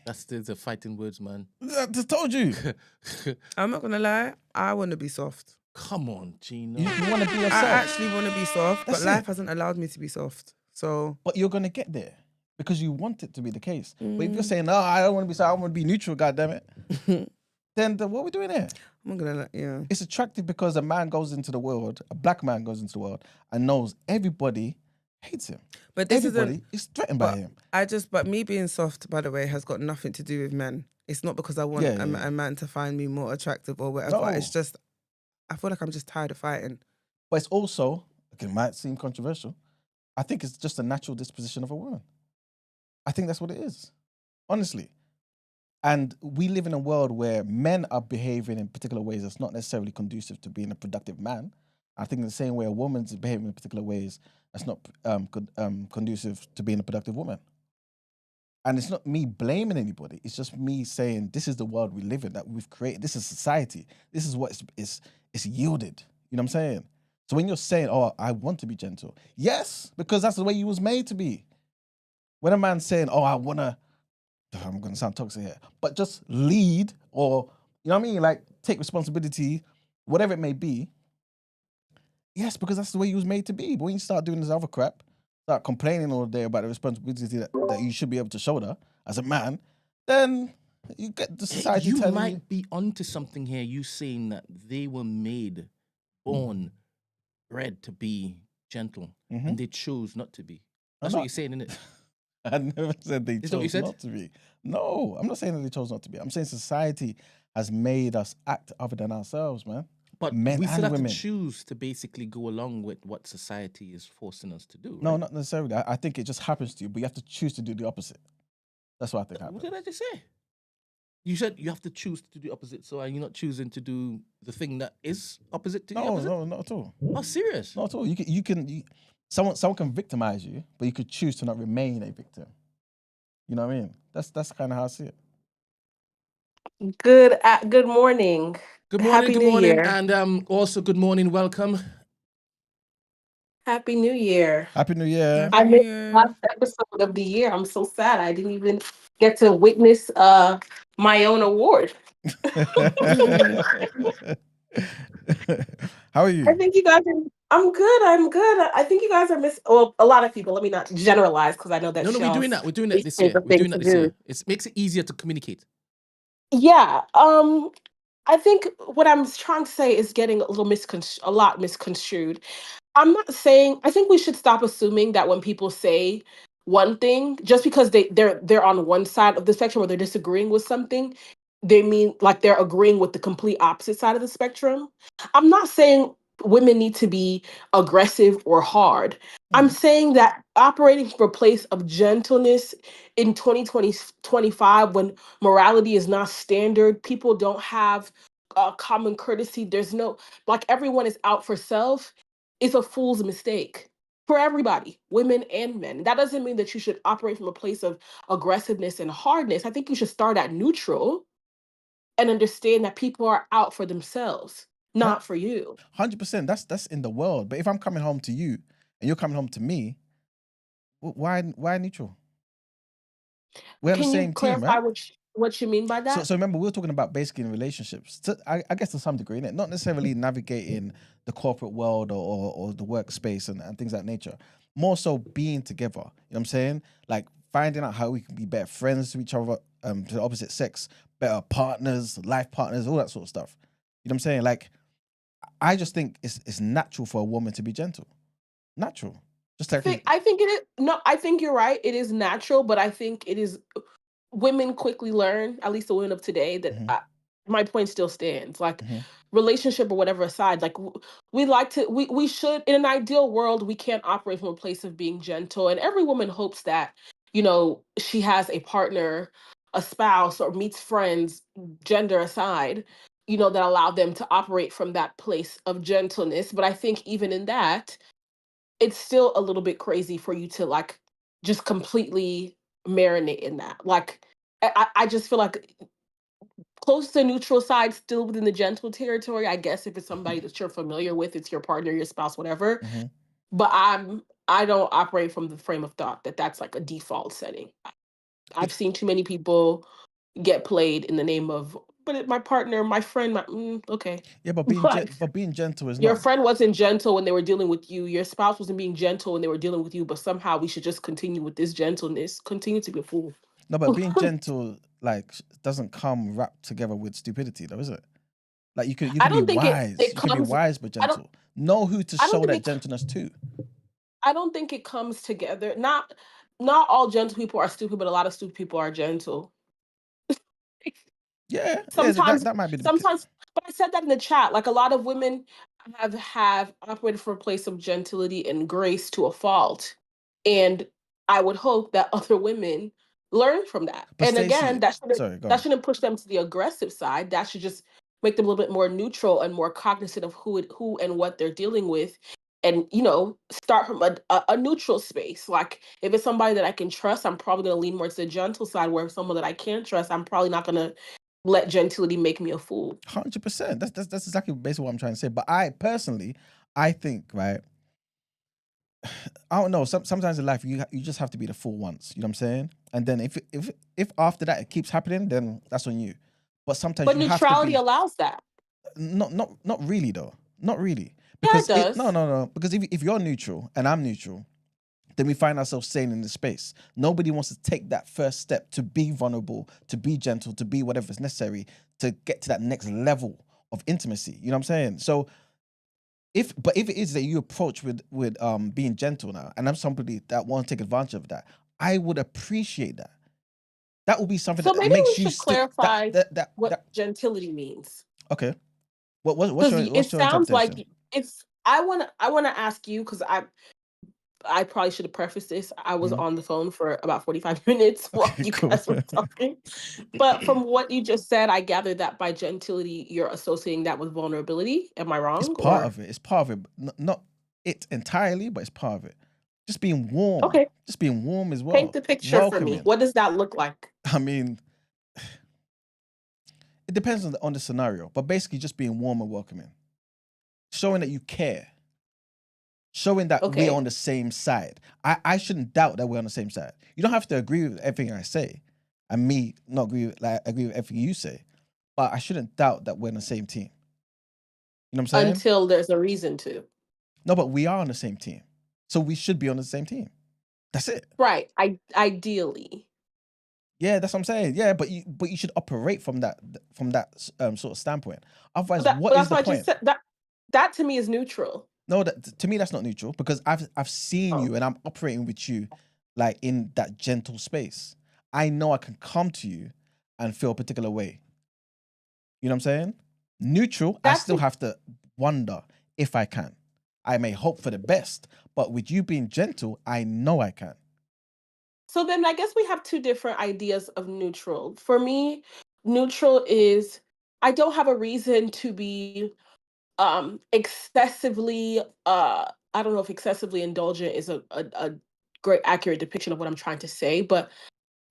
That's the fighting words, man. I just told you. I'm not gonna lie. I want to be soft. Come on, Gino. You want to be yourself. I actually want to be soft, That's but life it. hasn't allowed me to be soft. So, But you're gonna get there because you want it to be the case. But if you're saying, "No, I don't want to be soft. I want to be neutral," goddammit, then what are we doing here? I'm not gonna, yeah. It's attractive because a man goes into the world, a black man goes into the world, and knows everybody hates him. But this Everybody is threatened by him. But me being soft, by the way, has got nothing to do with men. It's not because I want a man to find me more attractive or whatever. No. It's just, I feel like I'm just tired of fighting. But it's also, it might seem controversial, I think it's just a natural disposition of a woman. I think that's what it is, honestly. And we live in a world where men are behaving in particular ways that's not necessarily conducive to being a productive man. I think in the same way a woman's behaving in particular ways that's not conducive to being a productive woman. And it's not me blaming anybody. It's just me saying this is the world we live in, that we've created. This is society. This is what it's yielded. You know what I'm saying? So when you're saying, "Oh, I want to be gentle," yes, because that's the way you was made to be. When a man's saying, "Oh, I want to," I'm going to sound toxic here, but just lead or, you know what I mean? Like take responsibility, whatever it may be. Yes, because that's the way you was made to be. But when you start doing this other crap, start complaining all day about the responsibility that you should be able to shoulder as a man, then you get the society You telling might be onto something here. You saying that they were made, born, bred to be gentle, and they chose not to be. That's what you're saying, isn't it? I never said they Is that what you chose said? not to be. No, I'm not saying that they chose not to be. I'm saying society has made us act other than ourselves, man. But Men we and still have women. to choose to basically go along with what society is forcing us to do. No, right? not necessarily. I think it just happens to you, but you have to choose to do the opposite. That's what I think What happens. did I just say? You said you have to choose to do the opposite. So are you not choosing to do the thing that is opposite to the opposite? No, not at all. Oh, serious? Not at all. Someone can victimize you, but you could choose to not remain a victim. You know what I mean? That's kind of how I see it. Good morning. Good morning, Happy good New morning, Year. and also good morning, welcome. Happy New Year. Happy New Year. I missed the last episode of the year. I'm so sad. I didn't even get to witness my own award. How are you? I think you guys are. I'm good. I think you guys are missing. Well, a lot of people. Let me not generalize because I know that. No, we're doing that. We're doing that least this year. favorite We're doing thing that to this year. do. It makes it easier to communicate. Yeah. I think what I'm trying to say is getting a lot misconstrued. I'm not saying. I think we should stop assuming that when people say one thing, just because they're on one side of the spectrum or they're disagreeing with something, they mean like they're agreeing with the complete opposite side of the spectrum. I'm not saying women need to be aggressive or hard. I'm saying that operating from a place of gentleness in 2025, when morality is not standard, people don't have common courtesy. There's no, like, everyone is out for self, is a fool's mistake. for everybody, women and men. That doesn't mean that you should operate from a place of aggressiveness and hardness. I think you should start at neutral and understand that people are out for themselves, Hun- not for you. 100%. That's in the world. But if I'm coming home to you and you're coming home to me, why neutral? We're on the Can you same team, clarify right? what you mean by that? So remember, we were talking about basically in relationships. I guess to some degree, innit? Not necessarily navigating the corporate world or the workspace and things of that nature. More so being together. You know what I'm saying? Like finding out how we can be better friends to each other, to the opposite sex, better partners, life partners, all that sort of stuff. You know what I'm saying? Like, I just think it's natural for a woman to be gentle. Natural. Just like I think it is. No, I think you're right. It is natural, but I think it is. Women quickly learn, at least the women of today, that my point still stands. Like relationship or whatever aside, like we like to, we should, in an ideal world, we can't operate from a place of being gentle. And every woman hopes that, she has a partner, a spouse, or meets friends, gender aside, that allow them to operate from that place of gentleness. But I think even in that, it's still a little bit crazy for you to like just completely marinate in that. Like, I just feel like close to neutral side, still within the gentle territory. I guess if it's somebody that you're familiar with, it's your partner, your spouse, whatever. But I don't operate from the frame of thought that that's like a default setting. I've seen too many people get played in the name of, but my partner, my friend, okay. Yeah, but being gentle is Your not. friend wasn't gentle when they were dealing with you. Your spouse wasn't being gentle when they were dealing with you. But somehow we should just continue with this gentleness. Continue to be a fool. No, but being gentle like doesn't come wrapped together with stupidity, though, is it? Like you I can be don't think wise. it You can be comes. wise but I don't. gentle. Know who to I don't show think that it. gentleness to. I don't think it comes together. Not all gentle people are stupid, but a lot of stupid people are gentle. Yeah, Sometimes, that might be the sometimes, but I said that in the chat. Like a lot of women have operated from a place of gentility and grace to a fault, and I would hope that other women learn from that. But And Stacey, again, that sorry, go that on. shouldn't push them to the aggressive side. That should just make them a little bit more neutral and more cognizant of who and what they're dealing with, and start from a neutral space. Like if it's somebody that I can trust, I'm probably going to lean more to the gentle side. Where if someone that I can't trust, I'm probably not going to let gentility make me a fool. 100%. That's exactly basically what I'm trying to say. But I personally, I think, right, I don't know. Sometimes in life you just have to be the fool once. You know what I'm saying? And then if after that it keeps happening, then that's on you. But sometimes But you have to neutrality be allows that. not really though. Not really. Yeah, it Because does. no. Because if you're neutral and I'm neutral, then we find ourselves staying in this space. Nobody wants to take that first step to be vulnerable, to be gentle, to be whatever is necessary to get to that next level of intimacy. You know what I'm saying? So if it is that you approach with being gentle now, and I'm somebody that won't take advantage of that, I would appreciate that. That will be something So that maybe we makes you should still clarify what that. gentility means. Okay. What's Because it your sounds like interpretation? it's I wanna ask you, because I probably should have prefaced this. I was Mhm. on the phone for about 45 minutes while Okay, you cool. guys were talking. But from what you just said, I gathered that by gentility, you're associating that with vulnerability. Am I It's wrong? part Or of it. It's part of it. Not it entirely, but it's part of it. Just being warm. okay, Just being warm as paint well. the picture for me. Welcoming. What does that look like? I mean, it depends on the scenario, but basically just being warm and welcoming. Showing that you care. Showing that we're Okay. on the same side. I shouldn't doubt that we're on the same side. You don't have to agree with everything I say, and me not agree with everything you say, but I shouldn't doubt that we're on the same team. You know what I'm saying? Until there's a reason to. No, but we are on the same team, so we should be on the same team. That's it. Right. Ideally. Yeah, that's what I'm saying. Yeah, but you should operate from that sort of standpoint. Otherwise, But what is that's the what I just point? said. That to me is neutral. No, to me that's not neutral because I've seen Oh. you and I'm operating with you like in that gentle space. I know I can come to you and feel a particular way. You know what I'm saying? Neutral, I That's still have to wonder if I can. I may hope for the best, but with you being gentle, I know I can. So then I guess we have two different ideas of neutral. For me, neutral is I don't have a reason to be excessively I don't know if excessively indulgent is a great accurate depiction of what I'm trying to say, but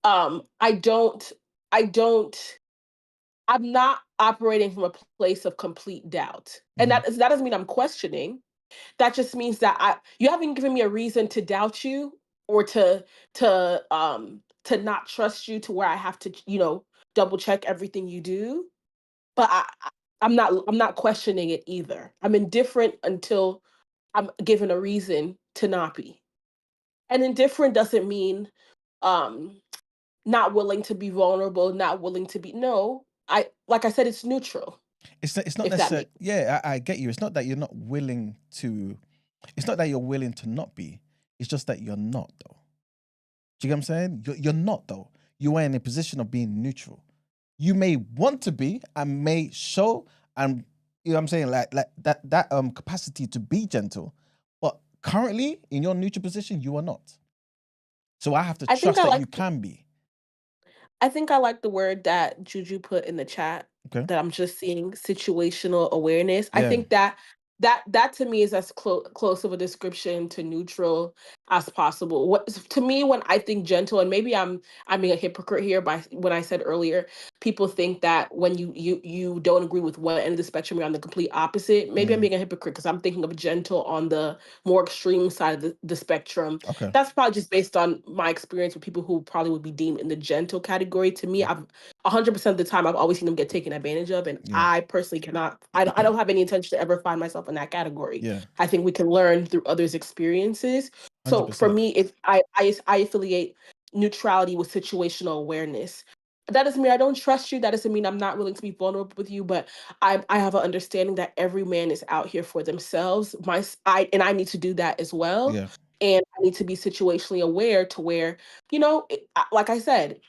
I don't I don't I'm not operating from a place of complete doubt. And Mhm. that doesn't mean I'm questioning. That just means that you haven't given me a reason to doubt you or to not trust you to where I have to, double check everything you do. But I'm not questioning it either. I'm indifferent until I'm given a reason to not be. And indifferent doesn't mean um not willing to be vulnerable, not willing to be no. I like I said, it's neutral, It's not if that necessarily. makes Yeah, I get you. It's not that you're not willing to. It's not that you're willing to not be. It's just that you're not though. Do you get what I'm saying? You're not though. You are in a position of being neutral. You may want to be and may show and you know what I'm saying like that capacity to be gentle, but currently in your neutral position you are not. So I have to I think trust I that like you can be. I think I like the word that Juju put in the chat, Okay. that I'm just seeing situational awareness. I Yeah. think that to me is as close of a description to neutral as possible. What to me when I think gentle, and maybe I'm being a hypocrite here by when I said earlier, people think that when you don't agree with one end of the spectrum, you're on the complete opposite. Maybe I'm Mm. being a hypocrite because I'm thinking of gentle on the more extreme side of the spectrum. Okay. That's probably just based on my experience with people who probably would be deemed in the gentle category. To me, I've 100% of the time I've always seen them get taken advantage of, and Yeah. I personally cannot. I don't have any intention to ever find myself in that category. Yeah. I think we can learn through others' experiences. So for 100%. me, if I affiliate neutrality with situational awareness. That doesn't mean I don't trust you. That doesn't mean I'm not willing to be vulnerable with you. But I have an understanding that every man is out here for themselves. I need to do that as well. Yeah. And I need to be situationally aware to where, like I said,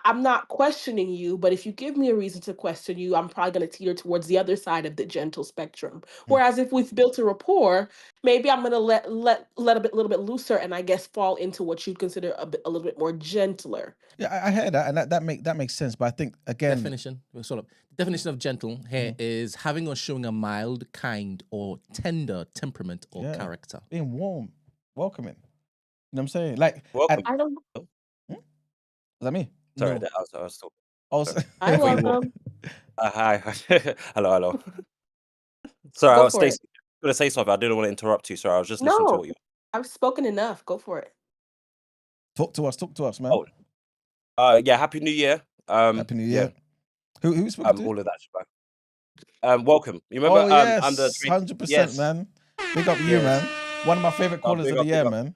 I'm not questioning you, but if you give me a reason to question you, I'm probably going to teeter towards the other side of the gentle spectrum. Mm. Whereas if we've built a rapport, maybe I'm going to let little bit looser, and I guess fall into what you'd consider a little bit more gentler. Yeah, I hear that, and that makes sense. But I think again, The definition of gentle here is having or showing a mild, kind, or tender temperament or yeah, character. being warm, welcoming. You know what I'm saying? Like, Welcome. I don't. is that me? Sorry, No. I was talking. Also, I Before you love walk. them. Hi. Hello. Sorry, I Go was for it. Stacey. I'm gonna say something. I didn't want to interrupt you. Sorry, I was just listening to No, what you. I've spoken enough. Go for it. talk to us, man. Yeah. Happy New Year. Happy New Yeah. Year. Who we spoken to? All of that. Welcome. You remember? Oh I'm the yes, 100%, yes. man. Big up you, Yes. man. One of my favorite callers Big of the up, year, big up. man.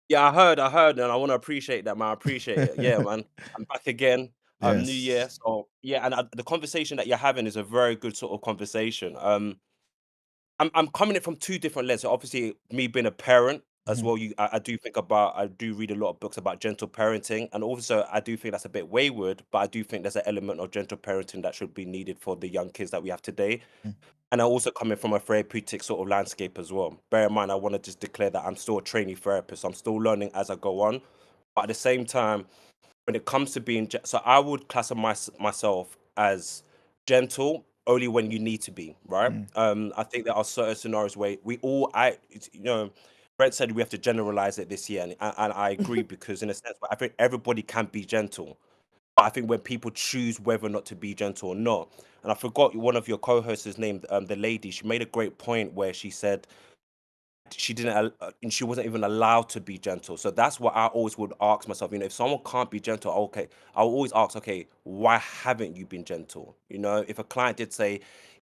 Yeah, I heard, and I want to appreciate that, man. I appreciate it. Yeah, man. I'm back again. New Year. Yes. So yeah, and the conversation that you're having is a very good sort of conversation. I'm coming it from two different lenses. Obviously, me being a parent as Mhm. well. I do read a lot of books about gentle parenting, and also I do think that's a bit wayward. But I do think there's an element of gentle parenting that should be needed for the young kids that we have today. Mm. And I also coming from a therapeutic sort of landscape as well. Bear in mind, I want to just declare that I'm still a trainee therapist. I'm still learning as I go on. But at the same time, when it comes to being so I would classify myself as gentle only when you need to be, right? I think there are certain scenarios where Brett said we have to generalize it this year, and I agree because in a sense, I think everybody can be gentle. But I think when people choose whether or not to be gentle or not, and I forgot one of your co-hosts' name, the lady, she made a great point where she said she didn't and she wasn't even allowed to be gentle. So that's what I always would ask myself, if someone can't be gentle, okay, I'll always ask, okay, why haven't you been gentle? If a client did say,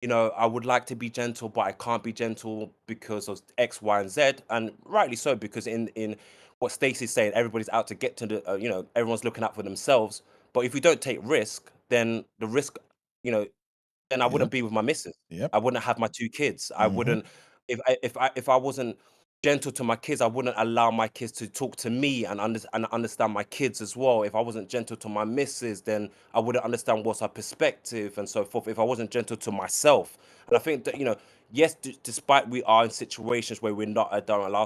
I would like to be gentle but I can't be gentle because of X, Y, and Z, and rightly so, because in what Stacey's saying, everybody's out to get to the everyone's looking out for themselves. But if we don't take risk, then the risk, then I wouldn't Yep. be with my missus. Yep. I wouldn't have my two kids. I Mhm. wouldn't if I wasn't gentle to my kids, I wouldn't allow my kids to talk to me and understand my kids as well. If I wasn't gentle to my missus, then I wouldn't understand what's her perspective and so forth. If I wasn't gentle to myself, and I think that yes, despite we are in situations where we're not don't allow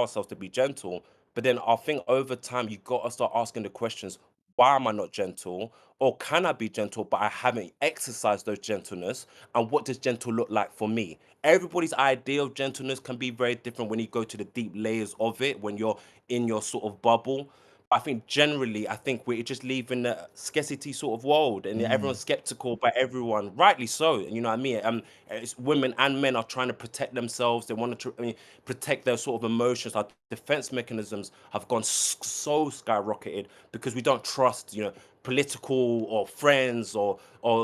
ourselves to be gentle, but then I think over time you got to start asking the questions. why am I not gentle? Or can I be gentle, but I haven't exercised those gentleness? And what does gentle look like for me? Everybody's idea of gentleness can be very different when you go to the deep layers of it, when you're in your sort of bubble. I think generally, I think we're just leaving a scarcity sort of world, and everyone's skeptical, but everyone, rightly so. You know what I mean? It's women and men are trying to protect themselves. They want to protect their sort of emotions. Our defense mechanisms have gone so skyrocketed because we don't trust, political or friends or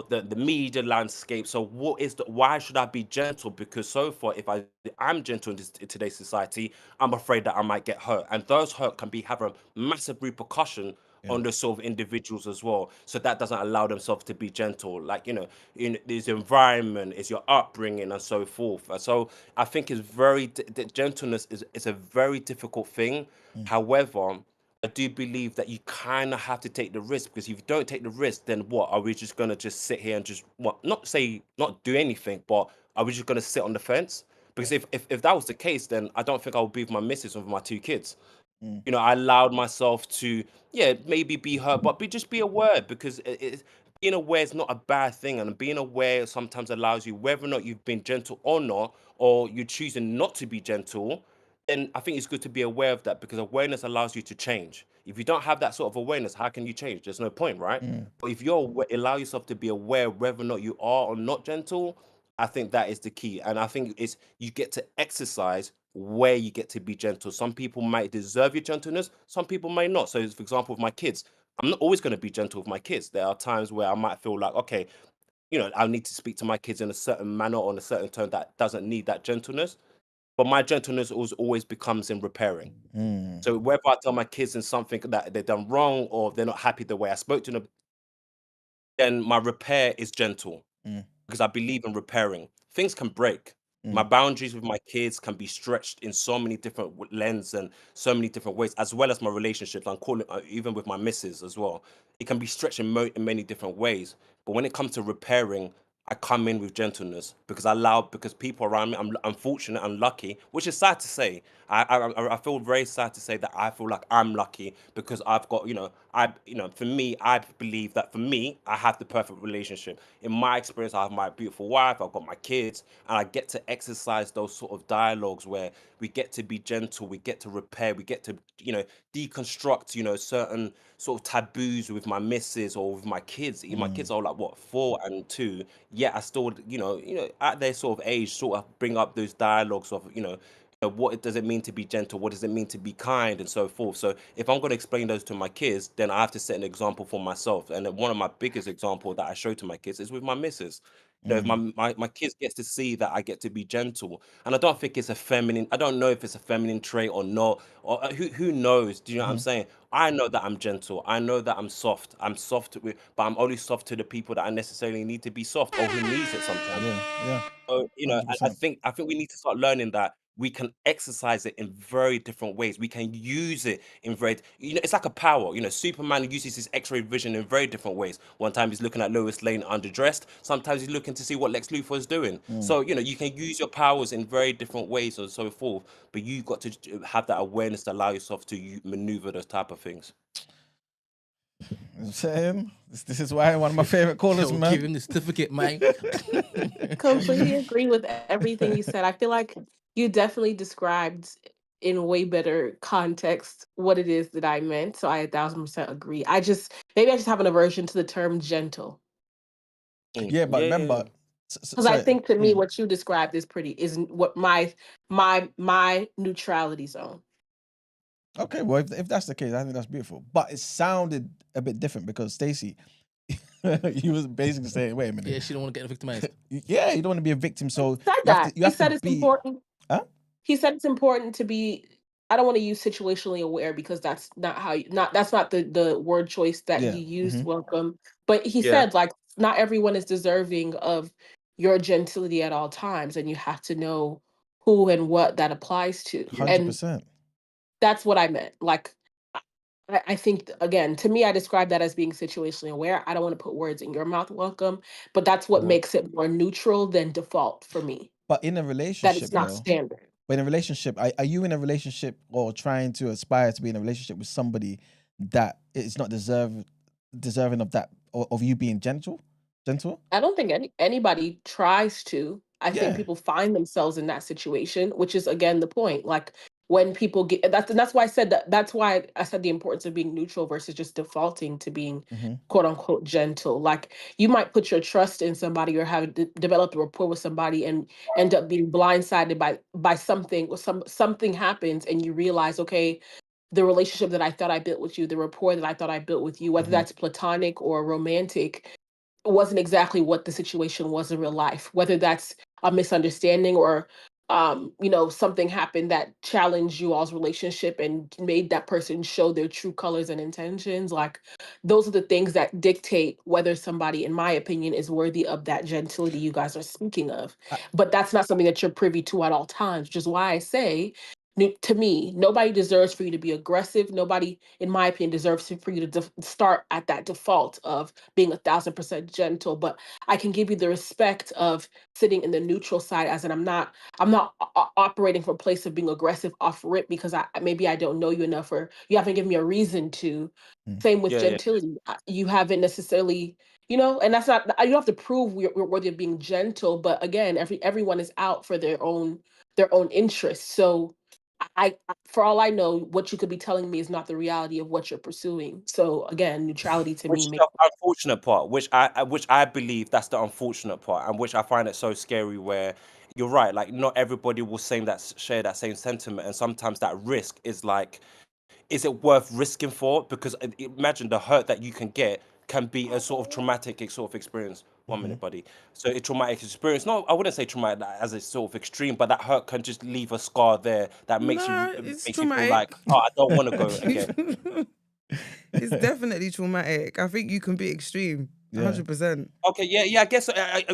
the media landscape. So why should I be gentle? Because so far, if I'm gentle in today's society, I'm afraid that I might get hurt, and those hurt can have a massive repercussion on the sort of individuals as well. So that doesn't allow themselves to be gentle. Like, in this environment, is your upbringing and so forth. So I think it's the gentleness is a very difficult thing. However, I do believe that you kind of have to take the risk, because if you don't take the risk, then what are we just gonna just sit here and just not do anything, but are we just gonna sit on the fence? Because if that was the case, then I don't think I would be with my missus and with my 2 kids. I allowed myself to, maybe be hurt, but just be aware, because being aware is not a bad thing, and being aware sometimes allows you, whether or not you've been gentle or not, or you're choosing not to be gentle, then I think it's good to be aware of that, because awareness allows you to change. If you don't have that sort of awareness, how can you change? There's no point, right? But if allow yourself to be aware whether or not you are or not gentle, I think that is the key. And I think you get to exercise where you get to be gentle. Some people might deserve your gentleness, some people may not. So, for example, with my kids, I'm not always going to be gentle with my kids. There are times where I might feel like, okay, I need to speak to my kids in a certain manner or in a certain tone that doesn't need that gentleness. But my gentleness always becomes in repairing. So whether I tell my kids in something that they've done wrong, or they're not happy the way I spoke to them, then my repair is gentle, because I believe in repairing. Things can break. My boundaries with my kids can be stretched in so many different lens and so many different ways, as well as my relationships. I'm calling even with my missus as well. It can be stretched in many different ways. But when it comes to repairing, I come in with gentleness, because people around me, I'm fortunate and lucky, which is sad to say. I feel very sad to say that I feel like I'm lucky, because I've got, for me, I believe that for me, I have the perfect relationship. In my experience, I have my beautiful wife, I've got my kids, and I get to exercise those sort of dialogues where we get to be gentle, we get to repair, we get to, deconstruct, certain sort of taboos with my missus or with my kids. My kids are like, what, 4 and 2. Yet I still, at their sort of age, sort of bring up those dialogues of, what does it mean to be gentle? What does it mean to be kind, and so forth? So if I'm going to explain those to my kids, then I have to set an example for myself. And then one of my biggest example that I show to my kids is with my missus. If my kids gets to see that I get to be gentle, and I don't think it's a feminine. I don't know if it's a feminine trait or not, or who knows? Do you know what I'm saying? I know that I'm gentle. I know that I'm soft. I'm soft but I'm only soft to the people that I necessarily need to be soft, or who needs it sometimes. Yeah. So, I 100%. think we need to start learning that we can exercise it in very different ways. We can use it in it's like a power. Superman uses his X-ray vision in very different ways. One time he's looking at Lois Lane underdressed. Sometimes he's looking to see what Lex Luthor is doing. So, you can use your powers in very different ways and so forth. But you got to have that awareness to allow yourself to maneuver those type of things. I'm saying this is why one of my favorite callers, Yo, man. give him the certificate, man. Completely agree with everything you said. I feel like you definitely described in way better context what it is that I meant. So I 1,000% agree. Maybe I just have an aversion to the term gentle. Yeah, but remember, Because I think to me what you described is what my neutrality zone. Okay, well, if that's the case, I think that's beautiful. But it sounded a bit different because Stacey, you was basically saying, "Wait a minute, Yeah, she don't want to get victimized. yeah, you don't want to be a victim, so He said that. you have to it's be." important. Huh? He said it's important to be. I don't want to use situationally aware because that's not that's not the word choice that Yeah. you used. Welcome, but he Yeah. said like not everyone is deserving of your gentility at all times, and you have to know who and what that applies to. 100%. That's what I meant. Like, I think, again, to me, I describe that as being situationally aware. I don't want to put words in your mouth, welcome, but that's what makes it more neutral than default for me. But in a That relationship, it's not though, standard. but in a relationship, are you in a relationship or trying to aspire to be in a relationship with somebody that is not deserving of that, or of you being gentle? I don't think anybody tries to. I think Yeah. people find themselves in that situation, which is again the point. Like when people get that's why I said that. That's why I said the importance of being neutral versus just defaulting to being Mm-hmm. quote unquote gentle. Like you might put your trust in somebody or have developed a rapport with somebody and end up being blindsided by something, or something happens and you realize, okay, the relationship that I thought I built with you, the rapport that I thought I built with you, whether Mm-hmm. that's platonic or romantic, wasn't exactly what the situation was in real life, whether that's a misunderstanding or something happened that challenged you all's relationship and made that person show their true colors and intentions. Like those are the things that dictate whether somebody, in my opinion, is worthy of that gentility you guys are speaking of. I- But that's not something that you're privy to at all times, which is why I say, to me, nobody deserves for you to be aggressive. Nobody, in my opinion, deserves for you to start at that default of being 1,000% gentle. But I can give you the respect of sitting in the neutral side, as in I'm not operating from a place of being aggressive off rip because maybe I don't know you enough or you haven't given me a reason to. Mm. Same with Yeah, yeah. gentility. You haven't necessarily, and that's not, you don't have to prove we're worthy of being gentle. But again, everyone is out for their own interests. So for all I know, what you could be telling me is not the reality of what you're pursuing. So again, neutrality to Which me is makes. the unfortunate part, which I believe that's the unfortunate part, and which I find it so scary. Where you're right, like not everybody will share that same sentiment, and sometimes that risk is like, is it worth risking for? Because imagine the hurt that you can get can be a sort of traumatic sort of experience. One Mhm. minute, buddy. So a traumatic experience. No, I wouldn't say traumatic as a sort of extreme, but that hurt can just leave a scar there that makes No, it's makes you feel like, traumatic. oh, I don't want to go again. It's definitely traumatic. I think you can be extreme, Yeah. 100%. Okay, yeah. I guess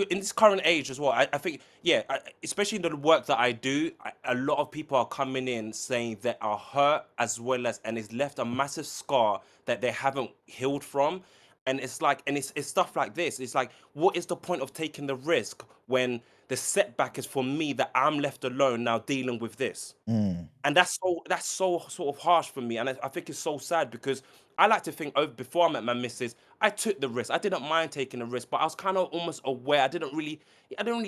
in this current age as well, I think, yeah, especially in the work that I do, a lot of people are coming in saying they are hurt as well as, and it's left a massive scar that they haven't healed from. And it's like, and it's stuff like this. It's like, what is the point of taking the risk when the setback is for me that I'm left alone now dealing with this? Mm. And that's so sort of harsh for me, and I think it's so sad because I like to think, oh, before I met my missus, I took the risk. I didn't mind taking the risk, but I was kind of almost aware. I didn't really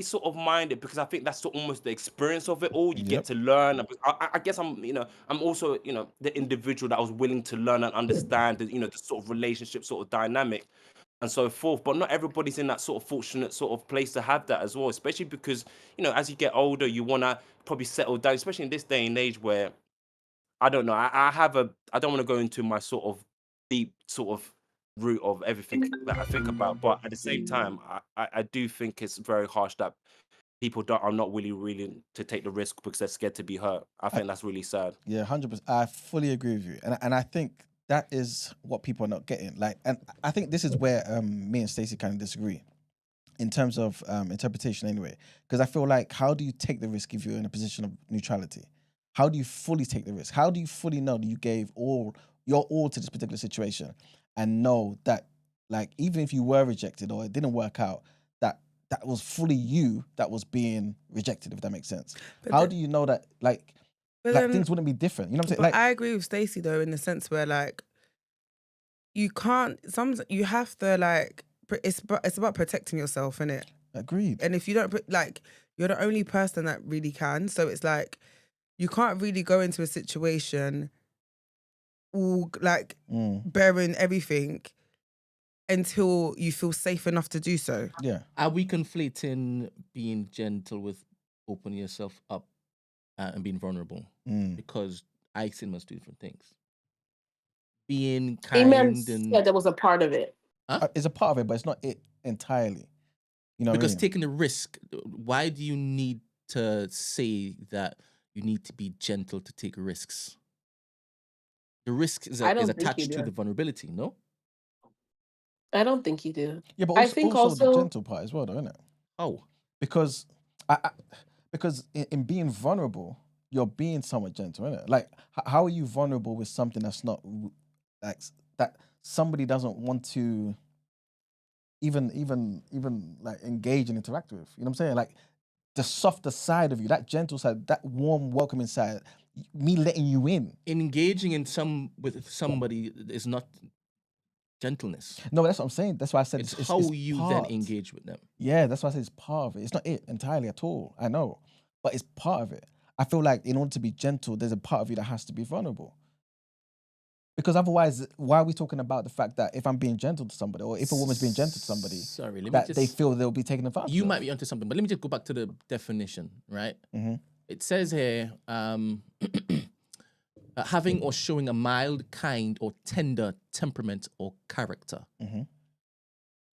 sort of mind it because I think that's almost the experience of it all. You get Yep. to learn. I guess I'm also the individual that was willing to learn and understand the sort of relationship sort of dynamic and so forth. But not everybody's in that sort of fortunate sort of place to have that as well, especially because, as you get older, you want to probably settle down, especially in this day and age where I don't know. I don't want to go into my sort of deep sort of root of everything that I think about, but at the same time, I do think it's very harsh that people are not really willing to take the risk because they're scared to be hurt. I think that's really sad. Yeah, 100%. I fully agree with you, and I think that is what people are not getting. Like, and I think this is where me and Stacey kind of disagree in terms of interpretation, anyway. Because I feel like, how do you take the risk if you're in a position of neutrality? How do you fully take the risk? How do you fully know that you gave your all to this particular situation, and know that, like, even if you were rejected or it didn't work out, that was fully you that was being rejected, if that makes sense. But How the- do you know that, like But like then, things wouldn't be different? You know what I'm saying? but Like, I agree with Stacey though, in the sense where like you can't. You have to like. It's about protecting yourself, innit? agreed. And if you don't like, you're the only person that really can. So it's like you can't really go into a situation all like bearing everything until you feel safe enough to do so. Yeah. Are we conflating being gentle with opening yourself up and being vulnerable? Because I see them as two different things. Being Amen kind and said that was a part of it. It's a part of it, but it's not it entirely. You know what I because mean? taking the risk, why do you need to say that you need to be gentle to take risks? The risk is I don't think you attached to do. the vulnerability, no? I don't think you do. Yeah, but I also, think the also gentle part as well, though, isn't it? Oh, Because because in being vulnerable, you're being somewhat gentle, isn't it? Like, how are you vulnerable with something that's not like that somebody doesn't want to even like engage and interact with? You know what I'm saying? Like, the softer side of you, that gentle side, that warm, welcoming side, me letting you in. engaging with somebody is not gentleness. No, that's what I'm saying. That's why I said It's how you then part. engage with them. Yeah, that's why I said it's part of it. It's not it entirely at all. I know, but it's part of it. I feel like in order to be gentle, there's a part of you that has to be vulnerable. Because otherwise, why are we talking about the fact that if I'm being gentle to somebody, or if a woman's being gentle to somebody, Sorry, let me that just. they feel they'll be taken advantage You of? might be onto something, but let me just go back to the definition, right? Mm-hmm. It says here, having or showing a mild, kind, or tender temperament or character. Mm-hmm.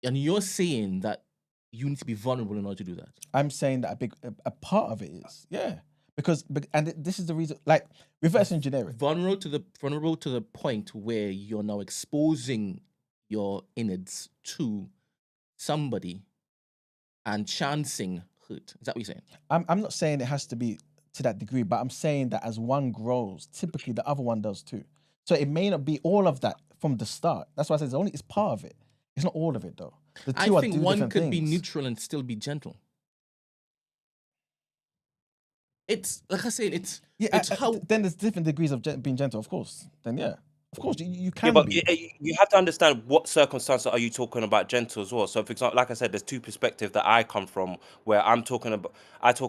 And you're saying that you need to be vulnerable in order to do that. I'm saying that a part of it is, yeah. Because this is the reason, like reverse engineering. Vulnerable to the point where you're now exposing your innards to somebody and chancing hurt. Is that what you're saying? I'm not saying it has to be to that degree, but I'm saying that as one grows, typically the other one does too. So it may not be all of that from the start. That's why I said it's part of it. It's not all of it though. The two I are think two one different could be things. neutral and still be gentle. It's like I said, it's how. Then there's different degrees of being gentle, of course. Then yeah, of course you can Yeah, but be. you have to understand what circumstances are you talking about gentle as well. So, for example, like I said, there's two perspectives that I come from, where I talk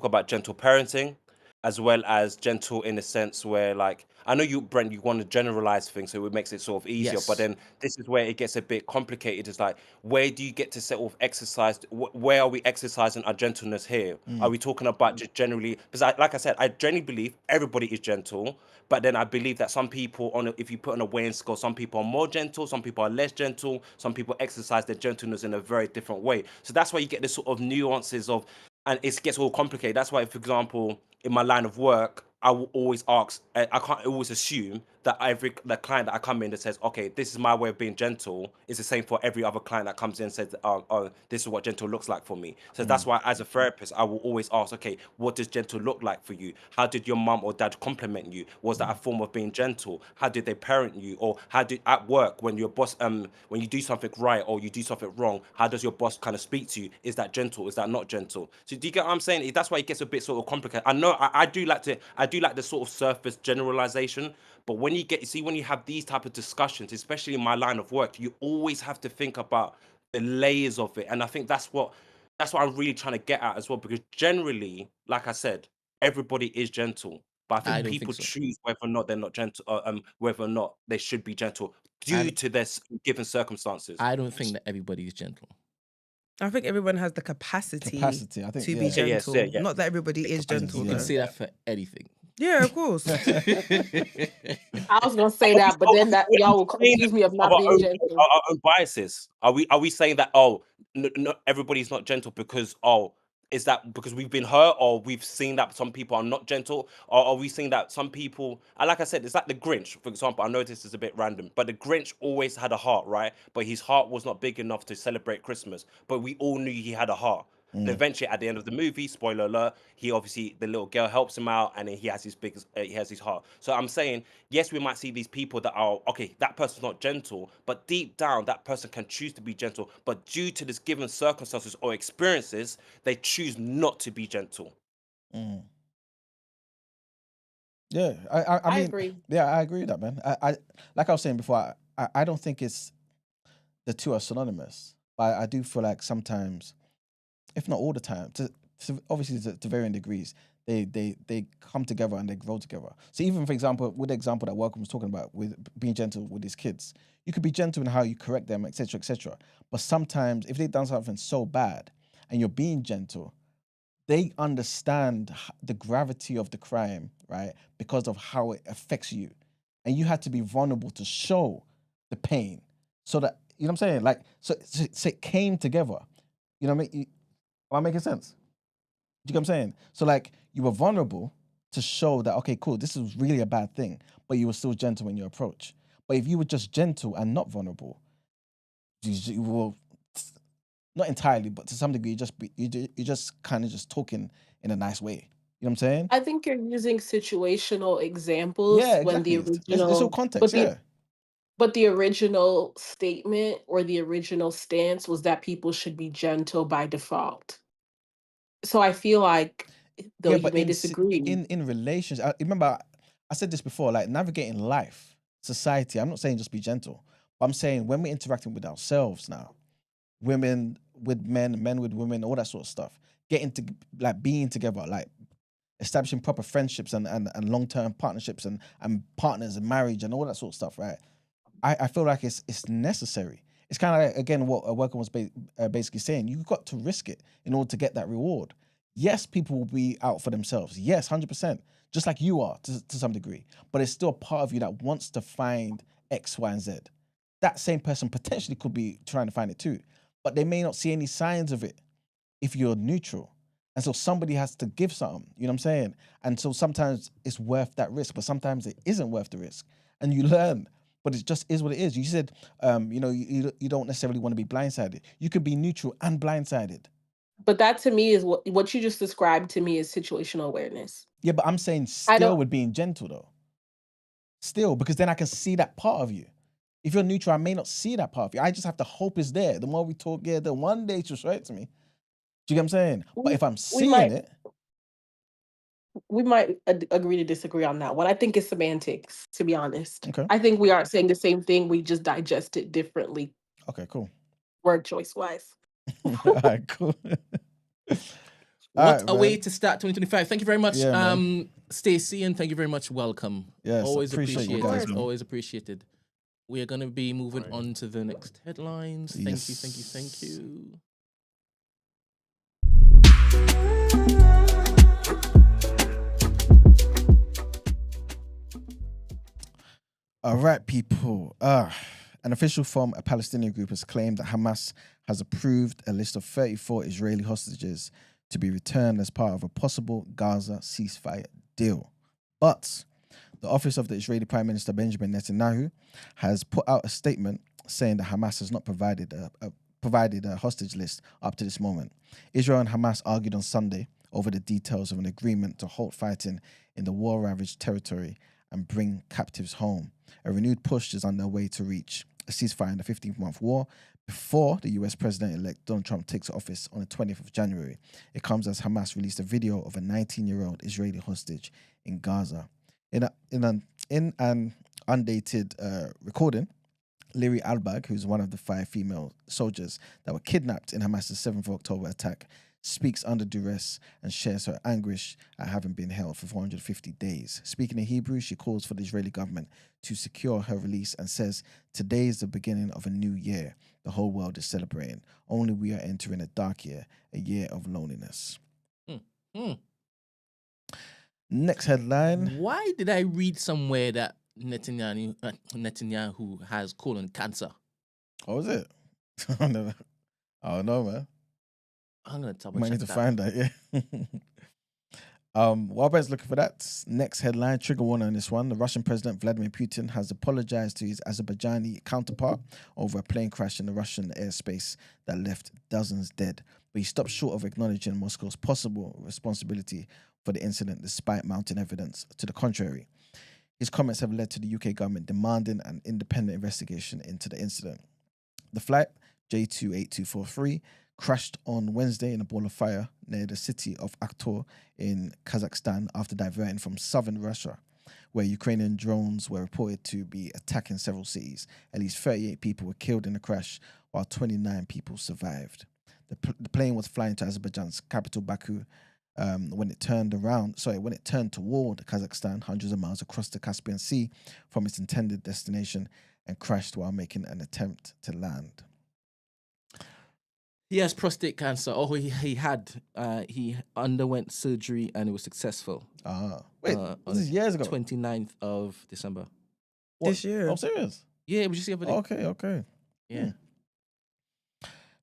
about gentle parenting, as well as gentle in the sense where, like, I know you, Brent, you want to generalize things, so it makes it sort of easier. Yes. But then this is where it gets a bit complicated. It's like, where do you get to sort of exercise? Where are we exercising our gentleness here? Are we talking about just generally? Because, like I said, I generally believe everybody is gentle. But then I believe that some people, if you put on a weighing scale, some people are more gentle, some people are less gentle, some people exercise their gentleness in a very different way. So that's why you get this sort of nuances of, and it gets all complicated. That's why, for example, in my line of work, I will always ask, I can't always assume that the client that I come in that says, okay, this is my way of being gentle, is the same for every other client that comes in and says, oh, this is what gentle looks like for me. So that's why, as a therapist, I will always ask, okay, what does gentle look like for you? How did your mum or dad compliment you? Was that a form of being gentle? How did they parent you? Or how did at work, when your boss, when you do something right or you do something wrong, how does your boss kind of speak to you? Is that gentle? Is that not gentle? So do you get what I'm saying? That's why it gets a bit sort of complicated. I know I do like the sort of surface generalization, but when you have these type of discussions, especially in my line of work, you always have to think about the layers of it. And I think that's what I'm really trying to get at as well, because generally, like I said, everybody is gentle. But I I think don't think people so. choose whether or not they're not gentle, whether or not they should be gentle due And to their given circumstances. I don't think that everybody is gentle. I think everyone has the capacity I think to yeah. be Yeah, yes, gentle. yeah. Not that everybody The is capacity, gentle, You yeah. can though. say that for anything. Yeah, of course. I was gonna say that, but then that y'all will accuse me of not being gentle. Our own biases. Are we saying that no, everybody's not gentle because is that because we've been hurt, or we've seen that some people are not gentle, or are we saying that some people, and like I said, it's like the Grinch, for example. I know this is a bit random, but the Grinch always had a heart, right? But his heart was not big enough to celebrate Christmas, but we all knew he had a heart. And eventually, at the end of the movie, spoiler alert, the little girl helps him out, and then he has his heart. So I'm saying, yes, we might see these people that are okay. That person's not gentle, but deep down, that person can choose to be gentle. But due to this given circumstances or experiences, they choose not to be gentle. Yeah, I I mean, agree. yeah, I agree with that, man. I like I was saying before, I don't think it's the two are synonymous, but I do feel like sometimes, if not all the time, obviously to varying degrees, they come together and they grow together. So even for example, with the example that Welcome was talking about with being gentle with his kids, you could be gentle in how you correct them, etc., etc. But sometimes if they've done something so bad and you're being gentle, they understand the gravity of the crime, right? Because of how it affects you. And you had to be vulnerable to show the pain so that, you know what I'm saying? Like, so it came together. You know what I mean? Am I making sense? Do you get what I'm saying? So like, you were vulnerable to show that, okay, cool, this is really a bad thing, but you were still gentle in your approach. But if you were just gentle and not vulnerable, you will, not entirely, but to some degree, you just kind of just talking in a nice way. You know what I'm saying? I think you're using situational examples Yeah, when the exactly. It's all context, yeah. but the original statement or the original stance was that people should be gentle by default. So I feel like, though Yeah, you but may disagree, in relations, I remember I said this before, like navigating life, society. I'm not saying just be gentle, But I'm saying when we're interacting with ourselves now, women with men, men with women, all that sort of stuff, getting to like being together, like establishing proper friendships and long-term partnerships and partners and marriage and all that sort of stuff, right? I feel like it's necessary. It's kind of like, again, what Worker was basically saying. You've got to risk it in order to get that reward. Yes, people will be out for themselves. Yes, 100%. Just like you are to some degree. But it's still a part of you that wants to find X, Y, and Z. That same person potentially could be trying to find it too. But they may not see any signs of it if you're neutral. And so somebody has to give something, you know what I'm saying? And so sometimes it's worth that risk, but sometimes it isn't worth the risk. And you learn, but it just is what it is. You said, you don't necessarily want to be blindsided. You could be neutral and blindsided. But that to me is what you just described to me is situational awareness. Yeah, but I'm saying I still don't. with being gentle though. Still, because then I can see that part of you. If you're neutral, I may not see that part of you. I just have to hope it's there. The more we talk, yeah, then one day she'll show it to me. Do you get what I'm saying? But if I'm We seeing might it, agree to disagree on that one. I think it's semantics, to be honest. okay, I think we aren't saying the same thing. We just digest it differently, okay, cool. word choice wise. All right, cool. What Alright, a way man. to start 2025. Thank you very much, Yeah, man. Stacey, and thank you very much. Welcome. Yes, Always appreciate you appreciated. guys, man. Always appreciated. We are going to be moving on to the next headlines. Thank you, thank you, thank Yes. you. All right, people. An official from a Palestinian group has claimed that Hamas has approved a list of 34 Israeli hostages to be returned as part of a possible Gaza ceasefire deal. But the office of the Israeli Prime Minister Benjamin Netanyahu has put out a statement saying that Hamas has not provided a hostage list up to this moment. Israel and Hamas argued on Sunday over the details of an agreement to halt fighting in the war-ravaged territory and bring captives home. A renewed push is underway to reach a ceasefire in the 15-month war before the US President-elect Donald Trump takes office on the 20th of January. It comes as Hamas released a video of a 19-year-old Israeli hostage in Gaza. In an undated recording, Liri Albag, who's one of the 5 female soldiers that were kidnapped in Hamas's 7th of October attack, speaks under duress and shares her anguish at having been held for 450 days. Speaking in Hebrew, she calls for the Israeli government to secure her release and says, "Today is the beginning of a new year. The whole world is celebrating. Only we are entering a dark year, a year of loneliness." Next headline. Why did I read somewhere that Netanyahu has colon cancer? What was it? I don't know, man. I'm gonna double Might check need to that. find that, yeah. While Ben's looking for that, next headline, trigger warning on this one. The Russian President Vladimir Putin has apologized to his Azerbaijani counterpart over a plane crash in the Russian airspace that left dozens dead. But he stopped short of acknowledging Moscow's possible responsibility for the incident, despite mounting evidence to the contrary. His comments have led to the UK government demanding an independent investigation into the incident. The flight, J28243, crashed on Wednesday in a ball of fire near the city of Aktau in Kazakhstan after diverting from southern Russia, where Ukrainian drones were reported to be attacking several cities. At least 38 people were killed in the crash, while 29 people survived. The plane was flying to Azerbaijan's capital, Baku, when it turned toward Kazakhstan, hundreds of miles across the Caspian Sea from its intended destination, and crashed while making an attempt to land. He has prostate cancer. Oh, he underwent surgery and it was successful. Wait, on this is years ago. 29th of December. What? This year. Oh, serious? Yeah, it was just the other day. Okay. Yeah.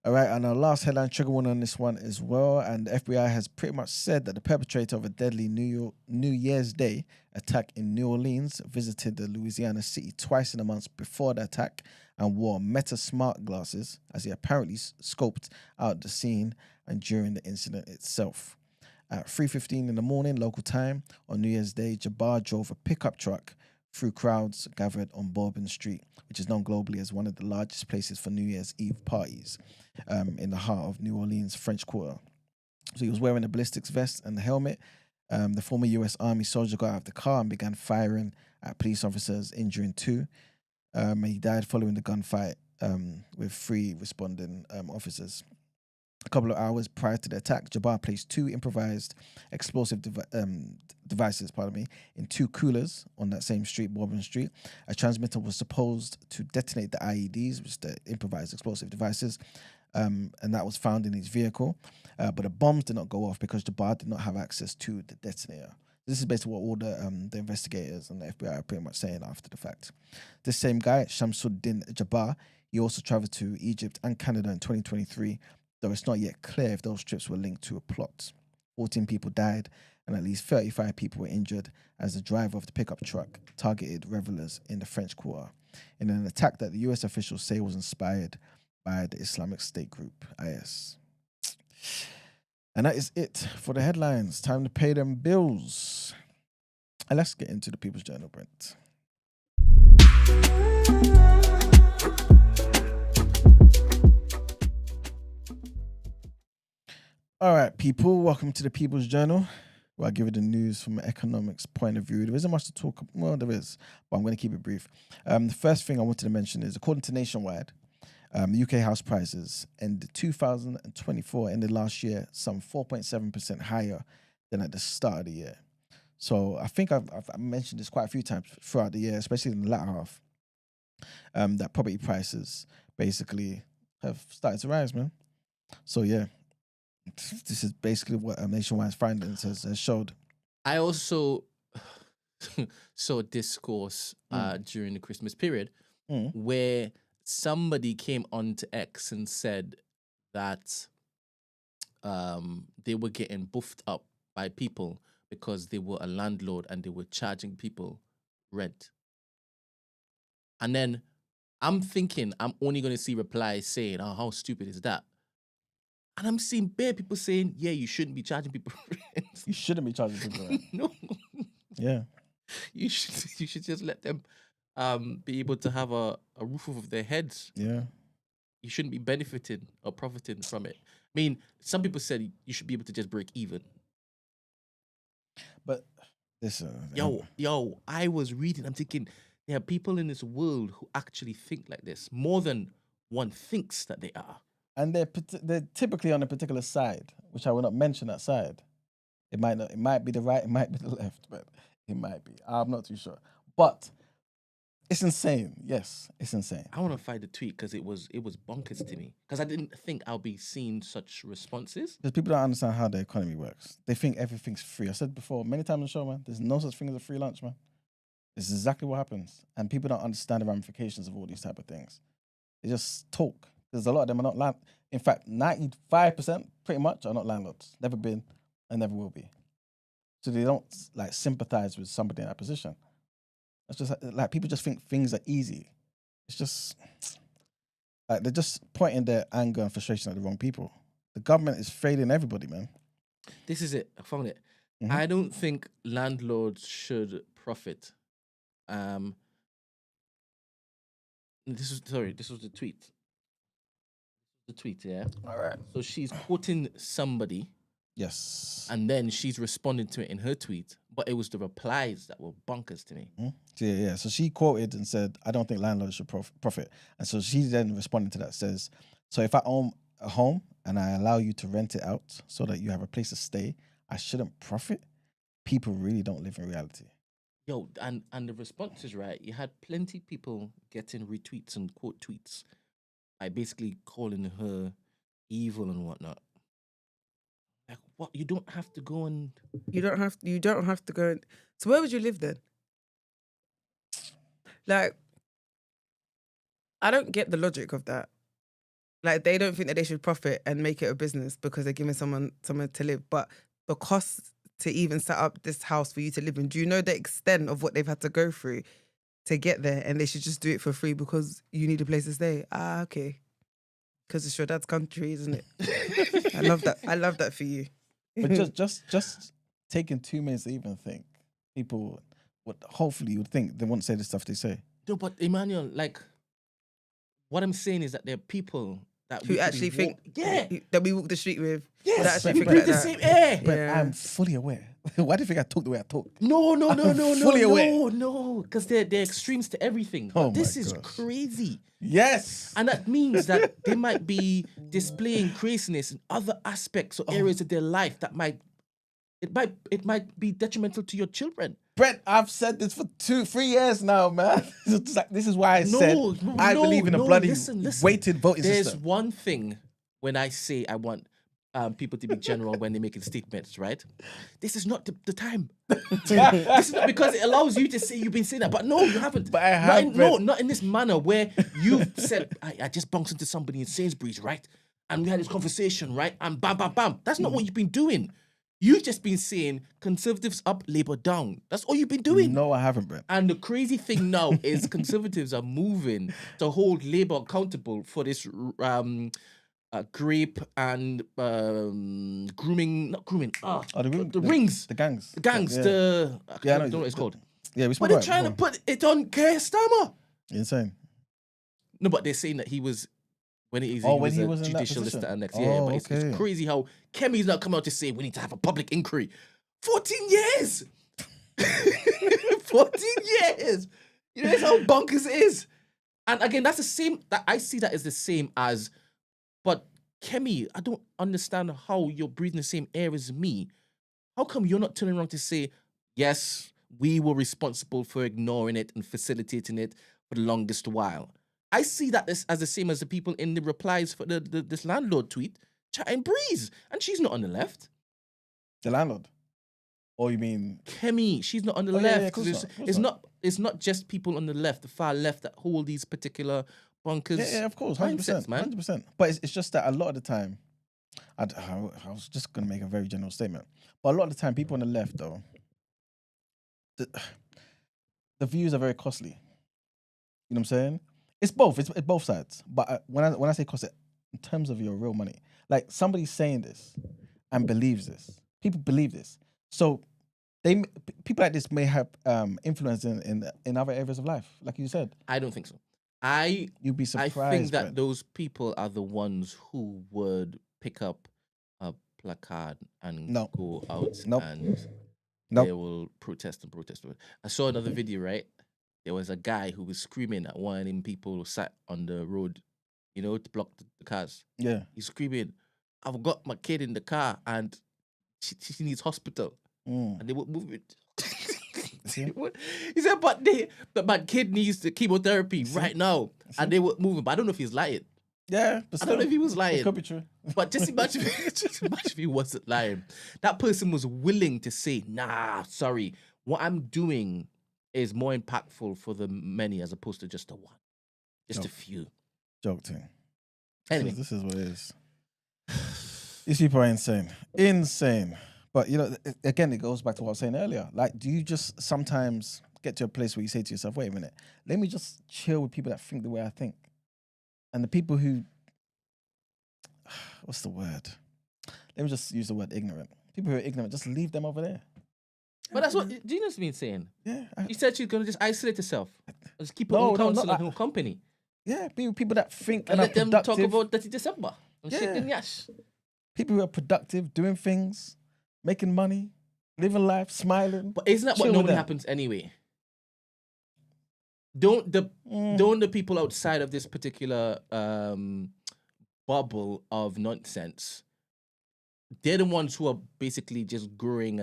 All right, and our last headline, trigger warning on this one as well. And the FBI has pretty much said that the perpetrator of a deadly New Year's Day attack in New Orleans visited the Louisiana city twice in the months before the attack and wore Meta smart glasses as he apparently scoped out the scene and during the incident itself. At 3:15 in the morning, local time, on New Year's Day, Jabbar drove a pickup truck through crowds gathered on Bourbon Street, which is known globally as one of the largest places for New Year's Eve parties in the heart of New Orleans, French Quarter. So he was wearing a ballistics vest and a helmet. The former US Army soldier got out of the car and began firing at police officers, injuring 2. He died following the gunfight with 3 responding officers. A couple of hours prior to the attack, Jabbar placed 2 improvised explosive devices, in 2 coolers on that same street, Bourbon Street. A transmitter was supposed to detonate the IEDs, which is the improvised explosive devices, and that was found in his vehicle. But the bombs did not go off because Jabbar did not have access to the detonator. This is basically what all the investigators and the FBI are pretty much saying after the fact. This same guy, Shamsuddin Jabbar, he also traveled to Egypt and Canada in 2023, though it's not yet clear if those trips were linked to a plot. 14 people died and at least 35 people were injured as the driver of the pickup truck targeted revelers in the French Quarter in an attack that the US officials say was inspired by the Islamic State group, IS. And that is it for the headlines. Time to pay them bills. And let's get into the People's Journal, Brent. All right, people, welcome to the People's Journal, where I give you the news from an economics point of view. There isn't much to talk about. Well, there is, but I'm going to keep it brief. The first thing I wanted to mention is, according to Nationwide, the UK house prices in 2024 ended last year some 4.7% higher than at the start of the year. So I think I've mentioned this quite a few times throughout the year, especially in the latter half, that property prices basically have started to rise, man. So yeah, this is basically what Nationwide's findings has showed. I also saw a discourse during the Christmas period where somebody came onto X and said that they were getting buffed up by people because they were a landlord and they were charging people rent. And then I'm thinking I'm only going to see replies saying, oh, how stupid is that? And I'm seeing bare people saying, yeah, you shouldn't be charging people rent. You shouldn't be charging people rent. No. Yeah. You should just let them be able to have a roof over their heads. Yeah. You shouldn't be benefiting or profiting from it. I mean, some people said you should be able to just break even. But listen, yo, I was reading, I'm thinking, there are people in this world who actually think like this, more than one thinks that they are. And they're typically on a particular side, which I will not mention that side. It might be the right, it might be the left, but it might be. I'm not too sure. But it's insane. Yes, it's insane. I want to find the tweet because it was bonkers to me. Because I didn't think I'll be seeing such responses. Because people don't understand how the economy works. They think everything's free. I said before many times on the show, man, there's no such thing as a free lunch, man. This is exactly what happens. And people don't understand the ramifications of all these type of things. They just talk. There's a lot of them are not landlords. In fact, 95% pretty much are not landlords. Never been and never will be. So they don't like sympathize with somebody in that position. It's just like people just think things are easy. It's just like they're just pointing their anger and frustration at the wrong people. The government is failing everybody, man. This is it. I found it. Mhm. I don't think landlords should profit. This was the tweet. The tweet, yeah. All right. So she's quoting somebody, Yes. and then she's responding to it in her tweet. But it was the replies that were bonkers to me. Yeah. So she quoted and said, I don't think landlords should profit. And so she then responded to that, says, so if I own a home and I allow you to rent it out so that you have a place to stay, I shouldn't profit? People really don't live in reality. Yo, and the response is right. You had plenty people getting retweets and quote tweets by basically calling her evil and whatnot. Like, what? You don't have to go and... You don't have to go. So where would you live then? Like, I don't get the logic of that. Like, they don't think that they should profit and make it a business because they're giving someone somewhere to live. But the cost to even set up this house for you to live in, do you know the extent of what they've had to go through to get there? And they should just do it for free because you need a place to stay. Ah, okay. Because it's your dad's country, isn't it? I love that. I love that for you. But just taking 2 minutes to even think, people would hopefully would think they wouldn't say the stuff they say. No, but Emmanuel, like, what I'm saying is that there are people that who actually think, that we walk the street with, that actually think breathe like the that. same air. But Yeah. I'm fully aware Why do you think I talk the way I talk? No, fully aware. no, because they're extremes to everything. Oh But this my is gosh. crazy. Yes. And that means that they might be displaying craziness in other aspects or areas of their life that might be detrimental to your children. Brett, I've said this for 2-3 years now, man. This is why I said I believe in a bloody listen. weighted voting There's system. one thing when I say I want people to be general when they're making statements, right? This is not the time. This is not because it allows you to say you've been saying that, but no, you haven't. But I have. Not in this manner where you've said, I just bumped into somebody in Sainsbury's, right? And we had this conversation, right? And bam, bam, bam. That's not what you've been doing. You've just been saying conservatives up, Labour down. That's all you've been doing. No, I haven't, Brett. And the crazy thing now is conservatives are moving to hold Labour accountable for this grape and grooming, not grooming. The rings. The gangs. The gangs. Yeah. I Yeah, I don't know what it's called. Yeah, we But spoke they're about it trying to before. put it on Keir Starmer. Insane. No, but they're saying that he was when he Oh, when was he a was in that judicial position. lister and next. Oh, Yeah, but it's okay. crazy how Kemi's not coming out to say we need to have a public inquiry. 14 years. 14 years. You know how bonkers it is. And again, that's the same. That I see that as the same as. But Kemi, I don't understand how you're breathing the same air as me. How come you're not turning around to say, yes, we were responsible for ignoring it and facilitating it for the longest while? I see that as the same as the people in the replies for this landlord tweet, chatting breeze. And she's not on the left. The landlord. Oh, you mean Kemi, she's not on the Oh, yeah, left. yeah, of course It's- not, of course it's not. it's not just people on the left, the far left, that hold these particular bonkers. Yeah, of course, mindsets, 100%, man. 100%. But it's just that a lot of the time, I was just gonna make a very general statement, but a lot of the time, people on the left, though, the views are very costly. You know what I'm saying? It's both. It's both sides. But when I say costly, in terms of your real money, like somebody's saying this and believes this, people believe this, so people like this may have influence in other areas of life, like you said. I don't think so. You'd be I surprised. think that Brett. those people are the ones who would pick up a placard and No. go out Nope. and Nope. they will protest and protest. I saw another video, right? There was a guy who was screaming at one of them people who sat on the road, you know, to block the cars. Yeah. He's screaming, I've got my kid in the car and she needs hospital. Mm. And they would move it. See? He said, but my kid needs the chemotherapy right now. And they were moving. But I don't know if he's lying. Yeah. But I don't know if he was It lying. could be true. But just imagine if he wasn't lying. That person was willing to say, nah, sorry. What I'm doing is more impactful for the many as opposed to just the one. Just a few. Joke thing. Anyway. This is what it is. These people are insane. Insane. But, you know, again, it goes back to what I was saying earlier. Like, do you just sometimes get to a place where you say to yourself, wait a minute, let me just chill with people that think the way I think? And the people who, what's the word? Let me just use the word ignorant. People who are ignorant, just leave them over there. But that's what Gina's been saying. Yeah. She said she's going to just isolate herself. Just keep her No, own no, counsel not and her company. Yeah, be with people that think And and are let them talk productive. about Dirty December. And shake Yeah. the yash. People who are productive, doing things, making money, living life, smiling. But isn't that what Chill with normally them. happens anyway? Don't the people outside of this particular bubble of nonsense, they're the ones who are basically just growing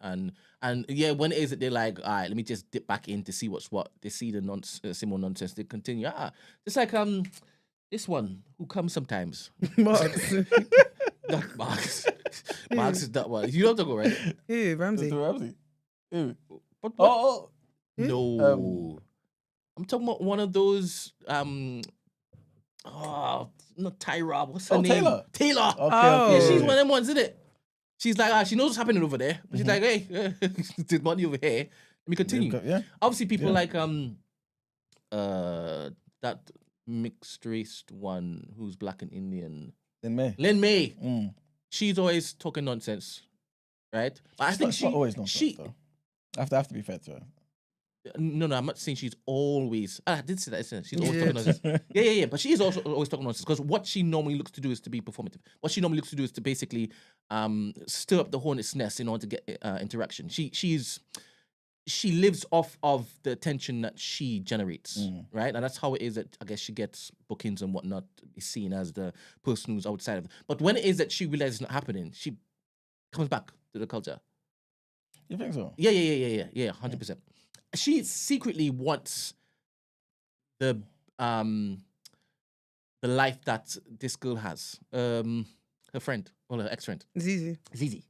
and yeah, when it is that they're like, all right, let me just dip back in to see what's what. They see the similar nonsense, they continue. It's like this one who comes sometimes. Marks. Not Marks. Marks is that one. You don't talk about, right? Who? Ramsey. Mr. Ramsey. Ew. What? Oh, No. I'm talking about one of those not Tyra, what's her name? Taylor. Taylor. okay. Oh. Yeah, okay. she's one of them ones, isn't it? She's like, she knows what's happening over there. But she's like, hey, there's money over here. Let me continue. Yeah. Obviously, people Yeah. like that mixed race one who's black and Indian. In May. Lynn May. Mm. She's always talking nonsense. Right? But I It's think not, it's not always nonsense, though. I have to be fair to her. No, I'm not saying she's always. I did say that. Isn't it? She's always Yeah. talking nonsense. Yeah. But she is also always talking nonsense because what she normally looks to do is to be performative. What she normally looks to do is to basically stir up the hornet's nest in order to get interaction. She lives off of the attention that she generates, right? And that's how it is that I guess she gets bookings and whatnot, is seen as the person who's outside of it. But when it is that she realizes it's not happening, she comes back to the culture. You think so? Yeah, 100%. She secretly wants the life that this girl has. Her friend, or her ex-friend. Zizi.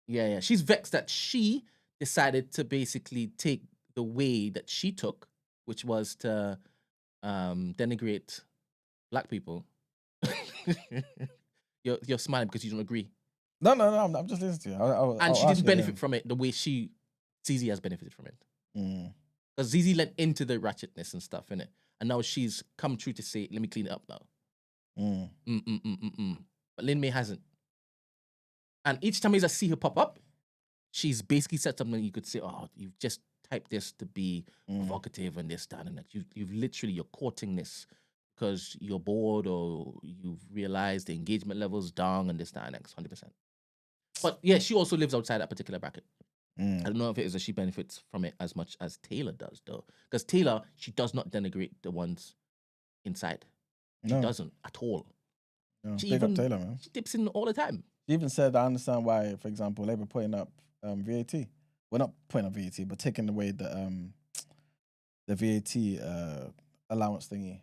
Yeah. She's vexed that she decided to basically take the way that she took, which was to denigrate black people. You're smiling because you don't agree. No. I'm just listening to you. And she didn't benefit from it the way Zizi has benefited from it. Because Zizi led into the ratchetness and stuff, innit? And now she's come true to say, let me clean it up now. But Lin May hasn't. And each time I see her pop up, she's basically said something you could say, oh, you've just typed this to be provocative and this, that, and that. You're courting this because you're bored or you've realized the engagement level's down and this, that, and X, 100%. But yeah, she also lives outside that particular bracket. I don't know if it is that she benefits from it as much as Taylor does, though. Because Taylor, she does not denigrate the ones inside. She doesn't at all. No. She Big up Taylor, man. She dips in all the time. She even said, I understand why, for example, Labour putting up VAT. Well, not putting up VAT, but taking away the VAT allowance thingy,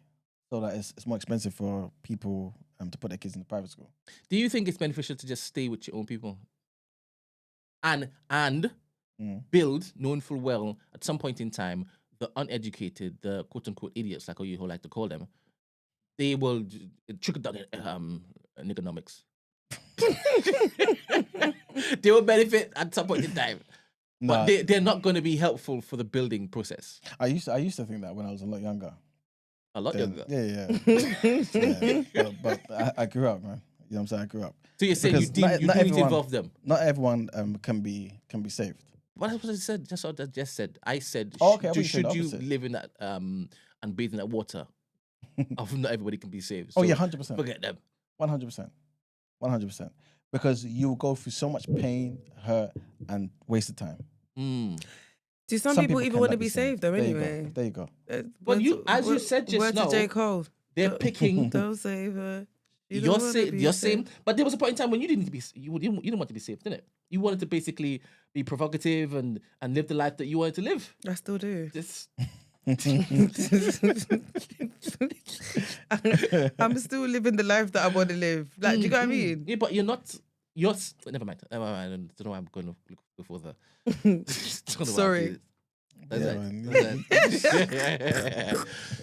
so that it's more expensive for people to put their kids in the private school. Do you think it's beneficial to just stay with your own people? And build, knowing full well, at some point in time, the uneducated, the quote-unquote idiots, like how you like to call them, they will trickle down economics. They will benefit at some point in time. But they're not going to be helpful for the building process. I used to think that when I was a lot younger. A lot younger? Yeah. But I grew up, man. You know what I'm saying? I grew up. So you're saying you need to involve them? Not everyone can be saved. What I said, just what I just said. I said, should you live in that and bathe in that water? Of not everybody can be saved. So 100%. Forget them. 100%. Because you will go through so much pain, hurt, and wasted time. Do some people even want to be saved though? Anyway, there you go. But as you said just now, J. Cole, they're picking. Don't save her. You're saying, but there was a point in time when you didn't want to be saved, didn't it? You wanted to basically be provocative and live the life that you wanted to live. I still do. I'm still living the life that I want to live. Like, do you get what I mean? Yeah, but you're not. Never mind. I don't know why I'm going to look further. Sorry.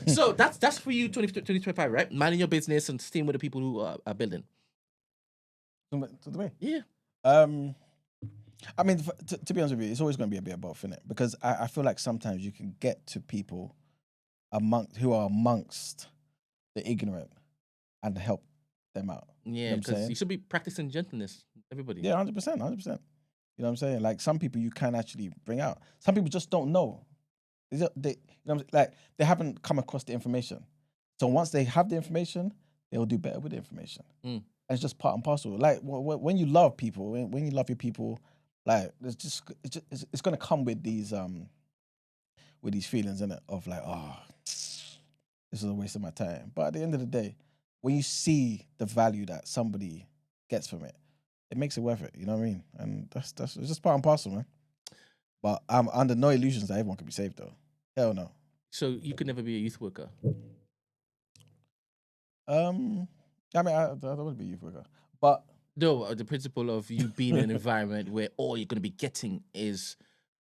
So that's for you, 2025, right? Minding your business and staying with the people who are building. To the way? Yeah. I mean, to be honest with you, it's always going to be a bit of both, innit? Because I feel like sometimes you can get to people who are amongst the ignorant and help them out. Yeah, because you should be practicing gentleness, everybody. Yeah, 100%. You know what I'm saying? Like, some people you can actually bring out. Some people just don't know. They haven't come across the information. So once they have the information, they'll do better with the information. And it's just part and parcel. Like, when you love people, when you love your people, like, it's gonna come with these feelings, innit? Of like, oh, this is a waste of my time. But at the end of the day, when you see the value that somebody gets from it, it makes it worth it. You know what I mean? And that's it's just part and parcel, man. But I'm under no illusions that everyone can be saved, though. Hell no. So you could never be a youth worker. I mean, I don't want to be a youth worker, but no, the principle of you being in an environment where all you're going to be getting is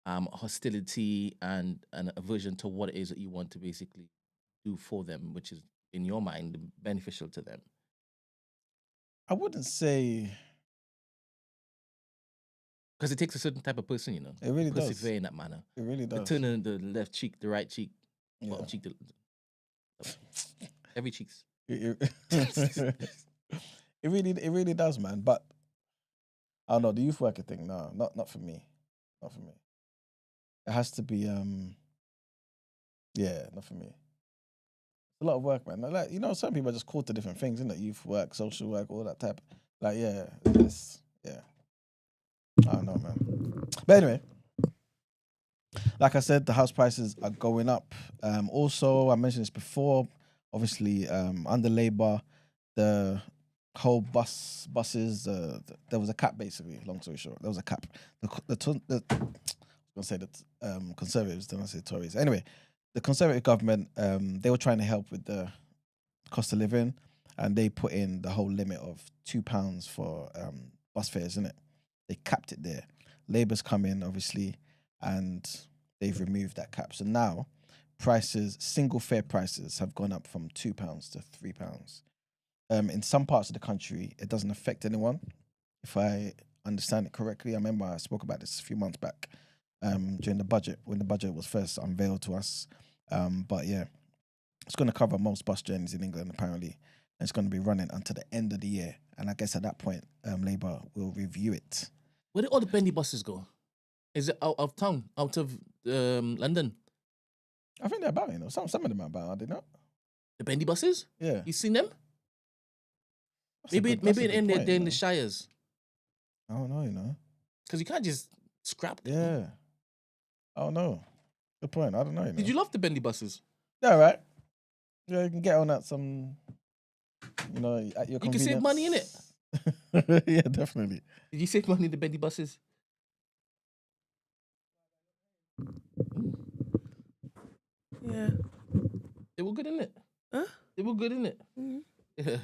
hostility and an aversion to what it is that you want to basically do for them, which is in your mind beneficial to them. I wouldn't say, because it takes a certain type of person, you know. It really does. Persevere in that manner. It really does. Turning the left cheek, the right cheek, bottom cheek, every cheeks. It really does, man. But I don't know, the youth worker thing. No, not for me. Not for me. It has to be Yeah, not for me. A lot of work, man. Like, you know, some people are just called to different things, isn't it? Youth work, social work, all that type. Like, yeah, yeah. I don't know, man. But anyway, like I said, the house prices are going up. Also, I mentioned this before. Obviously, under Labour, the whole buses. There was a cap, basically. Long story short, there was a cap. I was gonna say that Conservatives, don't I say Tories. Anyway, the Conservative government, they were trying to help with the cost of living, and they put in the whole limit of £2 for bus fares, isn't it? They capped it there. Labour's come in, obviously, and they've removed that cap. So now prices, single fare prices, have gone up from £2 to £3. In some parts of the country, it doesn't affect anyone. If I understand it correctly, I remember I spoke about this a few months back during the budget, when the budget was first unveiled to us. But yeah, it's going to cover most bus journeys in England, apparently. And it's going to be running until the end of the year. And I guess at that point, Labour will review it. Where did all the bendy buses go? Is it out of town, out of London? I think they're about, you know, some of them are about, are they not? The bendy buses? Yeah. You seen them? That's a Maybe good point, they're in you the know. shires. I don't know, you know. Because you can't just scrap them. Yeah. I don't know. Good point. I don't know, you know. Did you love the bendy buses? Yeah, right. Yeah, you can get on at some, you know, at your You can save money in it. convenience. Yeah, definitely. Did you save money in the bendy buses? Yeah. They were good in it. Huh? They were good in it. Mhm. Yeah.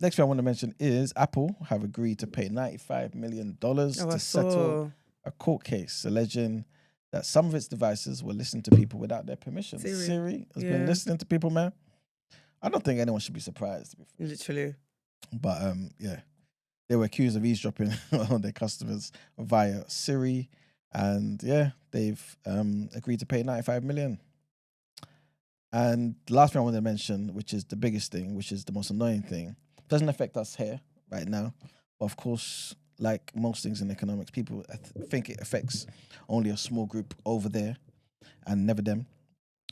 Next thing I want to mention is Apple have agreed to pay $95 million to settle a court case alleging that some of its devices were listening to people without their permission. Siri. Has been Yeah. listening to people, man. I don't think anyone should be surprised, to be fair. Literally. But yeah, they were accused of eavesdropping on their customers via Siri, and yeah, they've agreed to pay $95 million. And the last thing I wanted to mention, which is the biggest thing, which is the most annoying thing, doesn't affect us here right now. But of course, like most things in economics, people think it affects only a small group over there and never them.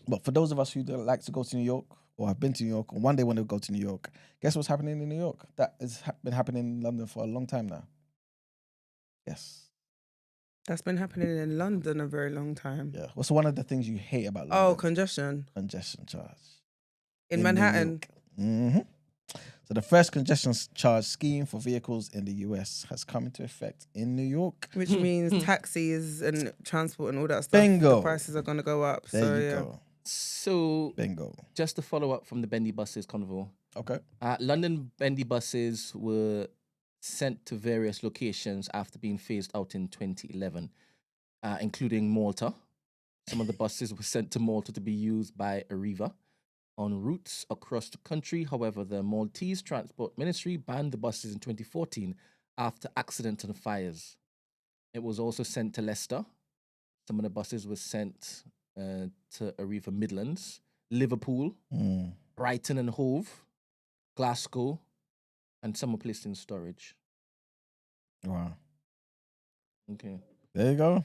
But for those of us who don't like to go to New York or have been to New York or one day want to go to New York, guess what's happening in New York? That has been happening in London for a long time now. Yes. That's been happening in London a very long time. Yeah. What's one of the things you hate about London? Oh, congestion. Congestion charge. In Manhattan. Mm-hmm. So the first congestion charge scheme for vehicles in the US has come into effect in New York. Which means taxis and transport and all that stuff. Bingo. The prices are going to go up. There so, you yeah. go. So, Bingo. just to follow up from the bendy buses convo, Okay. London bendy buses were sent to various locations after being phased out in 2011, including Malta. Some of the buses were sent to Malta to be used by Arriva on routes across the country. However, the Maltese Transport Ministry banned the buses in 2014 after accidents and fires. It was also sent to Leicester. Some of the buses were sent to Arriva Midlands, Liverpool, Brighton and Hove, Glasgow, and some were placed in storage. Wow. Okay. There you go.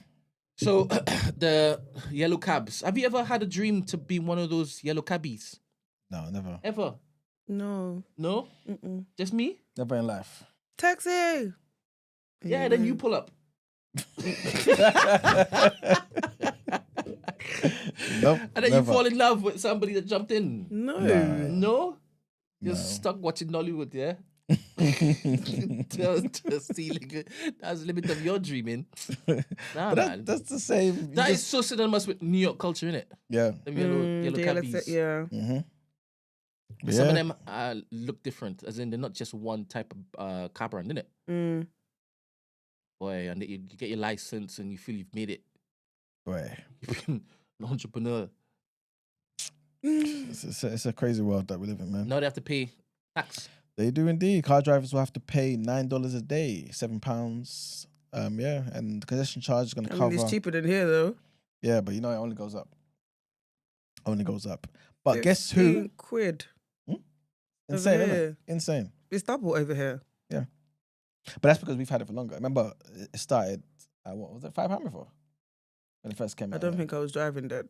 So the yellow cabs. Have you ever had a dream to be one of those yellow cabbies? No, never. Ever? No. No? Mm-mm. Just me? Never in life. Taxi. Yeah, then you pull up. Nope, And then never. you fall in love with somebody that jumped in. No. No? You're No. stuck watching Nollywood, yeah? Just see, like, that's the limit of your dreaming. Nah, But man. that's the same. That is so synonymous with New York culture, innit? Yeah. Them yellow the cabbies. yeah. Mm-hmm. But some of them look different, as in they're not just one type of car brand, innit? Mm. Boy, and you get your license and you feel you've made it. Boy. You've been an entrepreneur. It's a crazy world that we live in, man. Now they have to pay tax. They do indeed. Car drivers will have to pay $9 a day, £7. Yeah, and the congestion charge is going to I cover. mean, it's cheaper than here, though. Yeah, but you know it only goes up. Only goes up. But guess who? 15 quid. Insane, over isn't it? here. Insane. It's double over here. But that's because we've had it for longer. Remember, it started. What was it? £5 before. when it first came I out. don't think I was driving then.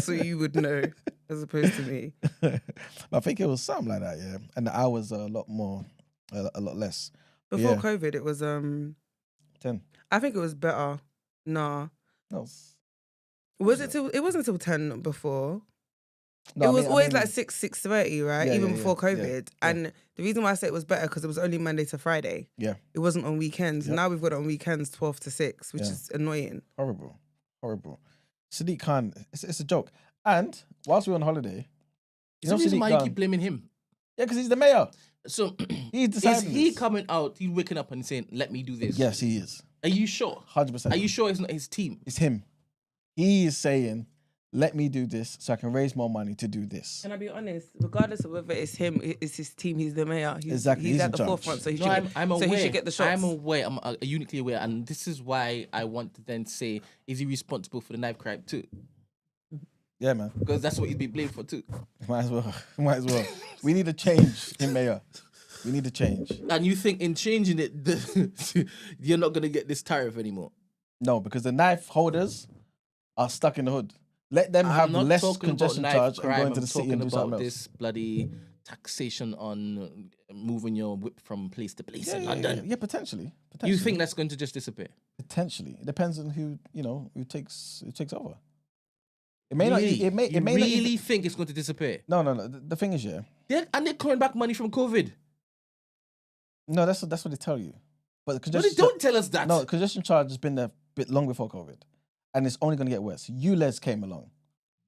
So you would know, as opposed to me. But I think it was something like that, yeah. And the hours are a lot more, a lot less. Before Yeah. COVID, it was 10. I think it was better. Nah. No. Was it till? It wasn't till 10 before. No, It I was mean- always like 6:30, right? Yeah, Even yeah, before yeah, COVID. yeah. And the reason why I say it was better because it was only Monday to Friday. Yeah. It wasn't on weekends. Yep. Now we've got it on weekends, 12 to 6, which Yeah. is annoying. Horrible. Sadiq Khan, it's a joke. And whilst we were on holiday, Is the reason Sadiq why you Khan- keep blaming him? Yeah, because he's the mayor. So He's is deciding he this. coming out? He's waking up and saying, "Let me do this." Yes, he is. Are you sure? 100%. Are you sure it's not his team? It's him. He is saying, let me do this so I can raise more money to do this. Can I be honest? Regardless of whether it's him, it's his team, he's the mayor. Exactly, He's he's at in the charge. forefront, so he No, should, I'm so aware. he should get the shots. I'm aware. I'm uniquely aware, and this is why I want to then say, is he responsible for the knife crime too? Yeah, man. Because that's what he's been blamed for too. Might as well. We need a change in mayor. We need a change. And you think in changing it, you're not gonna get this tariff anymore? No, because the knife holders are stuck in the hood. Let them have I'm not less talking about congestion knife charge crime. and go into I'm the city talking and do about something else. this bloody taxation on moving your whip from place to place in Yeah, London. yeah, potentially. You think that's going to just disappear? Potentially. It depends on who takes over. It may not. Really? It may. You It may not. really Even, think it's going to disappear? no. The thing is, yeah. And they're calling back money from COVID. No, that's what they tell you. But the No, congestion they don't tell us that. No, congestion charge has been there a bit long before COVID, and it's only going to get worse. ULEZ came along.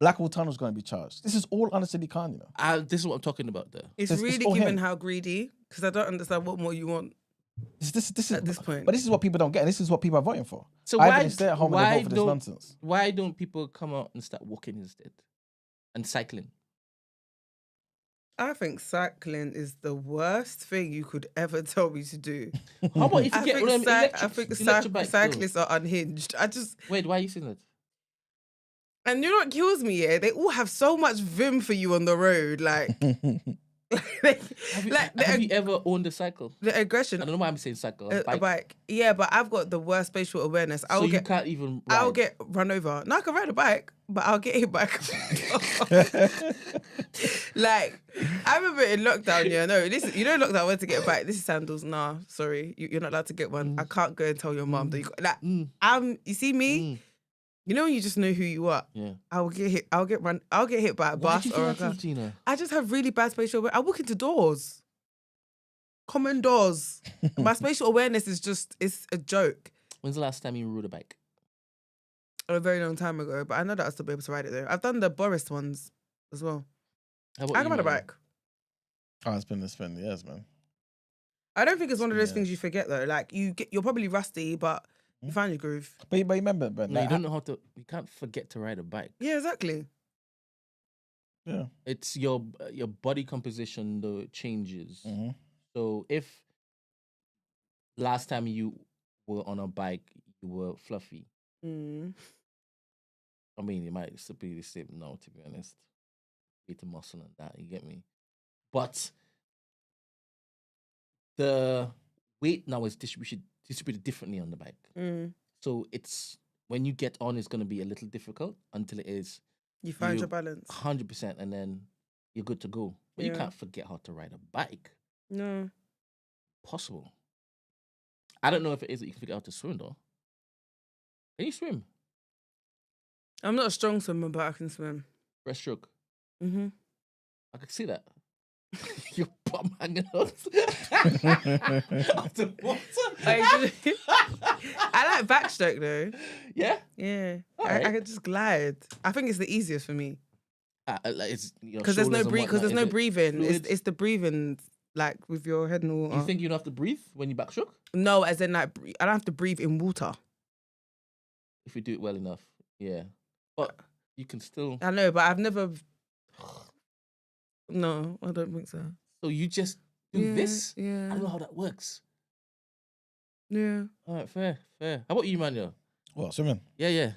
Blackwall Tunnel's going to be charged. This is all under Sadiq Khan, you know. This is what I'm talking about there. It's It's really all given him. how greedy, because I don't understand what more you want. This is At this point. But this is what people don't get, and this is what people are voting for. So Either why they stay at home and they vote for this nonsense. Why don't people come out and start walking instead and cycling? I think cycling is the worst thing you could ever tell me to do. How about if you I get think, them I think electric bikes, though? cyclists are unhinged. Wait, why are you saying that? And you know what kills me, yeah? They all have so much vim for you on the road. Like, Have you ever owned a cycle? the aggression. I don't know why I'm saying cycle. A bike. Yeah, but I've got the worst spatial awareness. So you can't even ride. I'll get run over. No, I can ride a bike, but I'll get hit back. Like, I remember in lockdown, yeah, no, this you know lockdown, where to get a bike. This is sandals. Nah, sorry. You're not allowed to get one. I can't go and tell your mum that you got like you see me? You know when you just know who you are? Yeah. I'll get hit. I'll get hit by a Why bus do you or a think that car. is, Gina? I just have really bad spatial awareness. I walk into doors. Common doors. My spatial awareness is it's a joke. When's the last time you rode a bike? A very long time ago, but I know that I'll still be able to ride it though. I've done the Boris ones as well. How about I you, can ride a Manu? bike. Oh, it's been years, man. I don't think it's one of those Yeah. things you forget though. Like you're probably rusty, but you find your groove. But you remember, but No, you like, don't know how to. You can't forget to ride a bike. Yeah, exactly. yeah. It's your body composition though changes. Mm-hmm. So if last time you were on a bike, you were fluffy. Mm. I mean, it might still be the same now, to be honest. With the muscle and that, you get me? But the weight now is distributed differently on the bike. Mm. So it's when you get on, it's going to be a little difficult until it is You find You- your balance. 100%, and then you're good to go. But you Yeah. can't forget how to ride a bike. No. Possible. I don't know if it is that you can figure out how to swim though. Can you swim? I'm not a strong swimmer, but I can swim. Breaststroke. Mm-hmm. I can see that. Your bum hanging out of the water. I like backstroke though. Yeah. Yeah. I Alright. can just glide. I think it's the easiest for me. Like it's Because there's no breathing. fluid? It's the breathing, like with your head in the water. You think you don't have to breathe when you backstroke? No, as in like I don't have to breathe in water. If you do it well enough, yeah. But you can still. I know, but I've never. No, I don't think so. So you just do this. I Yeah. don't know how that works. Yeah. All right, fair. How about you, Manuel? What, swimming? Yeah.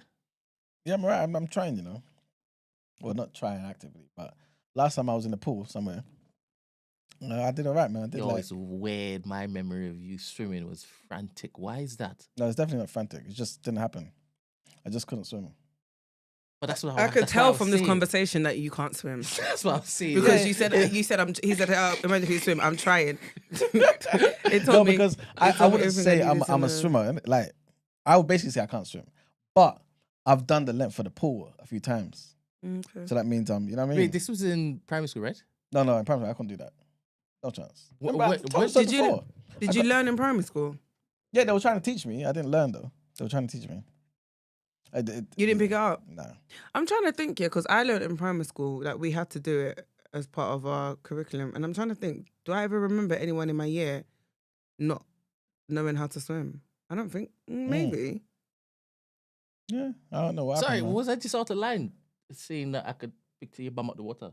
Yeah, I'm alright. I'm trying, you know. Well, not trying actively, but last time I was in the pool somewhere, I did alright, man. I did You're like. always weird. My memory of you swimming was frantic. Why is that? No, it's definitely not frantic. It just didn't happen. I just couldn't swim. But that's what I could that's what I tell was from this saying. conversation that you can't swim. That's what I'm saying. Because Yeah. he said, he said, imagine if you swim, I'm trying. It No, told me, because it I told me wouldn't everything say I needed to I'm a know. swimmer. innit? Like, I would basically say I can't swim. But I've done the length of the pool a few times. Okay. So that means you know what I mean? Wait, this was in primary school, right? No, in primary, I couldn't do that. No chance. Wh- Remember, I wh- told when you so did you- before. Did I you got- learn in primary school? Yeah, they were trying to teach me. I didn't learn though. They were trying to teach me. You didn't pick it up? Nah. I'm trying to think, yeah, because I learned in primary school that we had to do it as part of our curriculum. And I'm trying to think, do I ever remember anyone in my year not knowing how to swim? I don't think. Maybe. Yeah, I don't know what Sorry, happened. man. was I just out of line saying that I could picture your bum out the water?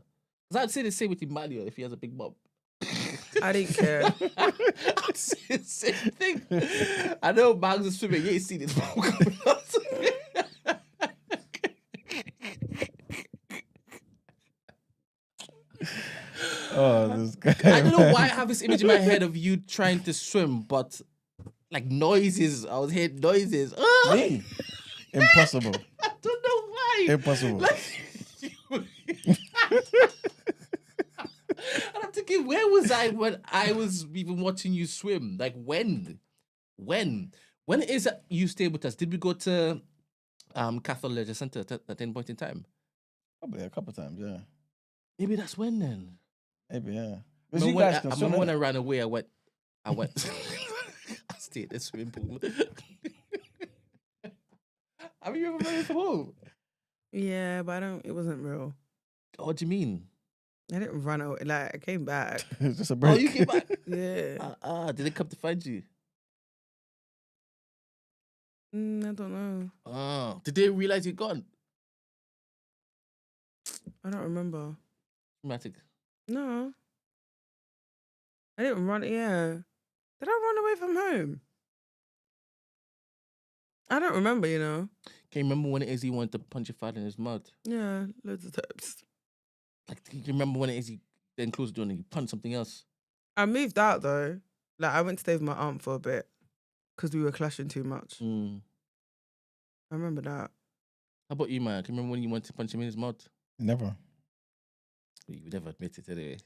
Because I'd say the same with Emmanuel if he has a big bum. I didn't care. I'd say the same thing. I know Bags is swimming. You ain't seen his bum coming out. Oh, this guy. I don't know why I have this image in my head of you trying to swim, but like noises. I was hearing noises. Ah! Me? Impossible. I don't know why. Impossible. Like, and I'm thinking, where was I when I was even watching you swim? Like when? When is it you stayed with us? Did we go to Catholic Leisure Centre at any point in time? Probably a couple times, yeah. Maybe that's when then. Maybe, yeah. I Because you remember guys can swim, when I innit? ran away, I went. I stayed in the swimming pool. Have you ever run from home? Yeah, but it wasn't real. What do you mean? I didn't run away. Like, I came back. It's just a break. Oh, you came back. Yeah. Did they come to find you? I don't know. Oh, did they realize you're gone? I don't remember. Dramatic. No. I didn't run. Yeah. Did I run away from home? I don't remember, you know. Can you remember when it is he wanted to punch your father in his mouth? Yeah, loads of times. Like, do you remember when it is he then closed the door and he punched something else? I moved out though. Like, I went to stay with my aunt for a bit because we were clashing too much. Mm. I remember that. How about you, man? Can you remember when you wanted to punch him in his mouth? Never. You would never admit it anyway.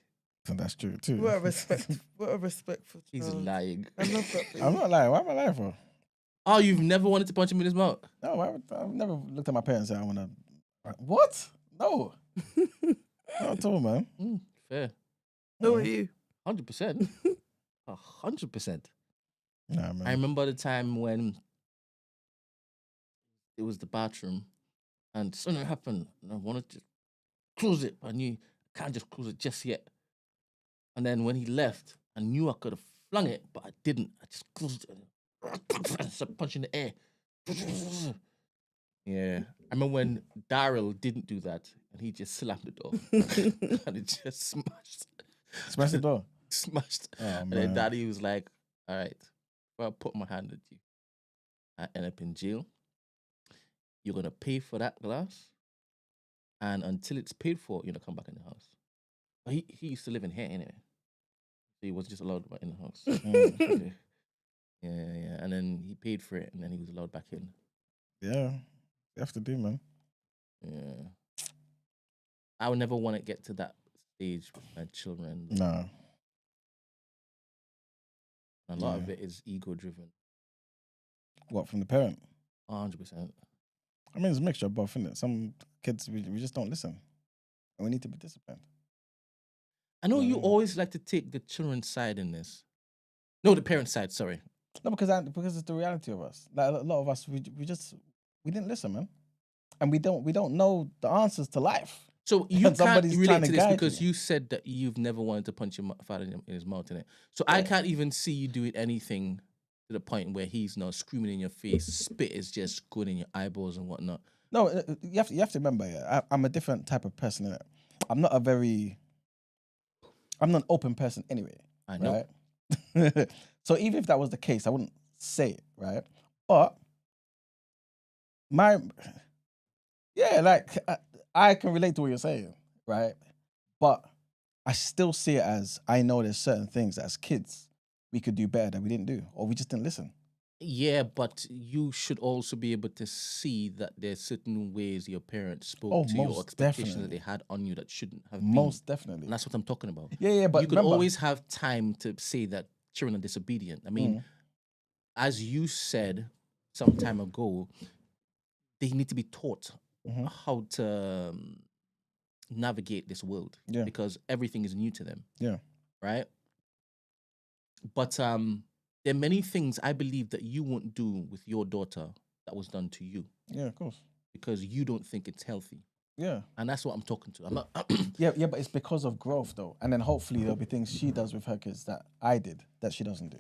So that's true too. What a respect. What a respectful He's child. lying. I love that. for I'm you. not lying. Why am I lying for? Oh, you've never wanted to punch him in his mouth? No, I've never looked at my parents and said I want to. What? No. Not at all, man. Fair. Who are you? 100%. 100%. Nah, man. I remember the time when it was the bathroom and something happened and I wanted to close it. I knew I can't just close it just yet. And then when he left, I knew I could have flung it, but I didn't. I just closed it. I started punching the air. Yeah. I remember when Daryl didn't do that and he just slammed the door and it just smashed. Smash the door. Smashed. Oh, And then man. Daddy was like, all right, if I put my hand at you, I end up in jail. You're going to pay for that glass. And until it's paid for, you're going to come back in the house. But he used to live in here anyway. So he was just allowed back in the house. Mm. Yeah. And then he paid for it and then he was allowed back in. Yeah. You have to do, man. Yeah. I would never want to get to that stage with my children. No. A lot of Yeah. it is ego driven. What, from the parent? 100%. I mean, it's a mixture of both, isn't it? Some kids, we just don't listen. And we need to be disciplined. I know you Mm. always like to take the children's side in this. No, the parents' side, sorry. No, because it's the reality of us. Like, a lot of us, we didn't listen, man. And we don't know the answers to life. So you And can't somebody's relate trying to to this guide because you. you said that you've never wanted to punch your father in his mouth, innit? So I can't even see you doing anything to the point where he's not screaming in your face, spit is just going in your eyeballs and whatnot. No, you have to remember, yeah, I'm a different type of person, innit? I'm not an open person anyway. I know. Right? So even if that was the case, I wouldn't say it, right? But I can relate to what you're saying, right? But I still see it as I know there's certain things as kids we could do better that we didn't do, or we just didn't listen. Yeah, but you should also be able to see that there's certain ways your parents spoke Oh, to you or most expectations that definitely. they had on you that shouldn't have Most been. definitely. And that's what I'm talking about. Yeah, but You could remember, always have time to say that children are disobedient. I mean, as you said some time ago, they need to be taught Mhm. how to navigate this world Yeah. because everything is new to them, yeah, right? But there are many things I believe that you won't do with your daughter that was done to you yeah, of course. because you don't think it's healthy. Yeah. And that's what I'm talking to. I'm not Yeah, but it's because of growth though. And then hopefully there'll be things she does with her kids that I did that she doesn't do.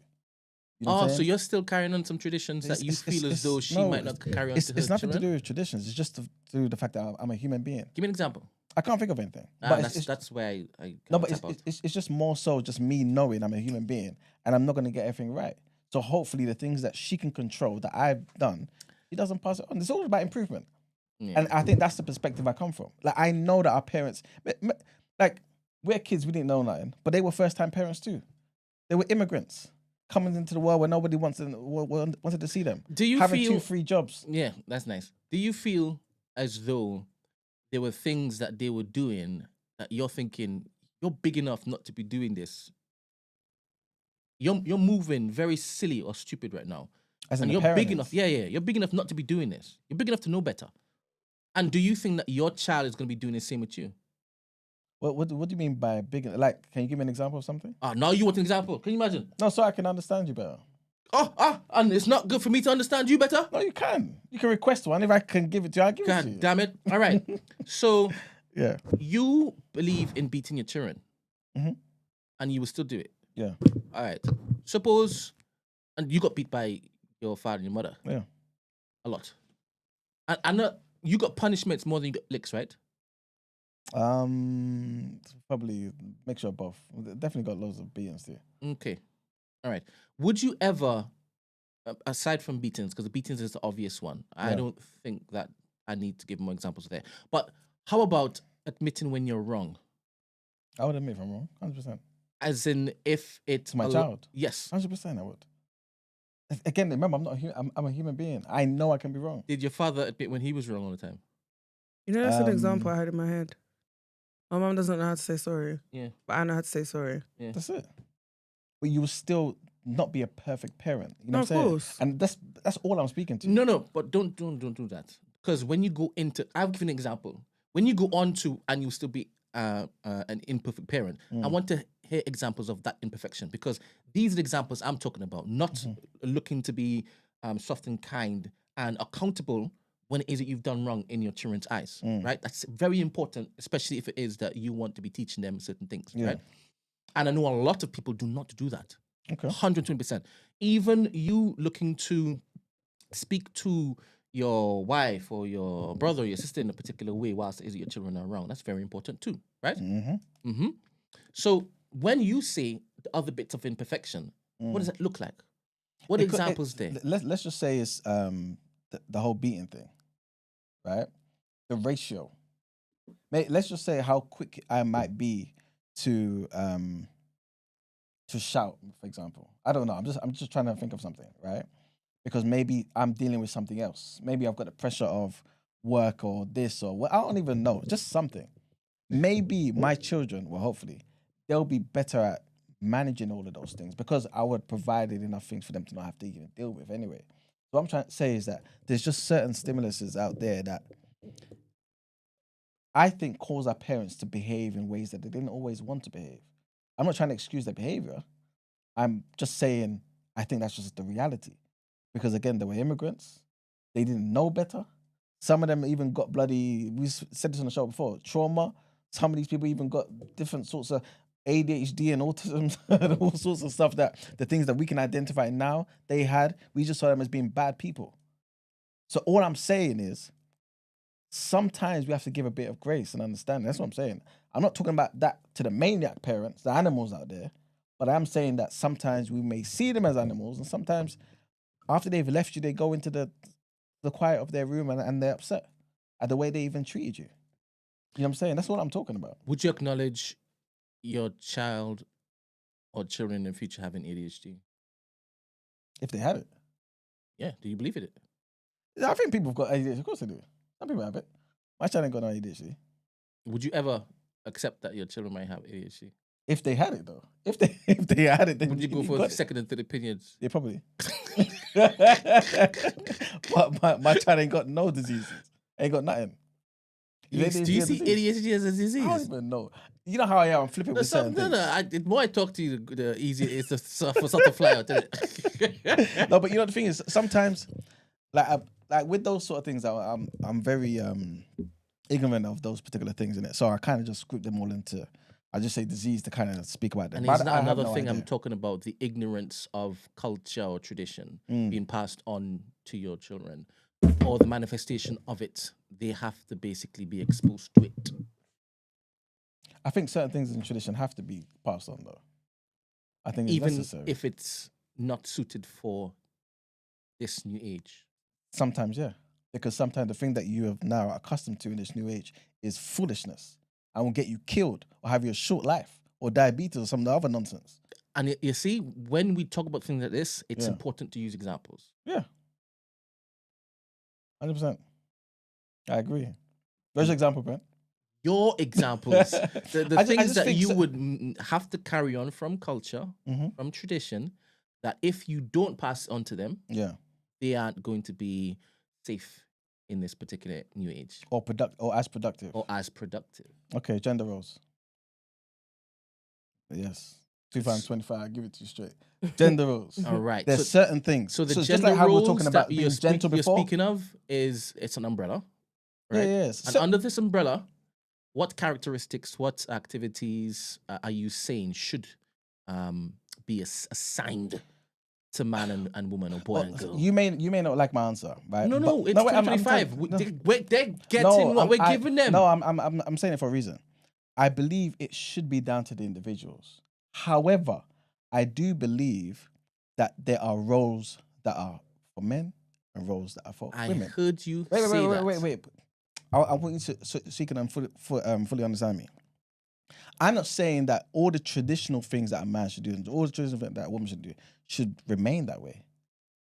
You know what I'm so saying? you're still carrying on some traditions that you feel as though she might not carry on to her It's nothing children? to do with traditions. It's just to do with the fact that I'm a human being. Give me an example. I can't think of anything. But That's where I no, kinda but tap out. it's just more so just me knowing I'm a human being and I'm not going to get everything right. So hopefully the things that she can control that I've done, she doesn't pass it on. It's all about improvement. Yeah. And I think that's the perspective I come from. Like, I know that our parents, like, we're kids, we didn't know nothing, but they were first-time parents too. They were immigrants coming into the world where nobody wanted to see them. Do you having feel 2-3 jobs? Yeah, that's nice. Do you feel as though there were things that they were doing that you're thinking you're big enough not to be doing this? You're moving very silly or stupid right now. As in And the you're parent big is. enough. Yeah, you're big enough not to be doing this. You're big enough to know better. And do you think that your child is going to be doing the same with you? What do you mean by big? Like, can you give me an example of something? Now you want an example. Can you imagine? No, so I can understand you better. And it's not good for me to understand you better? No, you can. You can request one. If I can give it to you, I'll give it to you. God damn it. All right. So Yeah. you believe in beating your children. Mhm. And you will still do it. Yeah. All right. Suppose, and you got beat by your father and your mother. Yeah. A lot. And you got punishments more than you got licks, right? Probably mixture of both. Definitely got loads of beatings too. Okay. All right. Would you ever, aside from beatings, because the beatings is the obvious one, I Yeah. don't think that I need to give more examples there. But how about admitting when you're wrong? I would admit if I'm wrong, 100%. As in, if it's To my child, Yes. 100%, I would. Again, remember, I'm a human being. I know I can be wrong. Did your father admit when he was wrong all the time? You know, that's an example I had in my head. My mum doesn't know how to say sorry. Yeah. But I know how to say sorry. Yeah. That's it. But you will still not be a perfect parent. You know No, what I'm saying? of course. And that's all I'm speaking to. No, but don't do that. Because when you go into, I'll give you an example. When you go on to, and you'll still be an imperfect parent, I want to hear examples of that imperfection because these are the examples I'm talking about, not looking to be soft and kind and accountable when it is that you've done wrong in your children's eyes, right? That's very important, especially if it is that you want to be teaching them certain things, right? And I know a lot of people do not do that. Okay. 120%. Even you looking to speak to your wife or your brother or your sister in a particular way whilst your children are around, that's very important too, right? Mm-hmm. So when you say the other bits of imperfection, what does that look like? What examples there? Let's just say it's the whole beating thing, right? The ratio. Let's just say how quick I might be to shout, for example. I don't know. I'm just trying to think of something, right? Because maybe I'm dealing with something else. Maybe I've got the pressure of work or this or what. I don't even know. Just something. Maybe my children, well, hopefully, they'll be better at managing all of those things because I would provided enough things for them to not have to even deal with anyway. So what I'm trying to say is that there's just certain stimuluses out there that I think cause our parents to behave in ways that they didn't always want to behave. I'm not trying to excuse their behavior. I'm just saying I think that's just the reality. Because again, they were immigrants. They didn't know better. Some of them even got we said this on the show before, trauma. Some of these people even got different sorts of ADHD and autism and all sorts of stuff that the things that we can identify now, they had. We just saw them as being bad people. So all I'm saying is sometimes we have to give a bit of grace and understanding. That's what I'm saying. I'm not talking about that to the maniac parents, the animals out there, but I'm saying that sometimes we may see them as animals and sometimes after they've left you, they go into the quiet of their room and they're upset at the way they even treated you. You know what I'm saying? That's what I'm talking about. Would you acknowledge your child or children in the future having ADHD? If they had it. Yeah. Do you believe in it? I think people have got ADHD. Of course they do. Some people have it. My child ain't got no ADHD. Would you ever accept that your children might have ADHD? If they had it though, if they had it, then Would you go for got it. second and third opinions? Yeah, probably. But my child ain't got no diseases. Ain't got nothing. Do you see ADHD as a I don't disease? even know. You know how I am. I'm flipping with certain things. The more I talk to you, the easier it is for stuff to fly out. Isn't it? No, but you know the thing is, sometimes, like with those sort of things, I'm very ignorant of those particular things in it. So I kind of just group them all into. I just say disease to kind of speak about them. And But is I that have another no thing I'm idea. talking about? The ignorance of culture or tradition being passed on to your children, or the manifestation of it. They have to basically be exposed to it. I think certain things in tradition have to be passed on, though. I think it's Even necessary. if it's not suited for this new age. Sometimes, yeah. Because sometimes the thing that you have now accustomed to in this new age is foolishness and will get you killed or have you a short life or diabetes or some other nonsense. And you see, when we talk about things like this, it's Yeah. important to use examples. Yeah. 100%. I agree. Where's your example, Brent? Your examples, the I things just that think you so- would have to carry on from culture, Mhm. from tradition, that if you don't pass on to them, Yeah. they aren't going to be safe in this particular new age Or as productive. or as productive. Okay, gender roles. Yes. 2025, I give it to you straight. Gender roles. All right. There's certain things. So the it's gender just like how roles we're talking about that being gentle you're before. speaking of is it's an umbrella, right? Yeah, yes. And under this umbrella, what characteristics, what activities are you saying should be assigned to man and woman or boy and girl? You may not like my answer, right? No, But- it's wait, I'm 2025. telling- no. They're getting what we're giving them. No, I'm saying it for a reason. I believe it should be down to the individuals. However, I do believe that there are roles that are for men and roles that are for I women. heard you Wait. say that. Wait. I want you to so you can fully understand me. I'm not saying that all the traditional things that a man should do and all the traditional things that a woman should do should remain that way.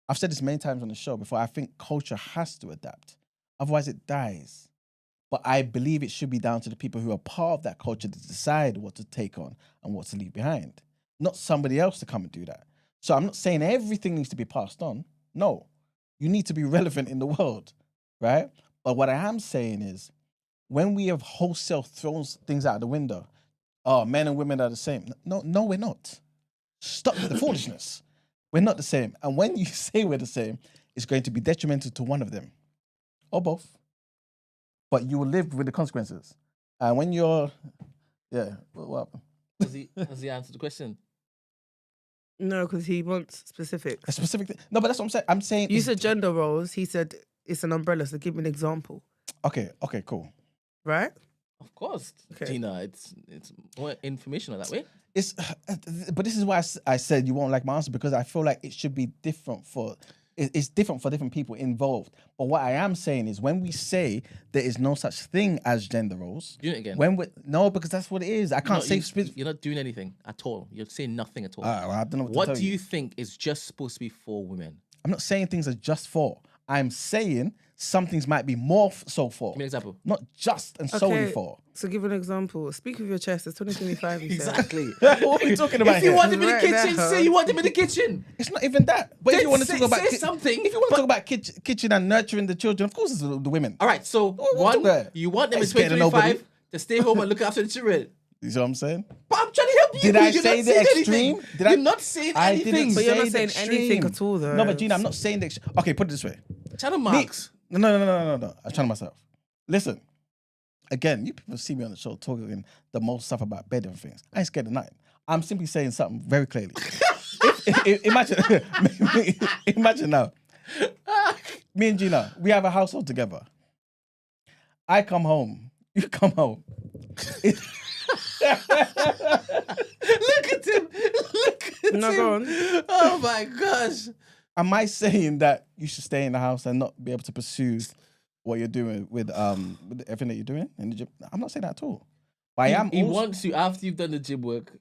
I've said this many times on the show before. I think culture has to adapt. Otherwise, it dies. But I believe it should be down to the people who are part of that culture to decide what to take on and what to leave behind, not somebody else to come and do that. So I'm not saying everything needs to be passed on. No, you need to be relevant in the world, right? But what I am saying is, when we have wholesale thrown things out of the window, oh, men and women are the same. No, we're not. Stop the foolishness. We're not the same. And when you say we're the same, it's going to be detrimental to one of them or both. But you will live with the consequences. And when you're, what happened? Has he answered the question? No, because he wants A specifics. specific thing. No, but that's what I'm saying. I'm saying. You it's- said gender roles. He said it's an umbrella. So give me an example, Okay, cool. right? Of course, Okay. Gina. It's more informational that way. It's, but this is why I said you won't like my answer, because I feel like it should be different it's different for different people involved. But what I am saying is, when we say there is no such thing as gender roles, Do it again. no, because that's what it is. I can't say You're not doing anything at all. You're saying nothing at all. well, I don't know What to do tell you think is just supposed to be for women? I'm not saying things are just for. I'm saying some things might be more so for. Give me an example. Not just and solely for. So give an example. Speak with your chest. It's 2025. You said. Exactly. What are we talking about If you here? want them in the Right kitchen, now. say you want them in the kitchen. It's not even that. But if Then you want to say- talk about say something, if you want to but- talk about kitchen and nurturing the children, of course it's the women. All right. So What one, about it? you want them in Ain't scared of nobody. 2025 to stay home and look after the children. You see what I'm saying? But I'm trying to help you. Did I You're say not the saying extreme? anything. Did I- You're not saying I anything. didn't But you're not say the saying anything extreme. at all, though. No, but Gina, I'm not saying the extreme. Okay, put it this way. Channel Me- marks. No. I'm trying myself. Listen, again, you people see me on the show talking the most stuff about bed and things. I ain't scared of nothing. I'm simply saying something very clearly. Imagine now. Me and Gina, we have a household together. I come home. You come home. Look at him. Look at No, him. go on. Oh my gosh. Am I saying that you should stay in the house and not be able to pursue what you're doing with everything that you're doing in the gym? I'm not saying that at all. But I am He also, wants you after you've done the gym work.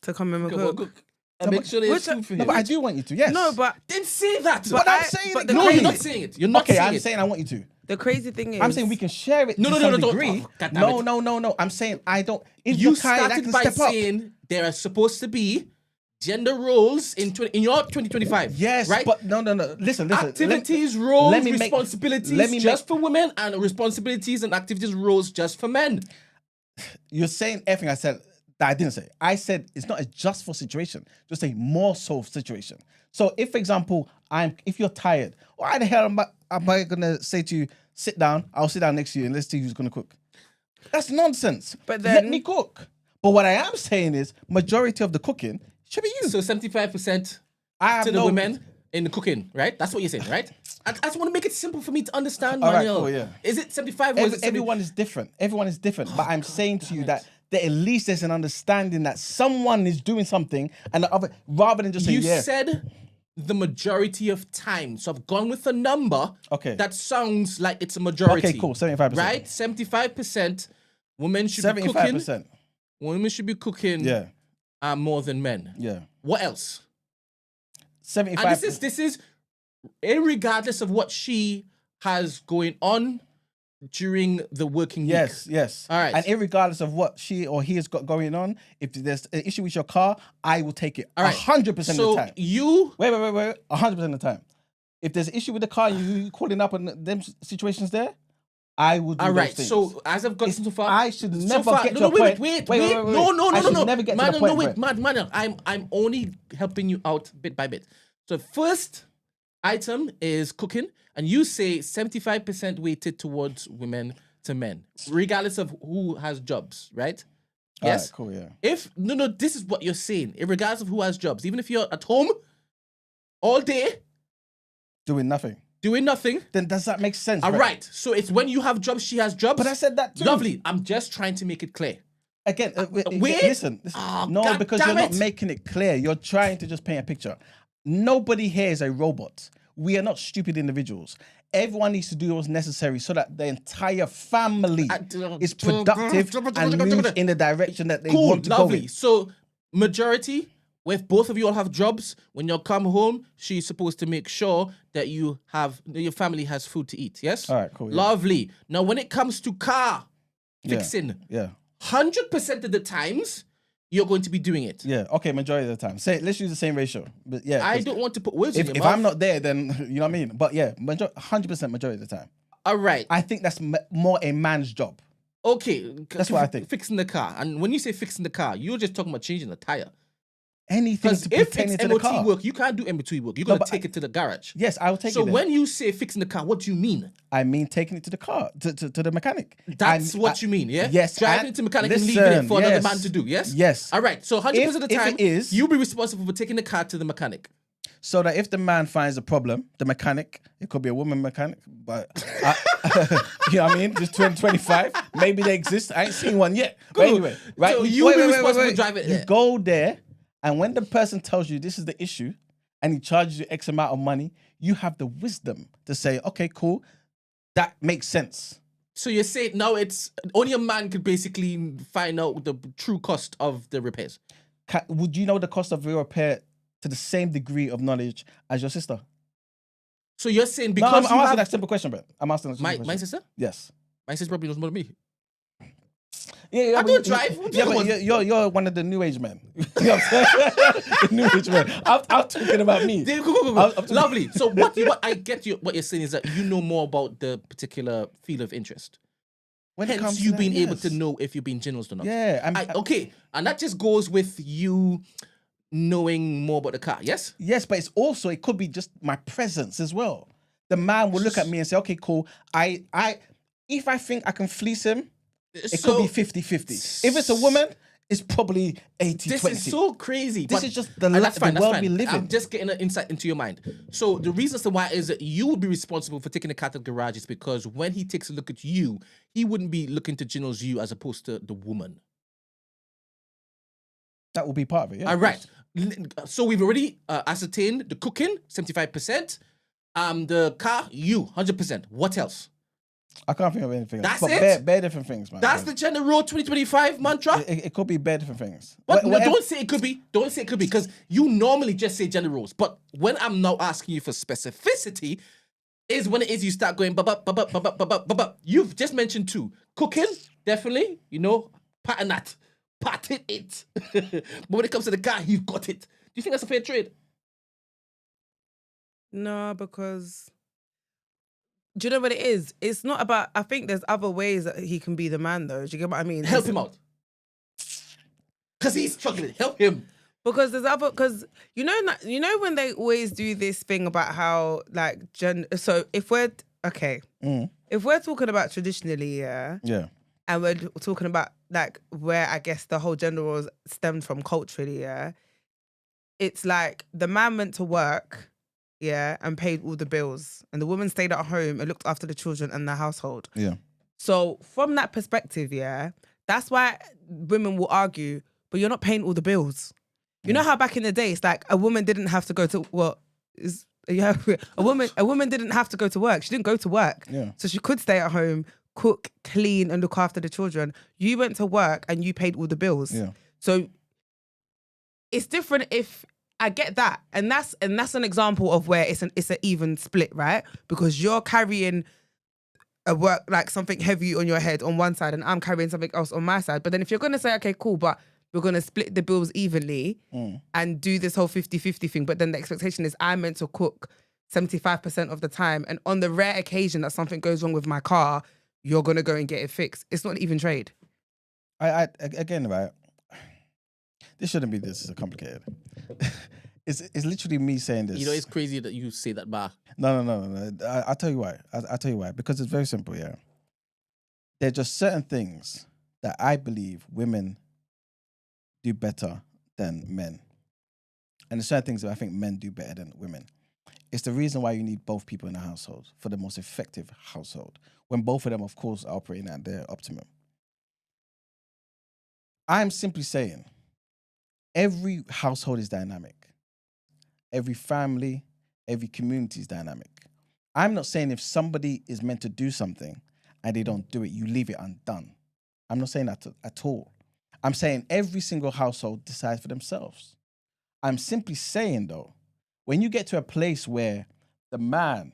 To come and Come on, cook. cook. And make sure there's food for him. No, but I do want you to. Yes. No, but Then say that. But I'm saying but it. the No, No, crazy- you're not saying it. You're not Okay, saying I'm it. saying I want you to. the crazy thing is, I'm saying we can share it No, to no, some no, no, degree. oh, God damn No. I'm saying I don't. If You you're kind, I started can by step up. saying there are supposed to be gender roles in your 2025. Yes, right? but no. Listen. Activities, roles, let me make- responsibilities let me just for women, and responsibilities and activities, roles just for men. You're saying everything I said that I didn't say. I said it's not a just for situation, just a more so situation. So if, for example, if you're tired, why the hell am I gonna say to you, sit down, I'll sit down next to you and let's see who's gonna cook? That's nonsense. But let then- me cook. But what I am saying is majority of the cooking should be you. So 75% I have to the no- women in the cooking, right? That's what you're saying, right? I just want to make it simple for me to understand, All right, Manuel. cool, yeah. Is it 75 or is it 70? Everyone is different. Everyone is different. But I'm saying to you that at least there's an understanding that someone is doing something and the other, rather than just saying, You yeah. said the majority of time. So I've gone with a number Okay. that sounds like it's a majority. Okay, cool, 75%. Right? 75% women should be cooking. 75%. Women should be cooking Yeah. more than men. Yeah. What else? 75. And this is irregardless of what she has going on during the working week. Yes. All right. And irregardless of what she or he has got going on, if there's an issue with your car, I will take it 100% of the time. You Wait. 100% of the time. If there's an issue with the car, you calling up on them situations there, I will do all those right. things. So as I've gotten so far, I should so never far- get no, to no, a wait, point. wait. No. I should never get to the Manuel, point. no, wait, where- Manuel. I'm only helping you out bit by bit. So first item is cooking, and you say 75% weighted towards women to men, regardless of who has jobs, right? All Yes. right, cool, yeah. If no, this is what you're saying. Regardless of who has jobs, even if you're at home all day Doing nothing. doing nothing. Then does that make sense? All bro? right. So it's when you have jobs, she has jobs. But I said that too. Lovely. I'm just trying to make it clear. Again, wait. listen. Oh, no, God because damn you're not it. making it clear. You're trying to just paint a picture. Nobody here is a robot. We are not stupid individuals. Everyone needs to do what's necessary so that the entire family is productive and moves in the direction that they Cool, want to go lovely. in. So majority, if both of you all have jobs, when you come home, she's supposed to make sure that your family has food to eat. Yes. All right, cool, yeah. Lovely. Now, when it comes to car Yeah, fixing, Yeah. 100% of the times you're going to be doing it. Yeah. Okay, majority of the time. Let's use the same ratio. But yeah. I 'cause don't want to put words in if your if mouth. I'm not there, then you know what I mean? But yeah, 100% majority of the time. All right. I think that's more a man's job. Okay. That's what I think. Fixing the car. And when you say fixing the car, you're just talking about changing the tire. Anything Because to if pertain it's to the MOT car. work, you can't do MOT work. You're going to but take it to the garage. Yes, I will take So it there. when you say fixing the car, what do you mean? I mean taking it to the car, to the mechanic. That's what you mean, yeah? Yes. Driving it to mechanic and leaving it for another man to do, yes? Yes. All right. So 100% of the If time, it is- you'll be responsible for taking the car to the mechanic. So that if the man finds a problem, the mechanic, it could be a woman mechanic, but you know what I mean? Just 2025, maybe they exist. I ain't seen one yet. But Cool. anyway, right? So you'll be responsible for driving it You there. go there, and when the person tells you this is the issue, and he charges you X amount of money, you have the wisdom to say, okay, cool, that makes sense. So you're saying now it's only a man could basically find out the true cost of the repairs. Would you know the cost of your repair to the same degree of knowledge as your sister? So you're saying No, because I'm you asking have that simple question, bro. I'm asking that simple question. my sister? Yes. My sister probably knows more than me. Yeah, I but don't drive. Yeah, but you're one of the new age men. You know what I'm saying? New age men. I'm talking about me. Yeah, go. I'm talking- Lovely. So what I get you what you're saying is that you know more about the particular field of interest. When it comes Hence to you that, being able to yes. know if you're being generous or not. Yeah, Okay. And that just goes with you knowing more about the car, yes? yes, but it could be just my presence as well. The man will look at me and say, okay, cool. If I think I can fleece him, it could be 50-50. If it's a woman, it's probably 80-20. This is so crazy. This but- is just the and that's fine, world that's we fine. live I'm in. just getting an insight into your mind. So the reason as to why is that you would be responsible for taking the car to the garage is because when he takes a look at you, he wouldn't be looking to generals you as opposed to the woman. That will be part of it, yeah. All right. So we've already ascertained the cooking, 75%. The car, you, 100%. What else? I can't think of anything. That's but it? Bare different things, man. That's the gender role 2025 mantra. It could be bare different things. But no, Whatever- don't say it could be. Don't say it could be, because you normally just say gender roles. But when I'm now asking you for specificity, is when it is you start going ba. You've just mentioned 2. Cooking, definitely. You know, pattern that. Pattern it. But when it comes to the guy, you've got it. Do you think that's a fair trade? No, because do you know what it is? It's not about. I think there's other ways that he can be the man, though. Do you get what I mean? Help him out. Because he's struggling. Help him. Because there's other, because you know when they always do this thing about how like so if we're if we're talking about traditionally, yeah. and we're talking about like where I guess the whole gender roles stemmed from culturally, it's like the man went to work, and paid all the bills, and the woman stayed at home and looked after the children and the household. Yeah. So from that perspective, that's why women will argue, but you're not paying all the bills. You know how back in the day, it's like a woman didn't have to go to a woman didn't have to go to work. She didn't go to work. Yeah. So she could stay at home, cook, clean, and look after the children. You went to work and you paid all the bills. Yeah. So it's different if I get that. And that's an example of where it's an even split, right? Because you're carrying a work, like something heavy on your head on one side, and I'm carrying something else on my side. But then if you're gonna say, okay, cool, but we're going to split the bills evenly and do this whole 50-50 thing. But then the expectation is I'm meant to cook 75% of the time. And on the rare occasion that something goes wrong with my car, you're going to go and get it fixed. It's not even trade. I again, right, this shouldn't be this complicated. It's literally me saying this. You know, it's crazy that you say that bar. No. I'll tell you why. I'll tell you why. Because it's very simple, yeah. There are just certain things that I believe women do better than men. And there's certain things that I think men do better than women. It's the reason why you need both people in the household for the most effective household, when both of them, of course, are operating at their optimum. I'm simply saying every household is dynamic. Every family, every community is dynamic. I'm not saying if somebody is meant to do something and they don't do it, you leave it undone. I'm not saying that at all. I'm saying every single household decides for themselves. I'm simply saying, though, when you get to a place where the man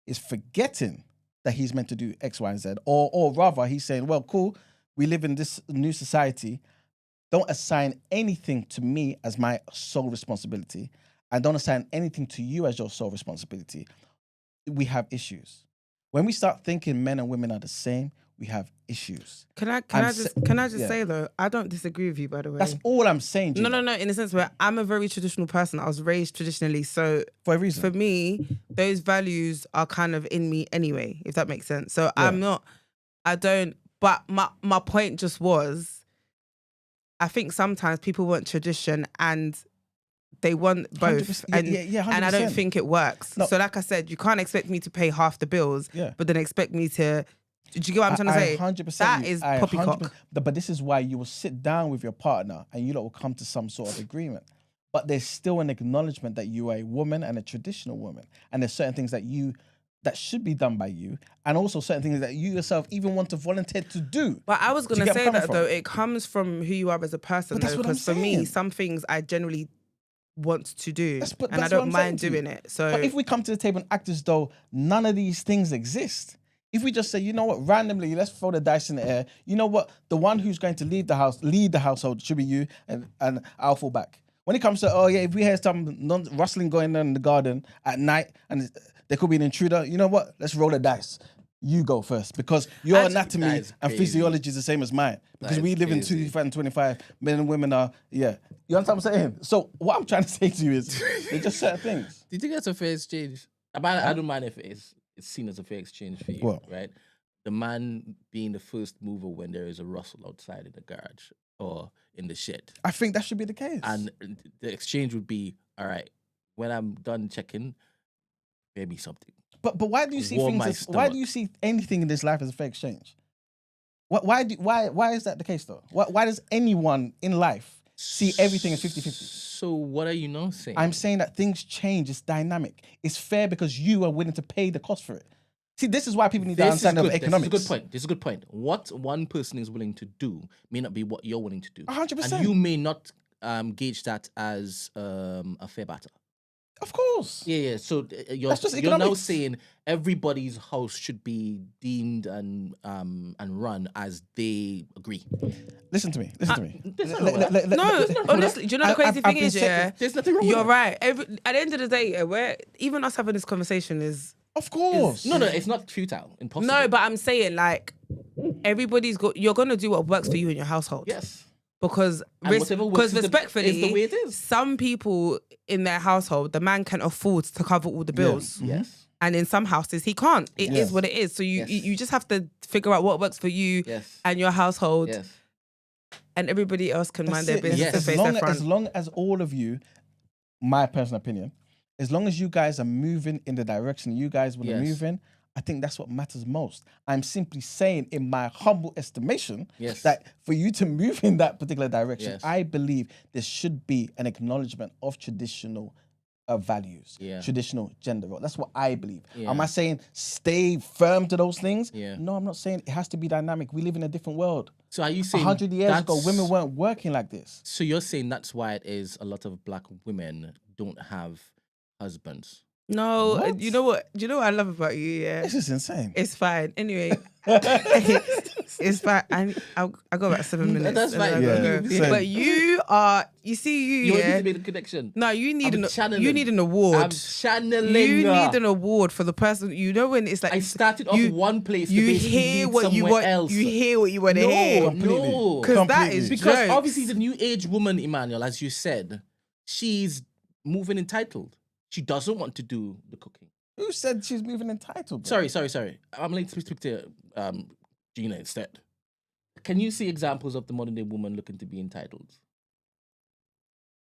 is forgetting that he's meant to do X, Y, and Z, or rather he's saying, well, cool, we live in this new society. Don't assign anything to me as my sole responsibility, and don't assign anything to you as your sole responsibility. We have issues. When we start thinking men and women are the same, we have issues. Can I just say though, I don't disagree with you, by the way. That's all I'm saying. No. In the sense where I'm a very traditional person. I was raised traditionally, so For a reason. for me, those values are kind of in me anyway, if that makes sense. So but my point just was, I think sometimes people want tradition and they want both. 100%, And, yeah, 100%. and I don't think it works. No. So like I said, you can't expect me to pay half the bills, but then expect me to... Do you get what I'm trying to say? 100%. That is poppycock. But this is why you will sit down with your partner and you lot will come to some sort of agreement. But there's still an acknowledgement that you are a woman and a traditional woman. And there's certain things that should be done by you, and also certain things that you yourself even want to volunteer to do. But I was going Do to you get say where I'm that coming though, it comes from who you are as a person. But that's what I'm Because for me, saying. some things I generally want to do, But and I that's don't what I'm mind saying to doing you. it. So But if we come to the table and act as though none of these things exist, if we just say, you know what, randomly, let's throw the dice in the air. You know what, the one who's going to lead the household should be you, and I'll fall back. When it comes to, if we hear some rustling going on in the garden at night and there could be an intruder, you know what, let's roll the dice. You go first, because your Actually, that anatomy is and crazy. physiology is the same as mine. Because That we is live in crazy. 2025, men and women are, You understand what I'm saying? So what I'm trying to say to you is, there's just certain things. Do you think that's a fair exchange? I don't mind if it's seen as a fair exchange for you, What? right? The man being the first mover when there is a rustle outside in the garage or in the shed. I think that should be the case. And the exchange would be, all right, when I'm done checking, pay me something. But why do you see Warm things? my Why do stomach. you see anything in this life as a fair exchange? Why is that the case though? Why does anyone in life see everything as 50-50? So what are you now saying? I'm saying that things change. It's dynamic. It's fair because you are willing to pay the cost for it. See, this is why people need to This is understand of good. economics. This is a good point. This is a good point. What one person is willing to do may not be what you're willing to do. 100%. And you may not gauge that as a fair battle. Of course. Yeah. So you're That's just you're now economics. saying everybody's house should be deemed and run as they agree. Listen to me. Listen to me. There's nothing wrong with that. No, honestly, do you know the crazy thing is, yeah? There's nothing wrong You're with right. At the end of the day, yeah, we're even us having this conversation is Of course. that. No, it's not futile. Impossible. no, but I'm saying like everybody's got. You're gonna do what works for you in your household. Yes. Because And whatever works is respectfully, is the way it is. some people in their household, the man can afford to cover all the bills. Yes. And in some houses, he can't. It is Yes. what it is. So Yes. you just have to figure out what works for you Yes. and your household, Yes. and everybody else can mind their That's it. business Yes. and face their front. As long as all of you, my personal opinion, as long as you guys are moving in the direction you guys want to Yes. move in, I think that's what matters most. I'm simply saying, in my humble estimation, Yes. that for you to move in that particular direction, Yes. I believe there should be an acknowledgement of traditional values, Yeah. traditional gender role. That's what I believe. Yeah. Am I saying stay firm to those things? Yeah. No, I'm not saying it has to be dynamic. We live in a different world. So are you saying 100 years ago, that's- women weren't working like this. So you're saying that's why it is a lot of black women don't have husbands. No, What? you know what? Do you know what I love about you? Yeah, This is insane. it's fine. Anyway, it's fine. I got about 7 minutes. That's and then fine. I gotta Yeah. go. Same. But you see, You need yeah. to make the connection. No, you need I'm channeling. you need an award. I'm channeling. You need an award for the person. You know when it's like I started off one place. To You basically hear lead what you somewhere want. Else. You hear what you want to No, hear. no. Because that Completely. is Because jokes. obviously the new age woman, Emmanuel, as you said, she's moving entitled. She doesn't want to do the cooking. Who said she's moving entitled? Bro? Sorry. I'm going to speak to Gina instead. Can you see examples of the modern day woman looking to be entitled?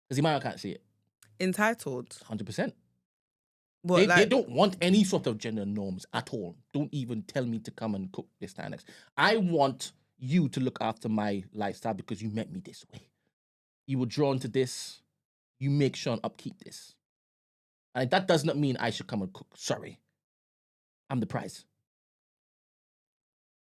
Because Emmanuel can't see it. Entitled. 100%. What, They don't want any sort of gender norms at all. Don't even tell me to come and cook this time next. I want you to look after my lifestyle because you met me this way. You were drawn to this. You make sure and upkeep this. And that does not mean I should come and cook. Sorry. I'm the prize.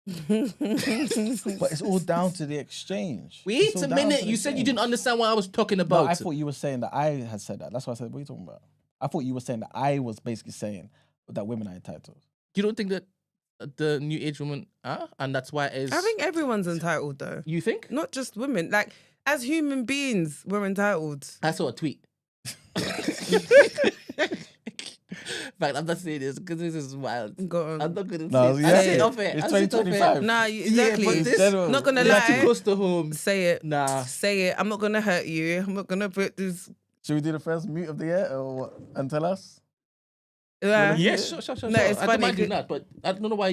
But it's all down to the exchange. Wait It's all a down to minute. the You said you exchange. didn't understand what I was talking No, about. I thought you were saying that I had said that. That's why I said, what are you talking about? I thought you were saying that I was basically saying that women are entitled. You don't think that the new age woman are? And that's why it is... I think everyone's entitled though. You think? Not just women. Like as human beings, we're entitled. I saw a tweet. In fact, I'm not saying this because this is wild. Go on. I'm not gonna No, say yeah. I say it off air. It's I say it off air. 2025. Nah, exactly. but this- Not gonna It's too lie. close to home. Say it. Nah. Say it. I'm not gonna hurt you. I'm not gonna put this. Should we do the first mute of the year or what? And tell us? Yes, sure. No, it's I don't funny mind doing 'cause- that, but I don't know why.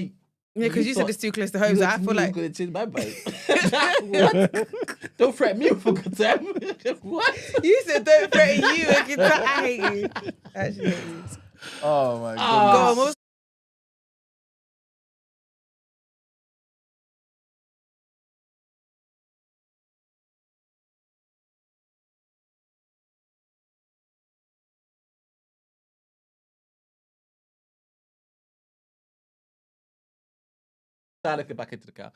Yeah, because you said thought- it's too close to home. So I feel like gonna change my mind. What? Don't threaten me for good time. What? you said don't threaten you. I hate you. I actually hate you. Oh my Ah. god. Go on. What was- I'll get back into the car.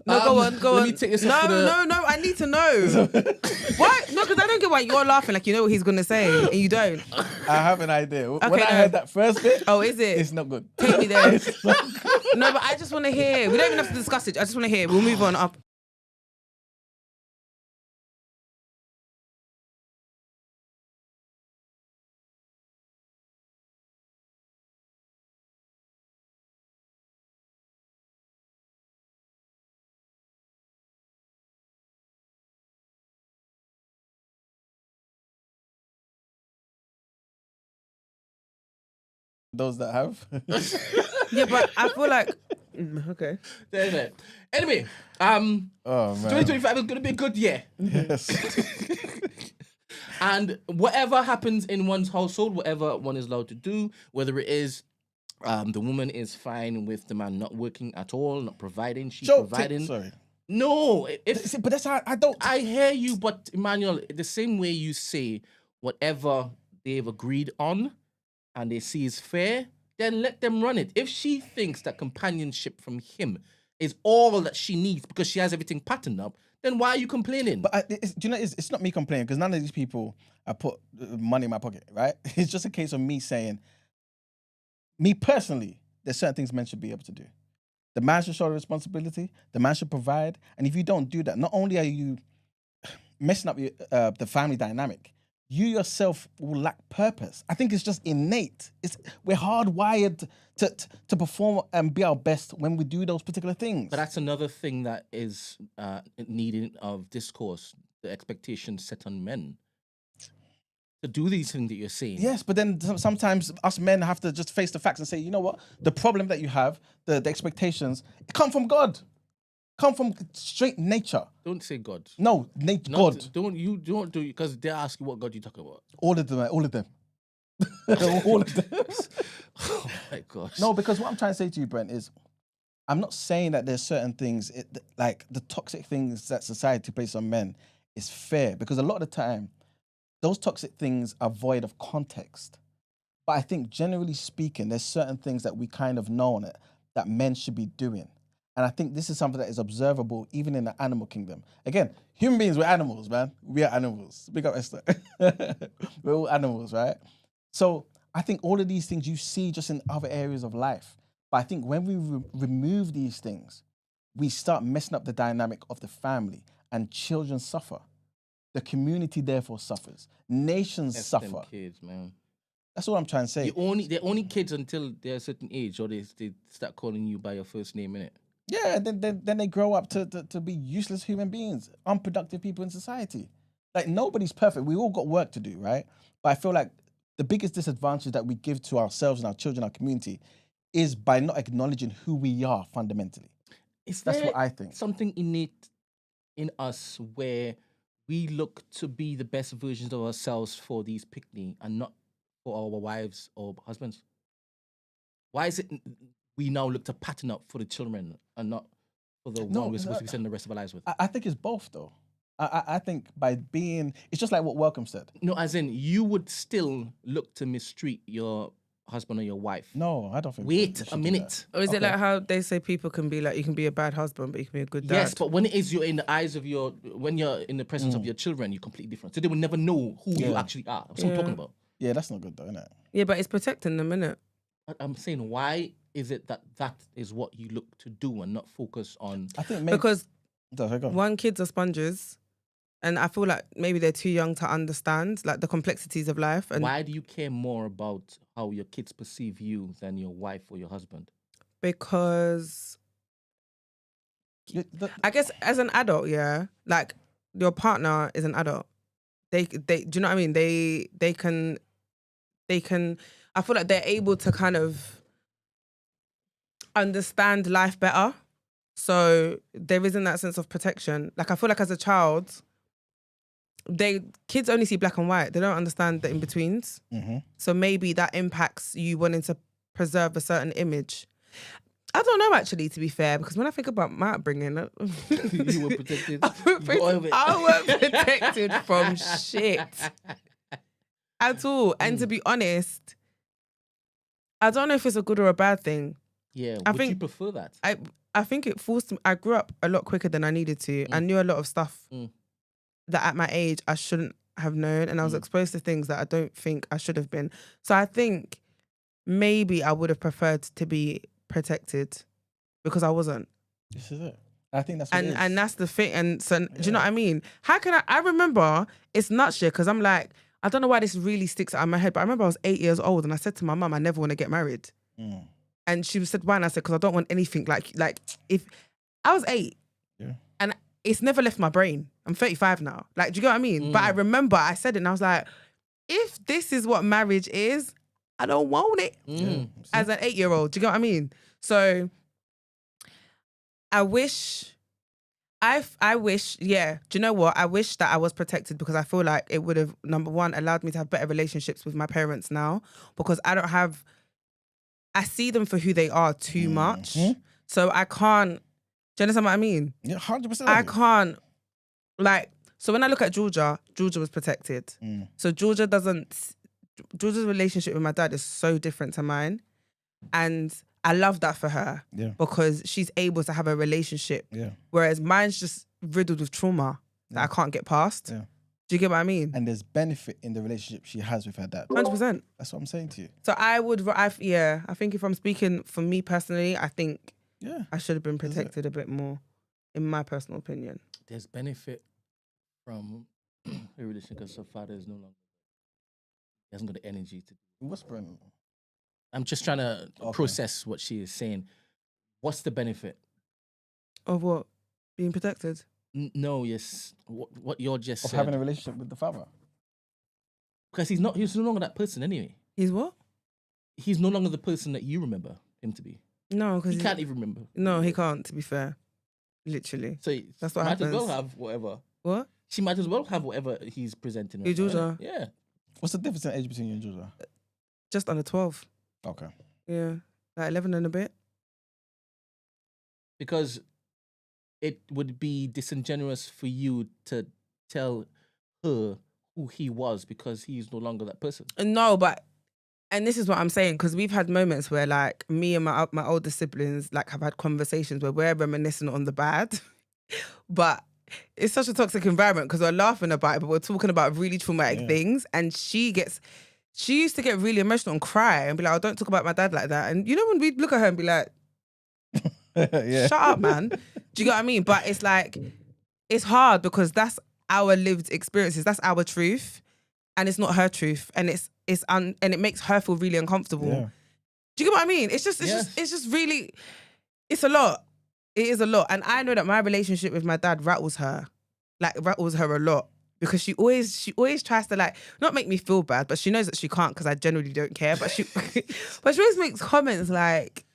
No, go on. Go on. Let me take this no, off for the... no. I need to know. Why? No, because I don't get why you're laughing like you know what he's gonna say and you don't. I have an idea. When Okay, I no. heard that first bit, Oh, is it? it's not good. Take me there. No, but I just want to hear. We don't even have to discuss it. I just want to hear. We'll move on up. Those that have. Yeah, but I feel like okay. Anyway, Oh man. 2025 is going to be a good year. Yes. And whatever happens in one's household, whatever one is allowed to do, whether it is the woman is fine with the man not working at all, not providing, she's providing. Sorry. No, See, but that's how I don't. I hear you, but Emmanuel, the same way you say whatever they've agreed on and they see is fair, then let them run it. If she thinks that companionship from him is all that she needs because she has everything patterned up, then why are you complaining? But do you know, it's not me complaining because none of these people I put money in my pocket, right? It's just a case of me saying, me personally, there's certain things men should be able to do. The man should show the responsibility. The man should provide. And if you don't do that, not only are you messing up the family dynamic, you yourself will lack purpose. I think it's just innate. We're hardwired to perform and be our best when we do those particular things. But that's another thing that is needing of discourse, the expectations set on men to do these things that you're saying. Yes, but then sometimes us men have to just face the facts and say, you know what? The problem that you have, the expectations, it come from God. Come from straight nature. Don't say God. No, God. Don't do it because they ask you what God you talking about. All of them. All of them. All of them. Oh my gosh. No, because what I'm trying to say to you, Brent, is I'm not saying that there's certain things, like the toxic things that society places on men is fair, because a lot of the time, those toxic things are void of context. But I think generally speaking, there's certain things that we kind of know that men should be doing. And I think this is something that is observable even in the animal kingdom. Again, human beings, we're animals, man. We are animals. Big up Esther. We're all animals, right? So I think all of these things you see just in other areas of life. But I think when we remove these things, we start messing up the dynamic of the family, and children suffer. The community therefore suffers. Nations suffer. Them kids, man. That's what I'm trying to say. They're only kids until they're a certain age, or they start calling you by your first name, innit? Yeah, then they grow up to be useless human beings, unproductive people in society. Like, nobody's perfect. We all got work to do, right? But I feel like the biggest disadvantage that we give to ourselves and our children, our community, is by not acknowledging who we are fundamentally. That's what I think. Something innate in us where we look to be the best versions of ourselves for these pickney and not for our wives or husbands? Why is it we now look to pattern up for the children and not for the one we're supposed to be spending the rest of our lives with? I think it's both, though. I think by being... It's just like what Welcome said. No, as in, you would still look to mistreat your husband or your wife. No, I don't think... Wait a minute. Or is it like how they say people can be like, you can be a bad husband, but you can be a good dad? Yes, but when it is you're in the eyes of when you're in the presence of your children, you're completely different. So they will never know who you actually are. That's what I'm talking about. Yeah, that's not good, though, isn't it? Yeah, but it's protecting them, innit? I'm saying, why is it that is what you look to do and not focus on? I think maybe... Because Go on. one, kids are sponges, and I feel like maybe they're too young to understand like the complexities of life. And why do you care more about how your kids perceive you than your wife or your husband? Because I guess as an adult, yeah, like your partner is an adult. They do you know what I mean? They can. I feel like they're able to kind of understand life better. So there isn't that sense of protection. Like, I feel like as a child, kids only see black and white. They don't understand the in-betweens. Mm-hmm. So maybe that impacts you wanting to preserve a certain image. I don't know, actually, to be fair, because when I think about my upbringing, You were protected. I weren't protected from shit at all. And to be honest, I don't know if it's a good or a bad thing. Yeah, I would think you prefer that? I think it forced me. I grew up a lot quicker than I needed to. I knew a lot of stuff that at my age I shouldn't have known, and I was exposed to things that I don't think I should have been. So I think maybe I would have preferred to be protected because I wasn't. This is it. I think that's what it is. And that's the thing. And so, do you know what I mean? How can I remember, it's nuts here, because I'm like, I don't know why this really sticks out in my head, but I remember I was 8 years old and I said to my mum, I never want to get married. And she said, why? And I said, because I don't want anything like if I was 8 and it's never left my brain. I'm 35 now. Like, do you get what I mean? But I remember I said it and I was like, if this is what marriage is, I don't want it as an 8-year-old. Do you get what I mean? So I wish, yeah. Do you know what? I wish that I was protected, because I feel like it would have, number one, allowed me to have better relationships with my parents now, because I see them for who they are too much. So I can't, do you understand what I mean? Yeah, 100%. I can't, like, so when I look at Georgia was protected. So Georgia's relationship with my dad is so different to mine. And I love that for her Yeah. because she's able to have a relationship. Yeah. Whereas mine's just riddled with trauma that I can't get past. Yeah. Do you get what I mean? And there's benefit in the relationship she has with her dad. 100%. That's what I'm saying to you. So I think if I'm speaking for me personally, I think Yeah. I should have been protected a bit more, in my personal opinion. There's benefit from a relationship because her father is no longer. He hasn't got the energy to. Whispering. I'm just trying to Okay. process what she is saying. What's the benefit? Of what? Being protected? No, yes. What you're just Of said. having a relationship with the father. Because he's no longer that person anyway. He's what? He's no longer the person that you remember him to be. No, because He can't even remember. No, he can't, to be fair. Literally. So That's what might as well happens. have whatever. What? She might as well have whatever he's presenting. Who, right now, Georgia? innit? Yeah. What's the difference in age between you and Georgia? Just under 12. Okay. Yeah. Like 11 and a bit. Because it would be disingenuous for you to tell her who he was because he's no longer that person. No, and this is what I'm saying, because we've had moments where like me and my older siblings like have had conversations where we're reminiscing on the bad, but it's such a toxic environment because we're laughing about it, but we're talking about really traumatic things. And she used to get really emotional and cry and be like, "Oh, don't talk about my dad like that." And you know when we look at her and be like, Yeah. "Shut up, man." Do you get what I mean? But it's like, it's hard because that's our lived experiences. That's our truth. And it's not her truth. And and it makes her feel really uncomfortable. Yeah. Do you get what I mean? It's just really, it's a lot. It is a lot. And I know that my relationship with my dad rattles her a lot. Because she always tries to like, not make me feel bad, but she knows that she can't because I generally don't care. But she always makes comments like,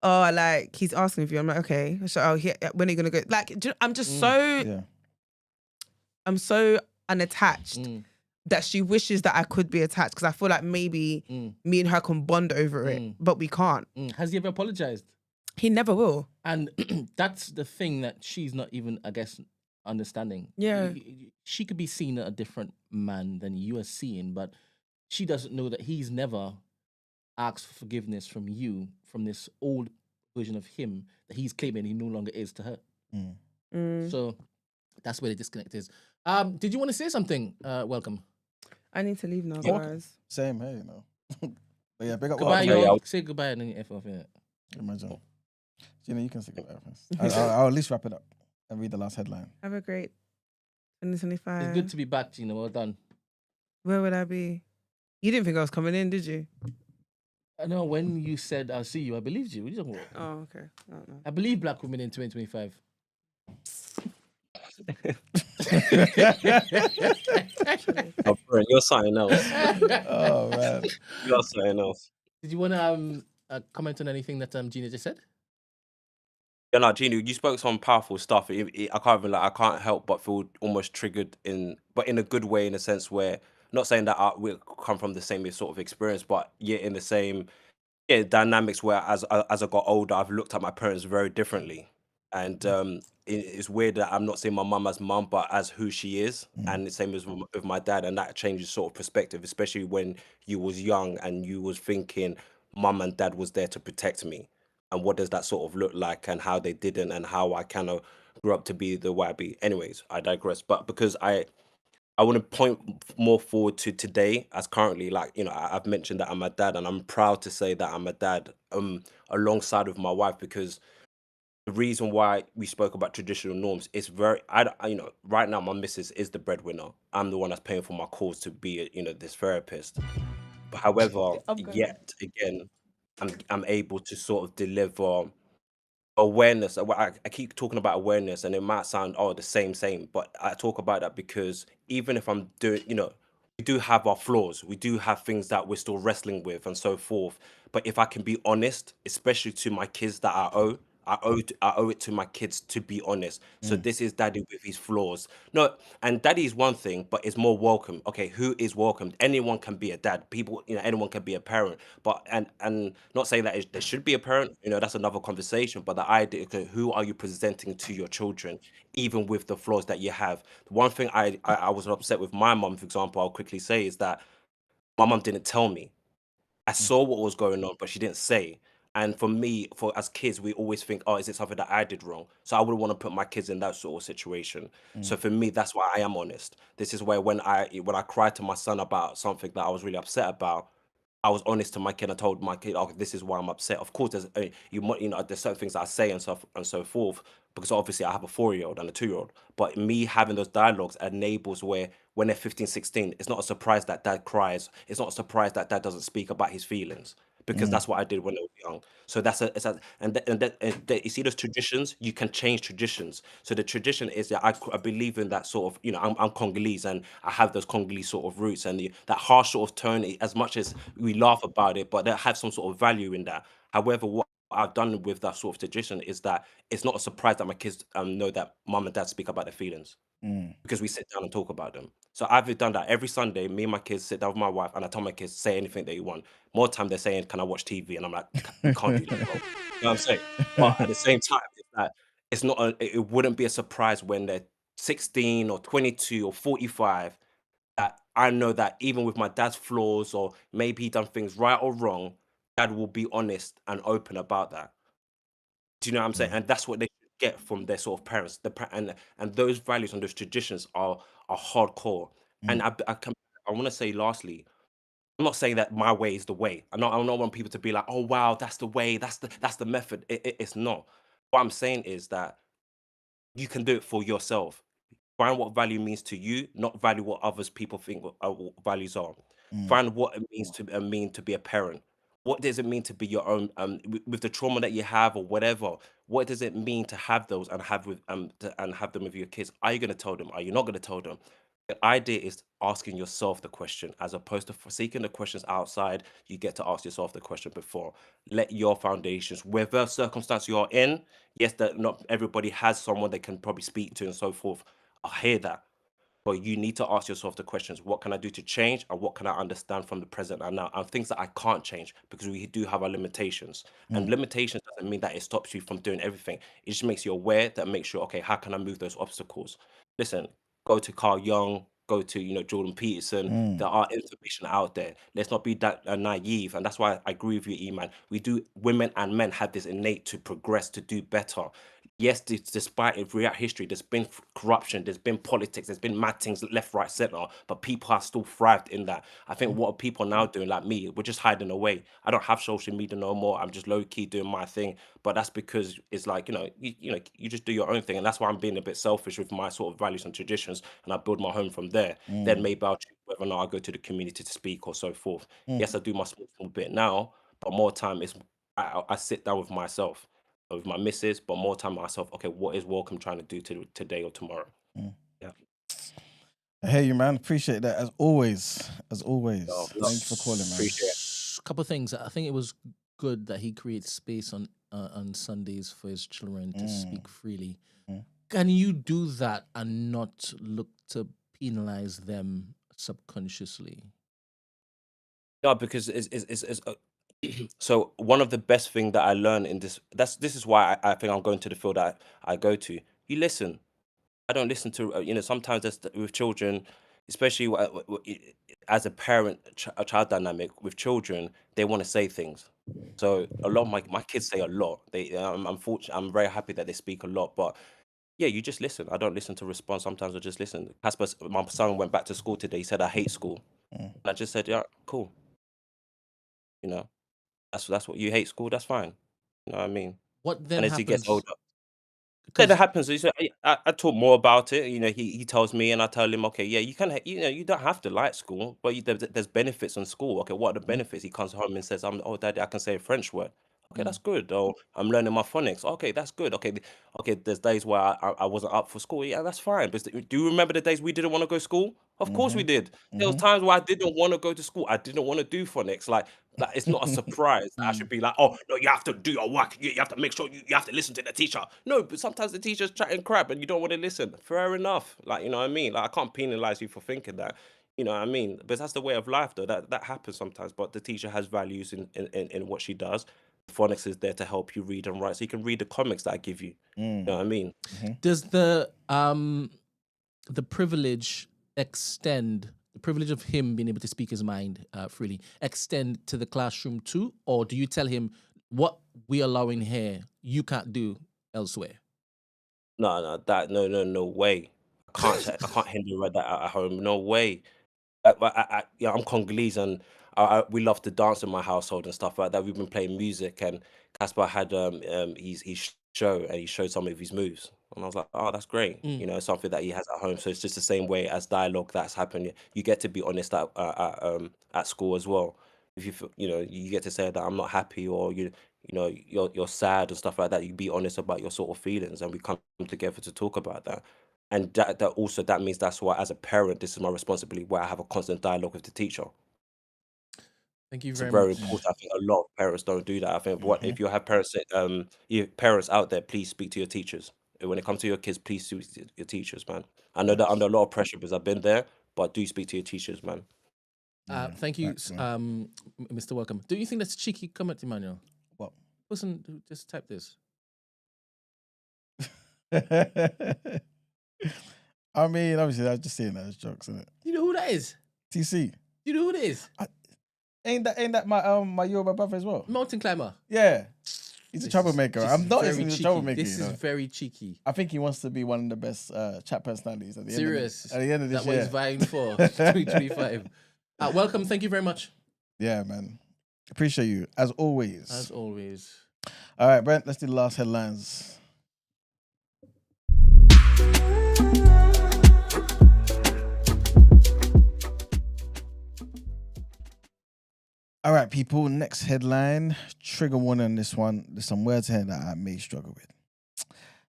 "Oh, like he's asking for you." I'm like, "Okay." So, when are you gonna go? Like, I'm just I'm so unattached that she wishes that I could be attached because I feel like maybe me and her can bond over it, but we can't. Has he ever apologized? He never will. And that's the thing that she's not even, I guess, understanding. Yeah. She could be seeing a different man than you are seeing, but she doesn't know that he's never asked for forgiveness from you, from this old version of him that he's claiming he no longer is to her. So that's where the disconnect is. Did you want to say something? Welcome. I need to leave now, Okay. guys. Same, hey, you know. But yeah, big up. Goodbye, Okay, y'all. Say goodbye and then you F off, innit? Imagine. Gina, you can say goodbye first. I'll at least wrap it up and read the last headline. Have a great 2025. It's good to be back, Gina. Well done. Where would I be? You didn't think I was coming in, did you? I know when you said I'll see you, I believed you. What are you talking about? Oh, okay. I don't know. I believe black women in 2025. Oh, bro, you're something else. Oh man. You're something else. Did you want to comment on anything that Gina just said? Yeah, no, Gina, you spoke some powerful stuff. I I can't help but feel almost triggered but in a good way, in a sense where, not saying that we come from the same sort of experience, but yet in the same dynamics where as I got older, I've looked at my parents very differently, and it's weird that I'm not seeing my mum as mum, but as who she is, and the same as with my dad, and that changes sort of perspective, especially when you was young and you was thinking mum and dad was there to protect me, and what does that sort of look like, and how they didn't, and how I kind of grew up to be the way I be. Anyways, I digress. But because I want to point more forward to today, as currently, like, you know, I've mentioned that I'm a dad, and I'm proud to say that I'm a dad alongside with my wife, because the reason why we spoke about traditional norms is you know, right now my missus is the breadwinner. I'm the one that's paying for my calls to be, you know, this therapist. But however, yet again, I'm able to sort of deliver awareness. I keep talking about awareness, and it might sound the same, but I talk about that because even if I'm doing, you know, we do have our flaws, we do have things that we're still wrestling with and so forth. But if I can be honest, especially to my kids that I owe it to my kids to be honest. So this is daddy with his flaws. No, and daddy is one thing, but it's more welcome. Okay, who is welcome? Anyone can be a dad. People, you know, anyone can be a parent. But and not saying that there should be a parent. You know, that's another conversation. But the idea, okay, who are you presenting to your children, even with the flaws that you have? The one thing I was upset with my mom, for example, I'll quickly say is that my mom didn't tell me. I saw what was going on, but she didn't say. And for me, for as kids, we always think, oh, is it something that I did wrong? So I wouldn't want to put my kids in that sort of situation. So for me, that's why I am honest. This is where when I cried to my son about something that I was really upset about, I was honest to my kid. I told my kid, "Oh, this is why I'm upset." Of course, there's there's certain things that I say and so forth, because obviously I have a 4-year-old and a 2-year-old. But me having those dialogues enables where when they're 15, 16, it's not a surprise that dad cries. It's not a surprise that dad doesn't speak about his feelings, because that's what I did when I was young. So you see those traditions. You can change traditions. So the tradition is that I believe in that sort of, I'm Congolese and I have those Congolese sort of roots, and that harsh sort of tone. As much as we laugh about it, but they have some sort of value in that. However, what I've done with that sort of tradition is that it's not a surprise that my kids know that mum and dad speak about their feelings, because we sit down and talk about them. So I've done that every Sunday. Me and my kids sit down with my wife, and I tell my kids, say anything that you want. More time they're saying, "Can I watch TV?" And I'm like, "We can't do that, bro." You know what I'm saying? But at the same time, it's that it's not. It wouldn't be a surprise when they're 16 or 22 or 45, that I know that even with my dad's flaws, or maybe he done things right or wrong, dad will be honest and open about that. Do you know what I'm saying? And that's what they get from their sort of parents. And those values and those traditions are hardcore. And I want to say lastly, I'm not saying that my way is the way. I don't want people to be like, oh wow, that's the way, that's the method. It's not. What I'm saying is that you can do it for yourself. Find what value means to you, not value what others people think what values are. Find what it means to mean to be a parent. What does it mean to be your own with the trauma that you have or whatever? What does it mean to have those and and have them with your kids? Are you going to tell them? Are you not going to tell them? The idea is asking yourself the question, as opposed to seeking the questions outside. You get to ask yourself the question before. Let your foundations, whatever circumstance you are in, yes, that not everybody has someone they can probably speak to and so forth. I hear that. But you need to ask yourself the questions: what can I do to change, and what can I understand from the present and now? And things that I can't change, because we do have our limitations. And limitations doesn't mean that it stops you from doing everything. It just makes you aware, that makes you, okay, how can I move those obstacles? Listen, go to Carl Jung, go to, Jordan Peterson. There are information out there. Let's not be that naive. And that's why I agree with you, Iman. Women and men have this innate to progress, to do better. Yes, despite throughout history, there's been corruption, there's been politics, there's been mad things left, right, center, but people have still thrived in that. I think what are people now doing, like me, we're just hiding away. I don't have social media no more. I'm just low key doing my thing, but that's because it's like, you just do your own thing, and that's why I'm being a bit selfish with my sort of values and traditions, and I build my home from there. Then maybe I'll choose whether or not I go to the community to speak or so forth. Yes, I do my small bit now, but more time is I sit down with myself, with my missus, but more time myself. Okay, what is Welcome trying to do today or tomorrow? Yeah. I hear you, man. Appreciate that as always. As always. No, Thank you for calling, man. appreciate it. Couple of things. I think it was good that he creates space on Sundays for his children to speak freely. Can you do that and not look to penalize them subconsciously? No, because it's so one of the best thing that I learned in this is why I think I'm going to the field that I go to. You listen. I don't listen to sometimes with children, especially as a parent a child dynamic with children, they want to say things. So a lot of my kids say a lot. I'm fortunate. I'm very happy that they speak a lot. But yeah, you just listen. I don't listen to respond. Sometimes I just listen. Casper, my son went back to school today. He said, "I hate school." And I just said, "Yeah, cool. You know, that's what you hate school. That's fine." You know what I mean? What then And as he gets happens? older. Yeah, that Because happens. I talk more about it. He tells me, and I tell him, okay, yeah, you can. You don't have to like school, but there's benefits in school. Okay, what are the benefits? He comes home and says, oh, Daddy, I can say a French word. Okay, that's good. Oh, I'm learning my phonics. Okay, that's good. Okay, okay. There's days where I wasn't up for school. Yeah, that's fine. But do you remember the days we didn't want to go to school? Of course we did. There was times where I didn't want to go to school. I didn't want to do phonics. Like it's not a surprise that I should be like, oh no, you have to do your work. You have to make sure you have to listen to the teacher. No, but sometimes the teacher's chatting crap and you don't want to listen. Fair enough. Like, you know what I mean? Like, I can't penalize you for thinking that. You know what I mean? But that's the way of life, though. That happens sometimes. But the teacher has values in what she does. Phonics is there to help you read and write, so you can read the comics that I give you. You know what I mean? does the privilege extend the privilege of him being able to speak his mind freely extend to the classroom too, or do you tell him what we allowing here you can't do elsewhere? No, no way. I can't hinder that at home. No way. Yeah, I'm Congolese and we love to dance in my household and stuff like that. We've been playing music and Casper had his show and he showed some of his moves. And I was like, oh, that's great. Mm. You know, something that he has at home. So it's just the same way as dialogue that's happened. You get to be honest at school as well. If you feel, you know, you get to say that I'm not happy or you know you're sad and stuff like that. You be honest about your sort of feelings, and we come together to talk about that. And that means that's why, as a parent, this is my responsibility, where I have a constant dialogue with the teacher. Thank you It's very very much. important. I think a lot of parents don't do that. I think what if you have parents, parents out there, please speak to your teachers. When it comes to your kids, please speak to your teachers, man. I know that under a lot of pressure because I've been there, but do speak to your teachers, man. Thank you, facts, man. Mr. Welcome. Do you think that's a cheeky comment, Emmanuel? What? Listen, just type this. I mean, obviously, I was just saying that as jokes, isn't it? You know who that is? TC. You know who that is? Ain't that my Yoruba brother as well? Mountain climber. Yeah. He's a This troublemaker. is I'm not very even a cheeky. troublemaker. This you is know? very cheeky. I think he wants to be one of the best chat personalities at the Serious. End of this That's what year. he's vying for. 2025. Welcome. Thank you very much. Yeah, man. Appreciate you as always. As always. All right, Brent. Let's do the last headlines. All right, people. Next headline. Trigger warning on this one. There's some words here that I may struggle with.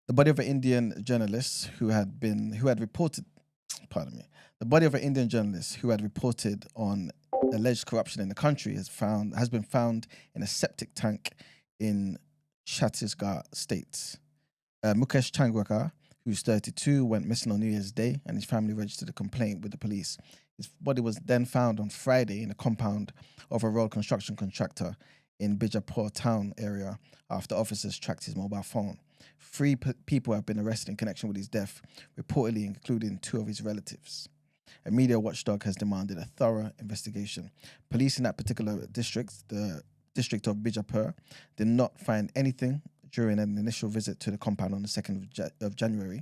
The body of an Indian journalist who had reported on alleged corruption in the country has been found in a septic tank in Chhattisgarh state. Mukesh Changwekar, who's 32, went missing on New Year's Day, and his family registered a complaint with the police. His body was then found on Friday in a compound of a road construction contractor in Bijapur town area after officers tracked his mobile phone. 3 people have been arrested in connection with his death, reportedly including 2 of his relatives. A media watchdog has demanded a thorough investigation. Police in that particular district, the district of Bijapur, did not find anything during an initial visit to the compound on the 2nd of January.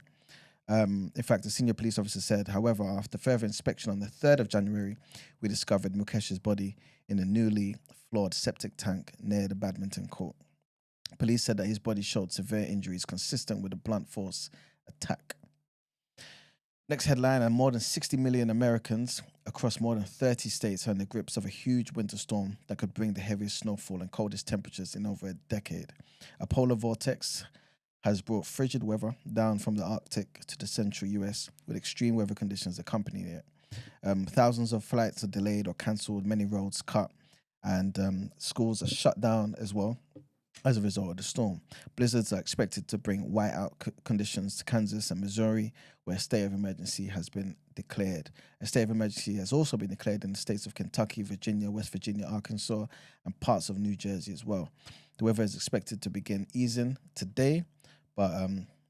In fact, a senior police officer said, however, after further inspection on the 3rd of January, we discovered Mukesh's body in a newly floored septic tank near the badminton court. Police said that his body showed severe injuries consistent with a blunt force attack. Next headline, and more than 60 million Americans across more than 30 states are in the grips of a huge winter storm that could bring the heaviest snowfall and coldest temperatures in over a decade. A polar vortex has brought frigid weather down from the Arctic to the central US, with extreme weather conditions accompanying it. Thousands of flights are delayed or cancelled, many roads cut, and schools are shut down as well as a result of the storm. Blizzards are expected to bring whiteout conditions to Kansas and Missouri, where a state of emergency has been declared. A state of emergency has also been declared in the states of Kentucky, Virginia, West Virginia, Arkansas, and parts of New Jersey as well. The weather is expected to begin easing today, but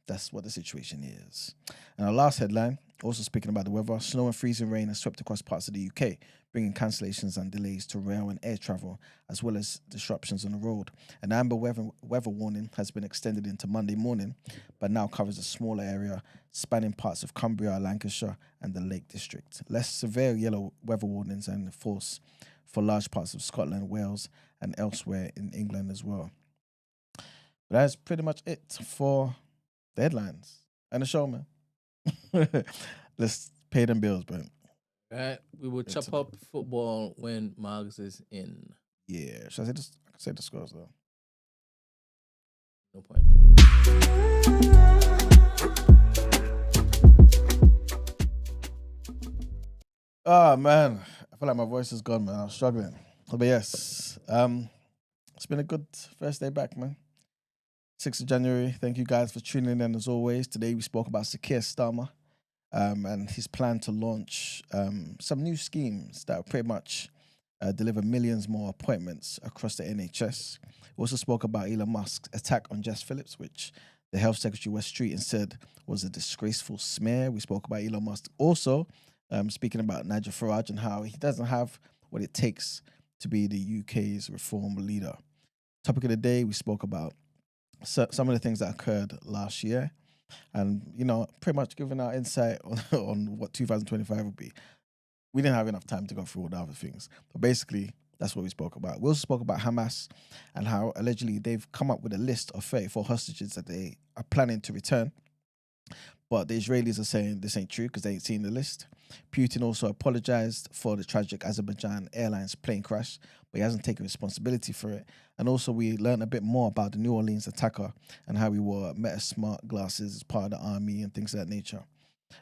that's what the situation is. And our last headline, also speaking about the weather, snow and freezing rain has swept across parts of the UK, bringing cancellations and delays to rail and air travel, as well as disruptions on the road. An amber weather warning has been extended into Monday morning, but now covers a smaller area spanning parts of Cumbria, Lancashire, and the Lake District. Less severe yellow weather warnings are in force for large parts of Scotland, Wales, and elsewhere in England as well. But that's pretty much it for the headlines and the show, man. Let's pay them bills, bro. Right. We will chop up football when Margs is in. Yeah. Should I say the scores though? No point. Oh man, I feel like my voice is gone, man. I'm struggling. But yes, it's been a good first day back, man. 6th of January. Thank you guys for tuning in as always. Today we spoke about Keir Starmer and his plan to launch some new schemes that will pretty much deliver millions more appointments across the NHS. We also spoke about Elon Musk's attack on Phillips, which the Health Secretary Wes Streeting said was a disgraceful smear. We spoke about Elon Musk also speaking about Nigel Farage and how he doesn't have what it takes to be the UK's reform leader. Topic of the day, we spoke about some of the things that occurred last year, and pretty much giving our insight on what 2025 would be. We didn't have enough time to go through all the other things, but basically that's what we spoke about. We also spoke about Hamas and how allegedly they've come up with a list of 34 hostages that they are planning to return, but the Israelis are saying this ain't true because they ain't seen the list. Putin also apologized for the tragic Azerbaijan Airlines plane crash, but he hasn't taken responsibility for it. And also we learned a bit more about the New Orleans attacker and how he wore Meta-Smart glasses as part of the army and things of that nature.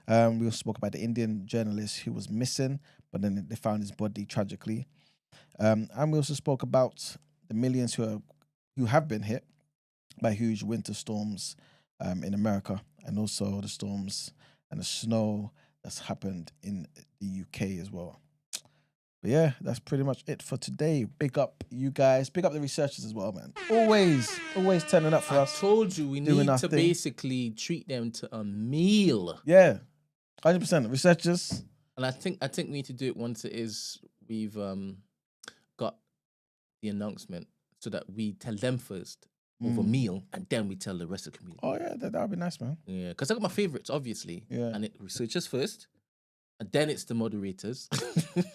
We also spoke about the Indian journalist who was missing, but then they found his body tragically. And we also spoke about the millions who have been hit by huge winter storms in America, and also the storms and the snow that's happened in the UK as well. But yeah, that's pretty much it for today. Big up you guys. Big up the researchers as well, man. Always turning up for I us. told you we doing need our to thing. basically treat them to a meal. Yeah, 100%. Researchers. And I think we need to do it once we've got the announcement, so that we tell them first over meal, and then we tell the rest of the community. Oh yeah, that would be nice, man. Yeah, because I got my favorites, obviously. Yeah. And researchers first, and then it's the moderators.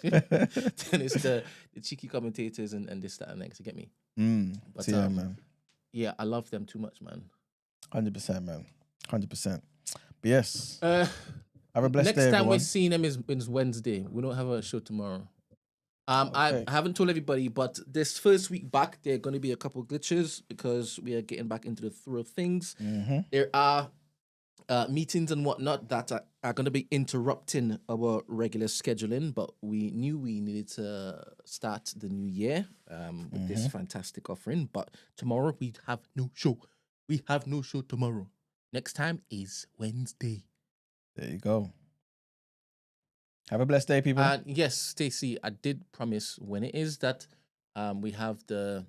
Then it's the cheeky commentators and this, that, and next. You get me? But yeah, man. Yeah, I love them too much, man. 100%, man. 100%. But yes, Have have a blessed next day, time everyone. we're seeing them is Wednesday. We don't have a show tomorrow. I haven't told everybody, but this first week back, there are going to be a couple glitches because we are getting back into the throw of things. There are meetings and whatnot that are going to be interrupting our regular scheduling, but we knew we needed to start the new year with this fantastic offering. But tomorrow we have no show. We have no show tomorrow. Next time is Wednesday. There you go. Have a blessed day, people. And yes, Stacey, I did promise when it is that we have the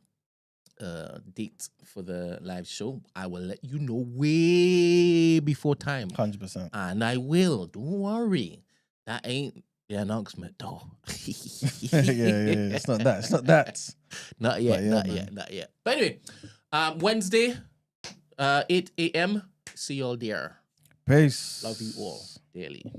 date for the live show, I will let you know way before time. 100%. And I will. Don't worry. That ain't the announcement, though. yeah. It's not that. Not yet. Yeah, Not man. yet. Not yet. But anyway, Wednesday, 8 a.m. See y'all there. Peace. Love you all dearly.